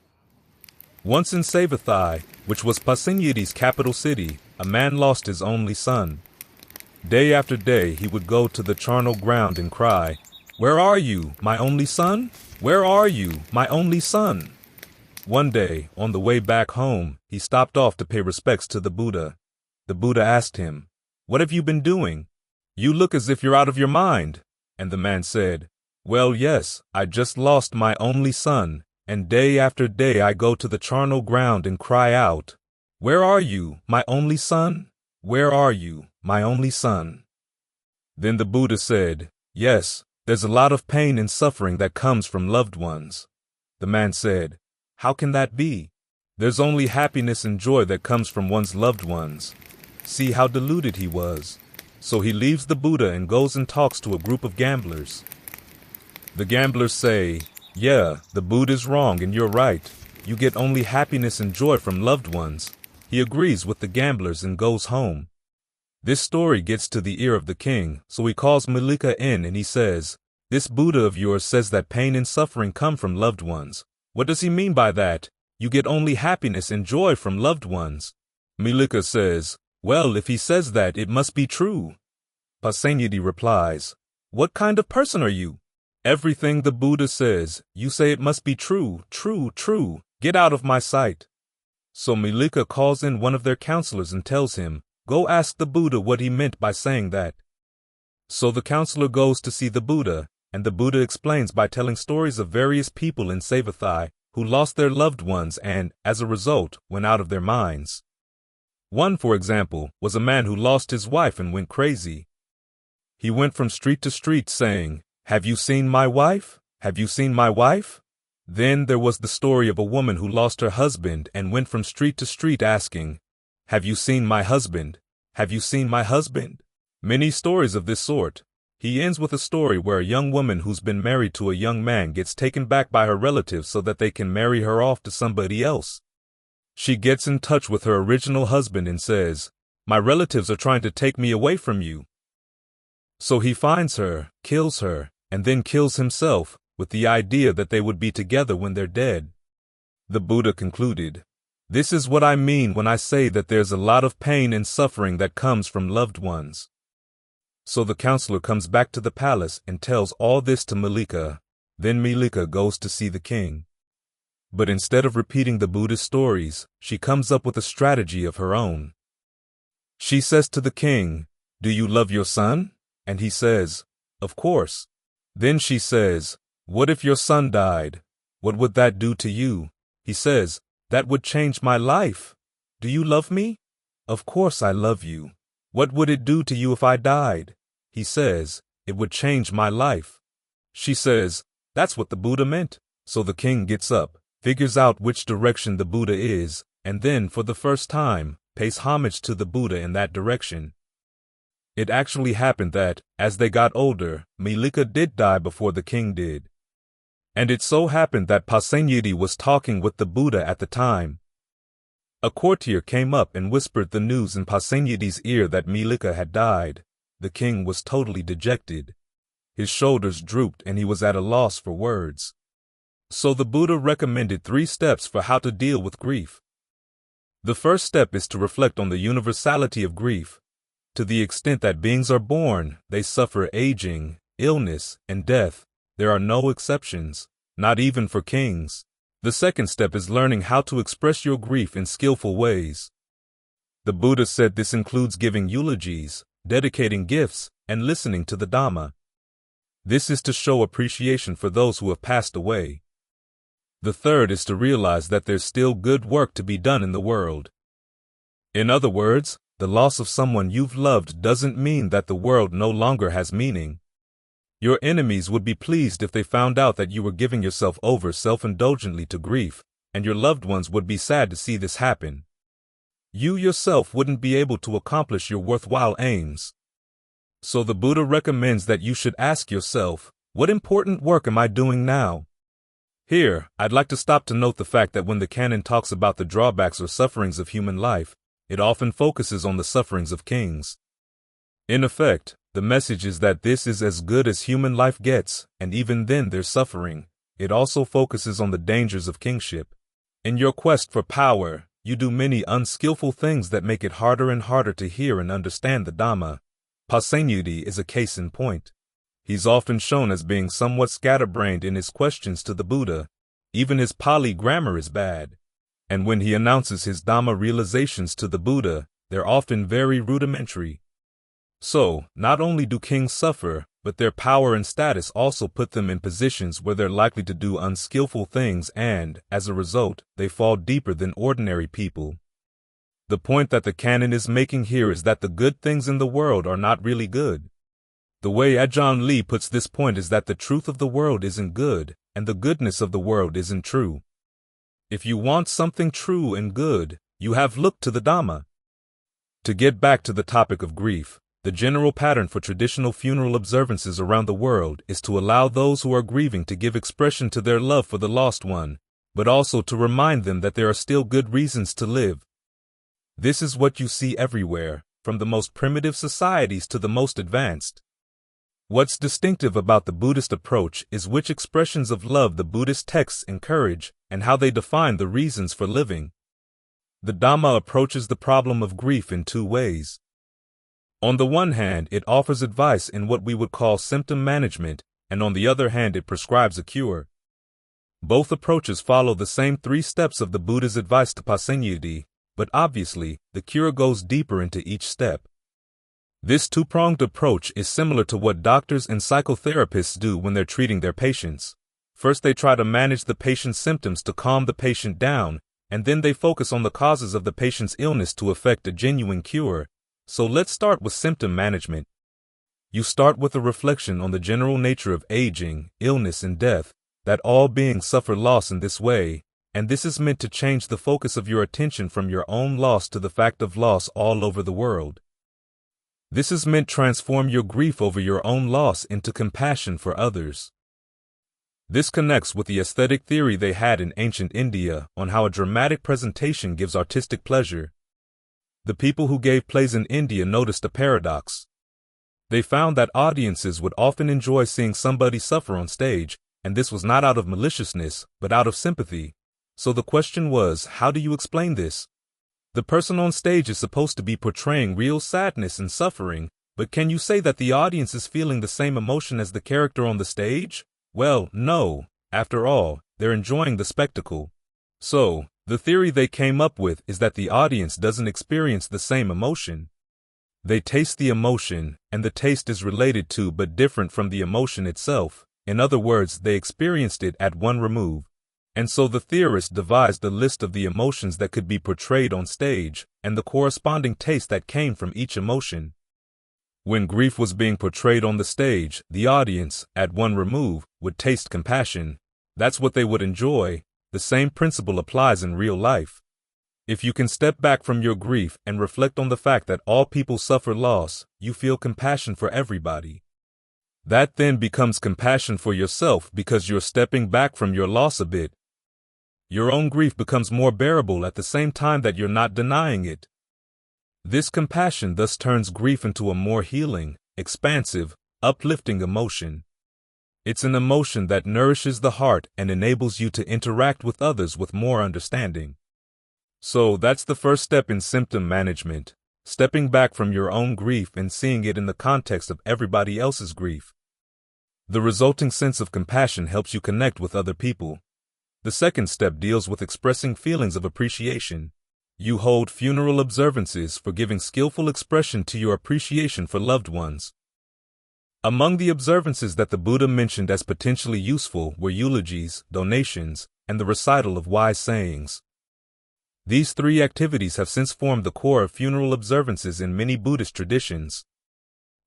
Once in Savathai, which was Pasenjati's capital city, a man lost his only son. Day after day he would go to the charnel ground and cry, "Where are you, my only son? Where are you, my only son?" One day, on the way back home, he stopped off to pay respects to the Buddha. The Buddha asked him, "What have you been doing? You look as if you're out of your mind." And the man said, "Well, yes, I just lost my only son, and day after day I go to the charnel ground and cry out, 'Where are you, my only son? Where are you, my only son?'" Then the Buddha said, "Yes, there's a lot of pain and suffering that comes from loved ones." The man said, "How can that be? There's only happiness and joy that comes from one's loved ones." See how deluded he was. So he leaves the Buddha and goes and talks to a group of gamblers. The gamblers say, "Yeah, the Buddha's wrong and you're right. You get only happiness and joy from loved ones." He agrees with the gamblers and goes home. This story gets to the ear of the king, so he calls Milika in and he says, This Buddha of yours says that pain and suffering come from loved ones. What does he mean by that? You get only happiness and joy from loved ones. Milika says, well, if he says that, it must be true. Pasenyati replies, what kind of person are you? Everything the Buddha says, you say it must be true, true, true. Get out of my sight. So Milika calls in one of their counselors and tells him, go ask the Buddha what he meant by saying that. So the counselor goes to see the Buddha, and the Buddha explains by telling stories of various people in Savathai who lost their loved ones and, as a result, went out of their minds. One, for example, was a man who lost his wife and went crazy. He went from street to street saying, have you seen my wife? Have you seen my wife? Then there was the story of a woman who lost her husband and went from street to street asking, have you seen my husband? Have you seen my husband? Many stories of this sort. He ends with a story where a young woman who's been married to a young man gets taken back by her relatives so that they can marry her off to somebody else. She gets in touch with her original husband and says, my relatives are trying to take me away from you. So he finds her, kills her, and then kills himself, with the idea that they would be together when they're dead. The Buddha concluded, this is what I mean when I say that there's a lot of pain and suffering that comes from loved ones. So the counselor comes back to the palace and tells all this to Milika. Then Milika goes to see the king. But instead of repeating the Buddha's stories, she comes up with a strategy of her own. She says to the king, do you love your son? And he says, of course. Then she says, what if your son died? What would that do to you? He says, that would change my life. Do you love me? Of course I love you. What would it do to you if I died? He says, it would change my life. She says, that's what the Buddha meant. So the king gets up, figures out which direction the Buddha is, and then, for the first time, pays homage to the Buddha in that direction. It actually happened that, as they got older, Milika did die before the king did. And it so happened that Pasenyati was talking with the Buddha at the time. A courtier came up and whispered the news in Pasenyati's ear that Milika had died. The king was totally dejected. His shoulders drooped and he was at a loss for words. So the Buddha recommended 3 steps for how to deal with grief. The first step is to reflect on the universality of grief. To the extent that beings are born, they suffer aging, illness, and death. There are no exceptions, not even for kings. The second step is learning how to express your grief in skillful ways. The Buddha said this includes giving eulogies, dedicating gifts, and listening to the Dhamma. This is to show appreciation for those who have passed away. The third is to realize that there's still good work to be done in the world. In other words, the loss of someone you've loved doesn't mean that the world no longer has meaning. Your enemies would be pleased if they found out that you were giving yourself over self-indulgently to grief, and your loved ones would be sad to see this happen. You yourself wouldn't be able to accomplish your worthwhile aims. So the Buddha recommends that you should ask yourself, what important work am I doing now? Here, I'd like to stop to note the fact that when the canon talks about the drawbacks or sufferings of human life, it often focuses on the sufferings of kings. In effect, the message is that this is as good as human life gets, and even then there's suffering. It also focuses on the dangers of kingship. In your quest for power, you do many unskillful things that make it harder and harder to hear and understand the Dhamma. Pasenyati is a case in point. He's often shown as being somewhat scatterbrained in his questions to the Buddha. Even his Pali grammar is bad. And when he announces his Dhamma realizations to the Buddha, they're often very rudimentary. So, not only do kings suffer, but their power and status also put them in positions where they're likely to do unskillful things and, as a result, they fall deeper than ordinary people. The point that the canon is making here is that the good things in the world are not really good. The way Ajahn Lee puts this point is that the truth of the world isn't good, and the goodness of the world isn't true. If you want something true and good, you have looked to the Dhamma. To get back to the topic of grief, the general pattern for traditional funeral observances around the world is to allow those who are grieving to give expression to their love for the lost one, but also to remind them that there are still good reasons to live. This is what you see everywhere, from the most primitive societies to the most advanced. What's distinctive about the Buddhist approach is which expressions of love the Buddhist texts encourage and how they define the reasons for living. The Dhamma approaches the problem of grief in two ways. On the one hand, it offers advice in what we would call symptom management, and on the other hand, it prescribes a cure. Both approaches follow the same 3 steps of the Buddha's advice to Pasenyuti, but obviously, the cure goes deeper into each step. This two-pronged approach is similar to what doctors and psychotherapists do when they're treating their patients. First, they try to manage the patient's symptoms to calm the patient down, and then they focus on the causes of the patient's illness to effect a genuine cure. So let's start with symptom management. You start with a reflection on the general nature of aging, illness, and death, that all beings suffer loss in this way, and this is meant to change the focus of your attention from your own loss to the fact of loss all over the world. This is meant to transform your grief over your own loss into compassion for others. This connects with the aesthetic theory they had in ancient India on how a dramatic presentation gives artistic pleasure. The people who gave plays in India noticed a paradox. They found that audiences would often enjoy seeing somebody suffer on stage, and this was not out of maliciousness, but out of sympathy. So the question was, how do you explain this? The person on stage is supposed to be portraying real sadness and suffering, but can you say that the audience is feeling the same emotion as the character on the stage? Well, no. After all, they're enjoying the spectacle. So, the theory they came up with is that the audience doesn't experience the same emotion. They taste the emotion, and the taste is related to but different from the emotion itself. In other words, they experienced it at one remove. And so the theorist devised a list of the emotions that could be portrayed on stage, and the corresponding taste that came from each emotion. When grief was being portrayed on the stage, the audience, at one remove, would taste compassion. That's what they would enjoy. The same principle applies in real life. If you can step back from your grief and reflect on the fact that all people suffer loss, you feel compassion for everybody. That then becomes compassion for yourself because you're stepping back from your loss a bit. Your own grief becomes more bearable at the same time that you're not denying it. This compassion thus turns grief into a more healing, expansive, uplifting emotion. It's an emotion that nourishes the heart and enables you to interact with others with more understanding. So that's the first step in symptom management, stepping back from your own grief and seeing it in the context of everybody else's grief. The resulting sense of compassion helps you connect with other people. The second step deals with expressing feelings of appreciation. You hold funeral observances for giving skillful expression to your appreciation for loved ones. Among the observances that the Buddha mentioned as potentially useful were eulogies, donations, and the recital of wise sayings. These 3 activities have since formed the core of funeral observances in many Buddhist traditions.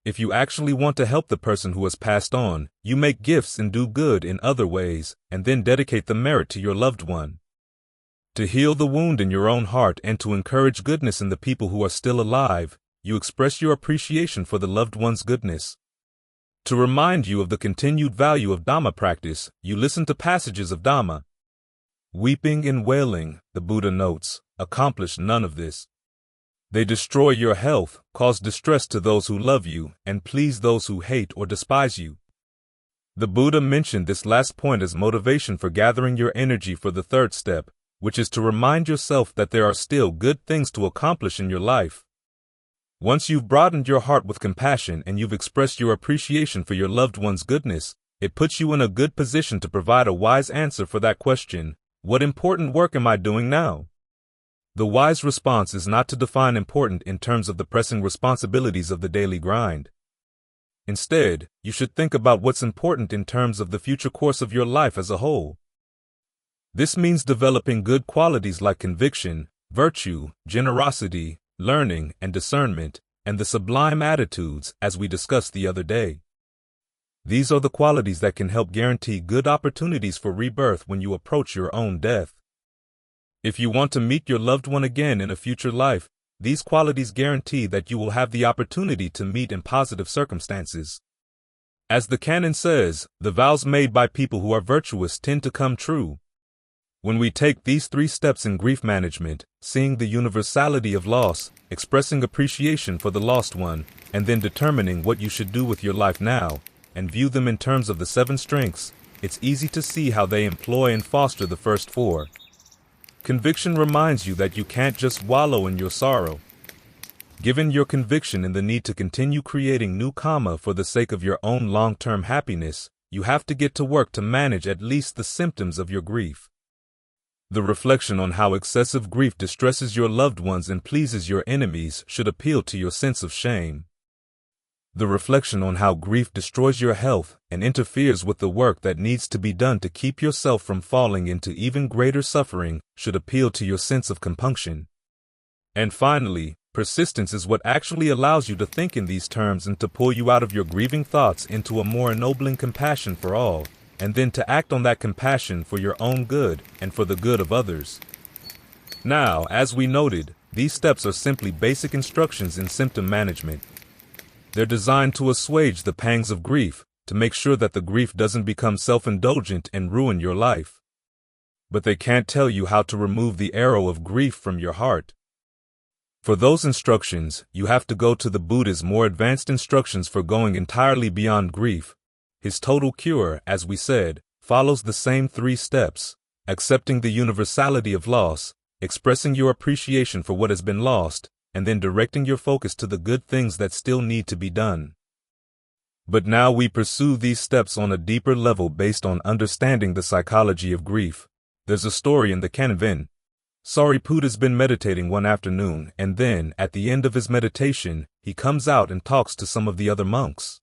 If you actually want to help the person who has passed on, you make gifts and do good in other ways, and then dedicate the merit to your loved one. To heal the wound in your own heart and to encourage goodness in the people who are still alive, you express your appreciation for the loved one's goodness. To remind you of the continued value of Dhamma practice, you listen to passages of Dhamma. Weeping and wailing, the Buddha notes, accomplish none of this. They destroy your health, cause distress to those who love you, and please those who hate or despise you. The Buddha mentioned this last point as motivation for gathering your energy for the third step, which is to remind yourself that there are still good things to accomplish in your life. Once you've broadened your heart with compassion and you've expressed your appreciation for your loved one's goodness, it puts you in a good position to provide a wise answer for that question: what important work am I doing now? The wise response is not to define important in terms of the pressing responsibilities of the daily grind. Instead, you should think about what's important in terms of the future course of your life as a whole. This means developing good qualities like conviction, virtue, generosity, learning, and discernment, and the sublime attitudes, as we discussed the other day. These are the qualities that can help guarantee good opportunities for rebirth when you approach your own death. If you want to meet your loved one again in a future life, these qualities guarantee that you will have the opportunity to meet in positive circumstances. As the canon says, the vows made by people who are virtuous tend to come true. When we take these 3 steps in grief management, seeing the universality of loss, expressing appreciation for the lost one, and then determining what you should do with your life now, and view them in terms of the 7 strengths, it's easy to see how they employ and foster the first 4. Conviction reminds you that you can't just wallow in your sorrow. Given your conviction in the need to continue creating new karma for the sake of your own long-term happiness, you have to get to work to manage at least the symptoms of your grief. The reflection on how excessive grief distresses your loved ones and pleases your enemies should appeal to your sense of shame. The reflection on how grief destroys your health and interferes with the work that needs to be done to keep yourself from falling into even greater suffering should appeal to your sense of compunction. And finally, persistence is what actually allows you to think in these terms and to pull you out of your grieving thoughts into a more ennobling compassion for all, and then to act on that compassion for your own good and for the good of others. Now, as we noted, these steps are simply basic instructions in symptom management. They're designed to assuage the pangs of grief, to make sure that the grief doesn't become self-indulgent and ruin your life. But they can't tell you how to remove the arrow of grief from your heart. For those instructions, you have to go to the Buddha's more advanced instructions for going entirely beyond grief. His total cure, as we said, follows the same 3 steps: accepting the universality of loss, expressing your appreciation for what has been lost, and then directing your focus to the good things that still need to be done. But now we pursue these steps on a deeper level based on understanding the psychology of grief. There's a story in the Canvan. Sariputta's been meditating one afternoon, and then, at the end of his meditation, he comes out and talks to some of the other monks.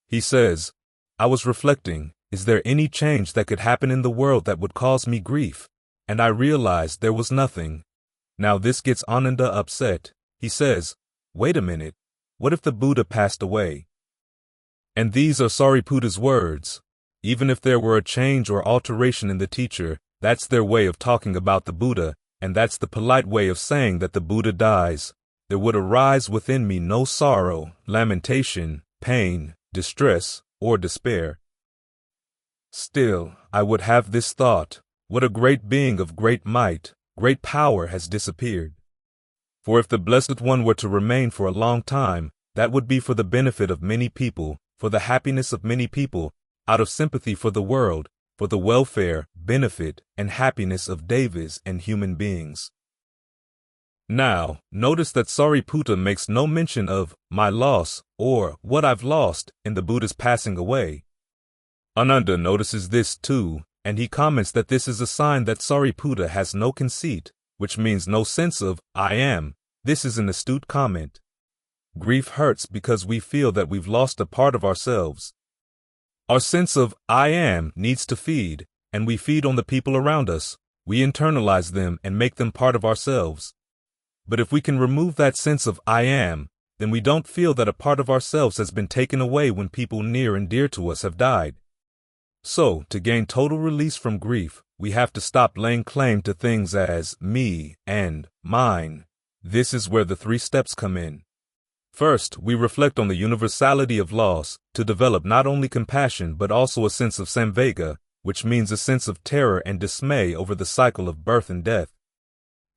He says, "I was reflecting, is there any change that could happen in the world that would cause me grief? And I realized there was nothing." Now this gets Ananda upset. He says, "Wait a minute, what if the Buddha passed away?" And these are Sariputta's words. Even if there were a change or alteration in the teacher, that's their way of talking about the Buddha, and that's the polite way of saying that the Buddha dies. There would arise within me no sorrow, lamentation, pain, distress, or despair. Still, I would have this thought, what a great being of great might, great power has disappeared. For if the Blessed One were to remain for a long time, that would be for the benefit of many people, for the happiness of many people, out of sympathy for the world, for the welfare, benefit, and happiness of devas and human beings. Now, notice that Sariputta makes no mention of my loss or what I've lost in the Buddha's passing away. Ananda notices this too, and he comments that this is a sign that Sariputta has no conceit, which means no sense of I am. This is an astute comment. Grief hurts because we feel that we've lost a part of ourselves. Our sense of I am needs to feed, and we feed on the people around us. We internalize them and make them part of ourselves. But if we can remove that sense of I am, then we don't feel that a part of ourselves has been taken away when people near and dear to us have died. So, to gain total release from grief, we have to stop laying claim to things as me and mine. This is where the 3 steps come in. First, we reflect on the universality of loss to develop not only compassion but also a sense of samvega, which means a sense of terror and dismay over the cycle of birth and death.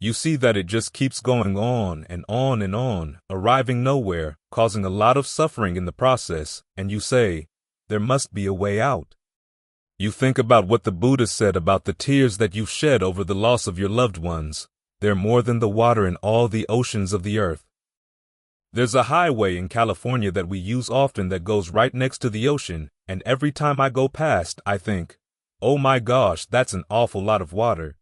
You see that it just keeps going on and on and on, arriving nowhere, causing a lot of suffering in the process, and you say, there must be a way out. You think about what the Buddha said about the tears that you shed over the loss of your loved ones. They're more than the water in all the oceans of the earth. There's a highway in California that we use often that goes right next to the ocean, and every time I go past, I think, oh my gosh, that's an awful lot of water.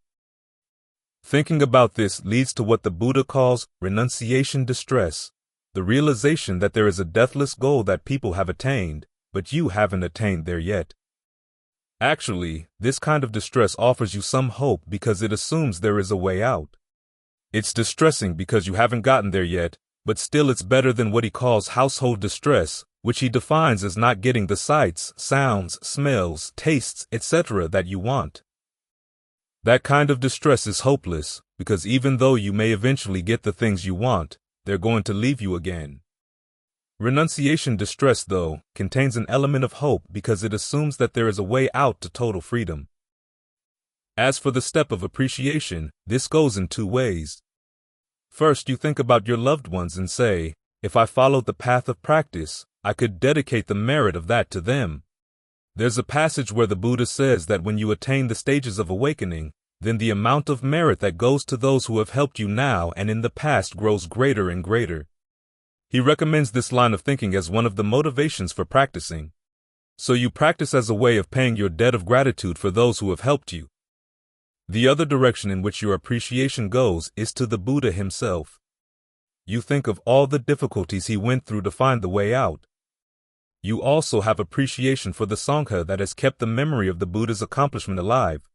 Thinking about this leads to what the Buddha calls renunciation distress, the realization that there is a deathless goal that people have attained, but you haven't attained there yet. Actually, this kind of distress offers you some hope because it assumes there is a way out. It's distressing because you haven't gotten there yet, but still it's better than what he calls household distress, which he defines as not getting the sights, sounds, smells, tastes, etc. that you want. That kind of distress is hopeless, because even though you may eventually get the things you want, they're going to leave you again. Renunciation distress, though, contains an element of hope because it assumes that there is a way out to total freedom. As for the step of appreciation, this goes in 2 ways. First, you think about your loved ones and say, if I followed the path of practice, I could dedicate the merit of that to them. There's a passage where the Buddha says that when you attain the stages of awakening, then the amount of merit that goes to those who have helped you now and in the past grows greater and greater. He recommends this line of thinking as one of the motivations for practicing. So you practice as a way of paying your debt of gratitude for those who have helped you. The other direction in which your appreciation goes is to the Buddha himself. You think of all the difficulties he went through to find the way out. You also have appreciation for the Sangha that has kept the memory of the Buddha's accomplishment alive.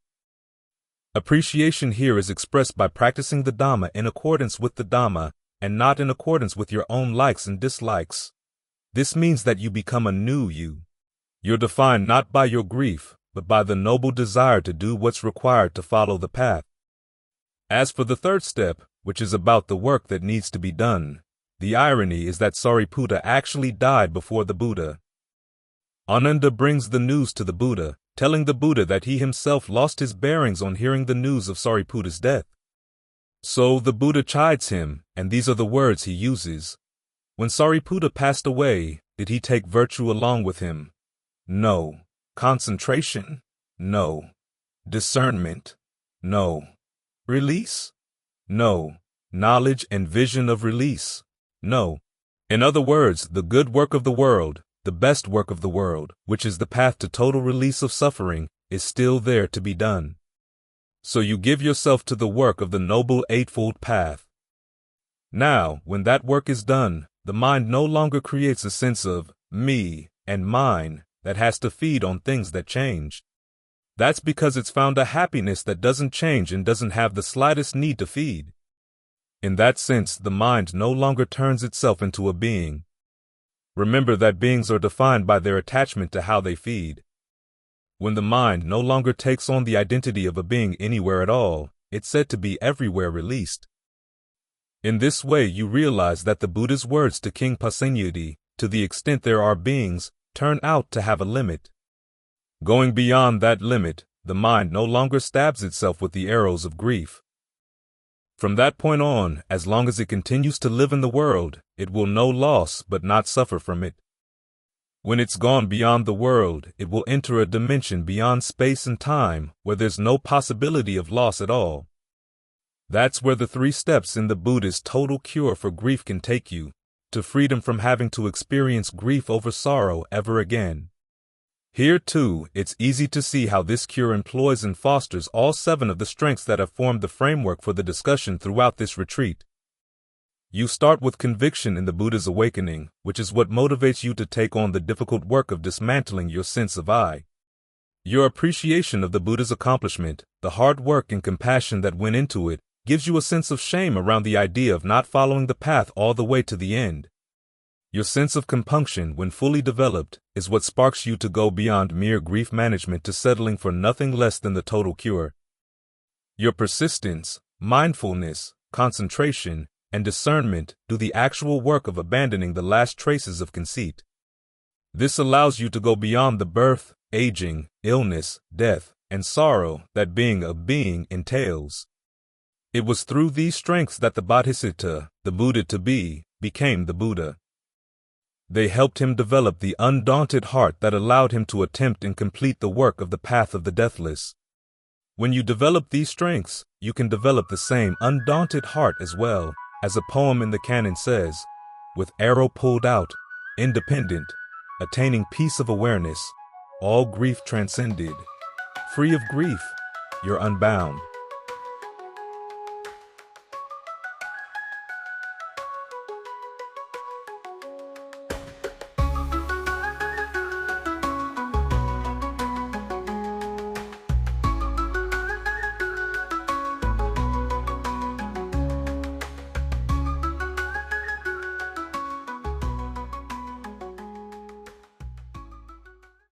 Appreciation here is expressed by practicing the Dhamma in accordance with the Dhamma and not in accordance with your own likes and dislikes. This means that you become a new you. You're defined not by your grief, but by the noble desire to do what's required to follow the path. As for the third step, which is about the work that needs to be done, the irony is that Sariputta actually died before the Buddha. Ananda brings the news to the Buddha, telling the Buddha that he himself lost his bearings on hearing the news of Sariputta's death. So the Buddha chides him, and these are the words he uses. When Sariputta passed away, did he take virtue along with him? No. Concentration? No. Discernment? No. Release? No. Knowledge and vision of release? No. In other words, the good work of the world, the best work of the world, which is the path to total release of suffering, is still there to be done. So you give yourself to the work of the Noble Eightfold Path. Now, when that work is done, the mind no longer creates a sense of me and mine that has to feed on things that change. That's because it's found a happiness that doesn't change and doesn't have the slightest need to feed. In that sense, the mind no longer turns itself into a being. Remember that beings are defined by their attachment to how they feed. When the mind no longer takes on the identity of a being anywhere at all, it's said to be everywhere released. In this way, you realize that the Buddha's words to King Pasenadi, to the extent there are beings, turn out to have a limit. Going beyond that limit, the mind no longer stabs itself with the arrows of grief. From that point on, as long as it continues to live in the world, it will know loss but not suffer from it. When it's gone beyond the world, it will enter a dimension beyond space and time where there's no possibility of loss at all. That's where the 3 steps in the Buddha's total cure for grief can take you, to freedom from having to experience grief over sorrow ever again. Here, too, it's easy to see how this cure employs and fosters all 7 of the strengths that have formed the framework for the discussion throughout this retreat. You start with conviction in the Buddha's awakening, which is what motivates you to take on the difficult work of dismantling your sense of I. Your appreciation of the Buddha's accomplishment, the hard work and compassion that went into it, gives you a sense of shame around the idea of not following the path all the way to the end. Your sense of compunction, when fully developed, is what sparks you to go beyond mere grief management to settling for nothing less than the total cure. Your persistence, mindfulness, concentration, and discernment do the actual work of abandoning the last traces of conceit. This allows you to go beyond the birth, aging, illness, death, and sorrow that being a being entails. It was through these strengths that the Bodhisattva, the Buddha to be, became the Buddha. They helped him develop the undaunted heart that allowed him to attempt and complete the work of the path of the deathless. When you develop these strengths, you can develop the same undaunted heart as well, as a poem in the canon says, with arrow pulled out, independent, attaining peace of awareness, all grief transcended. Free of grief, you're unbound.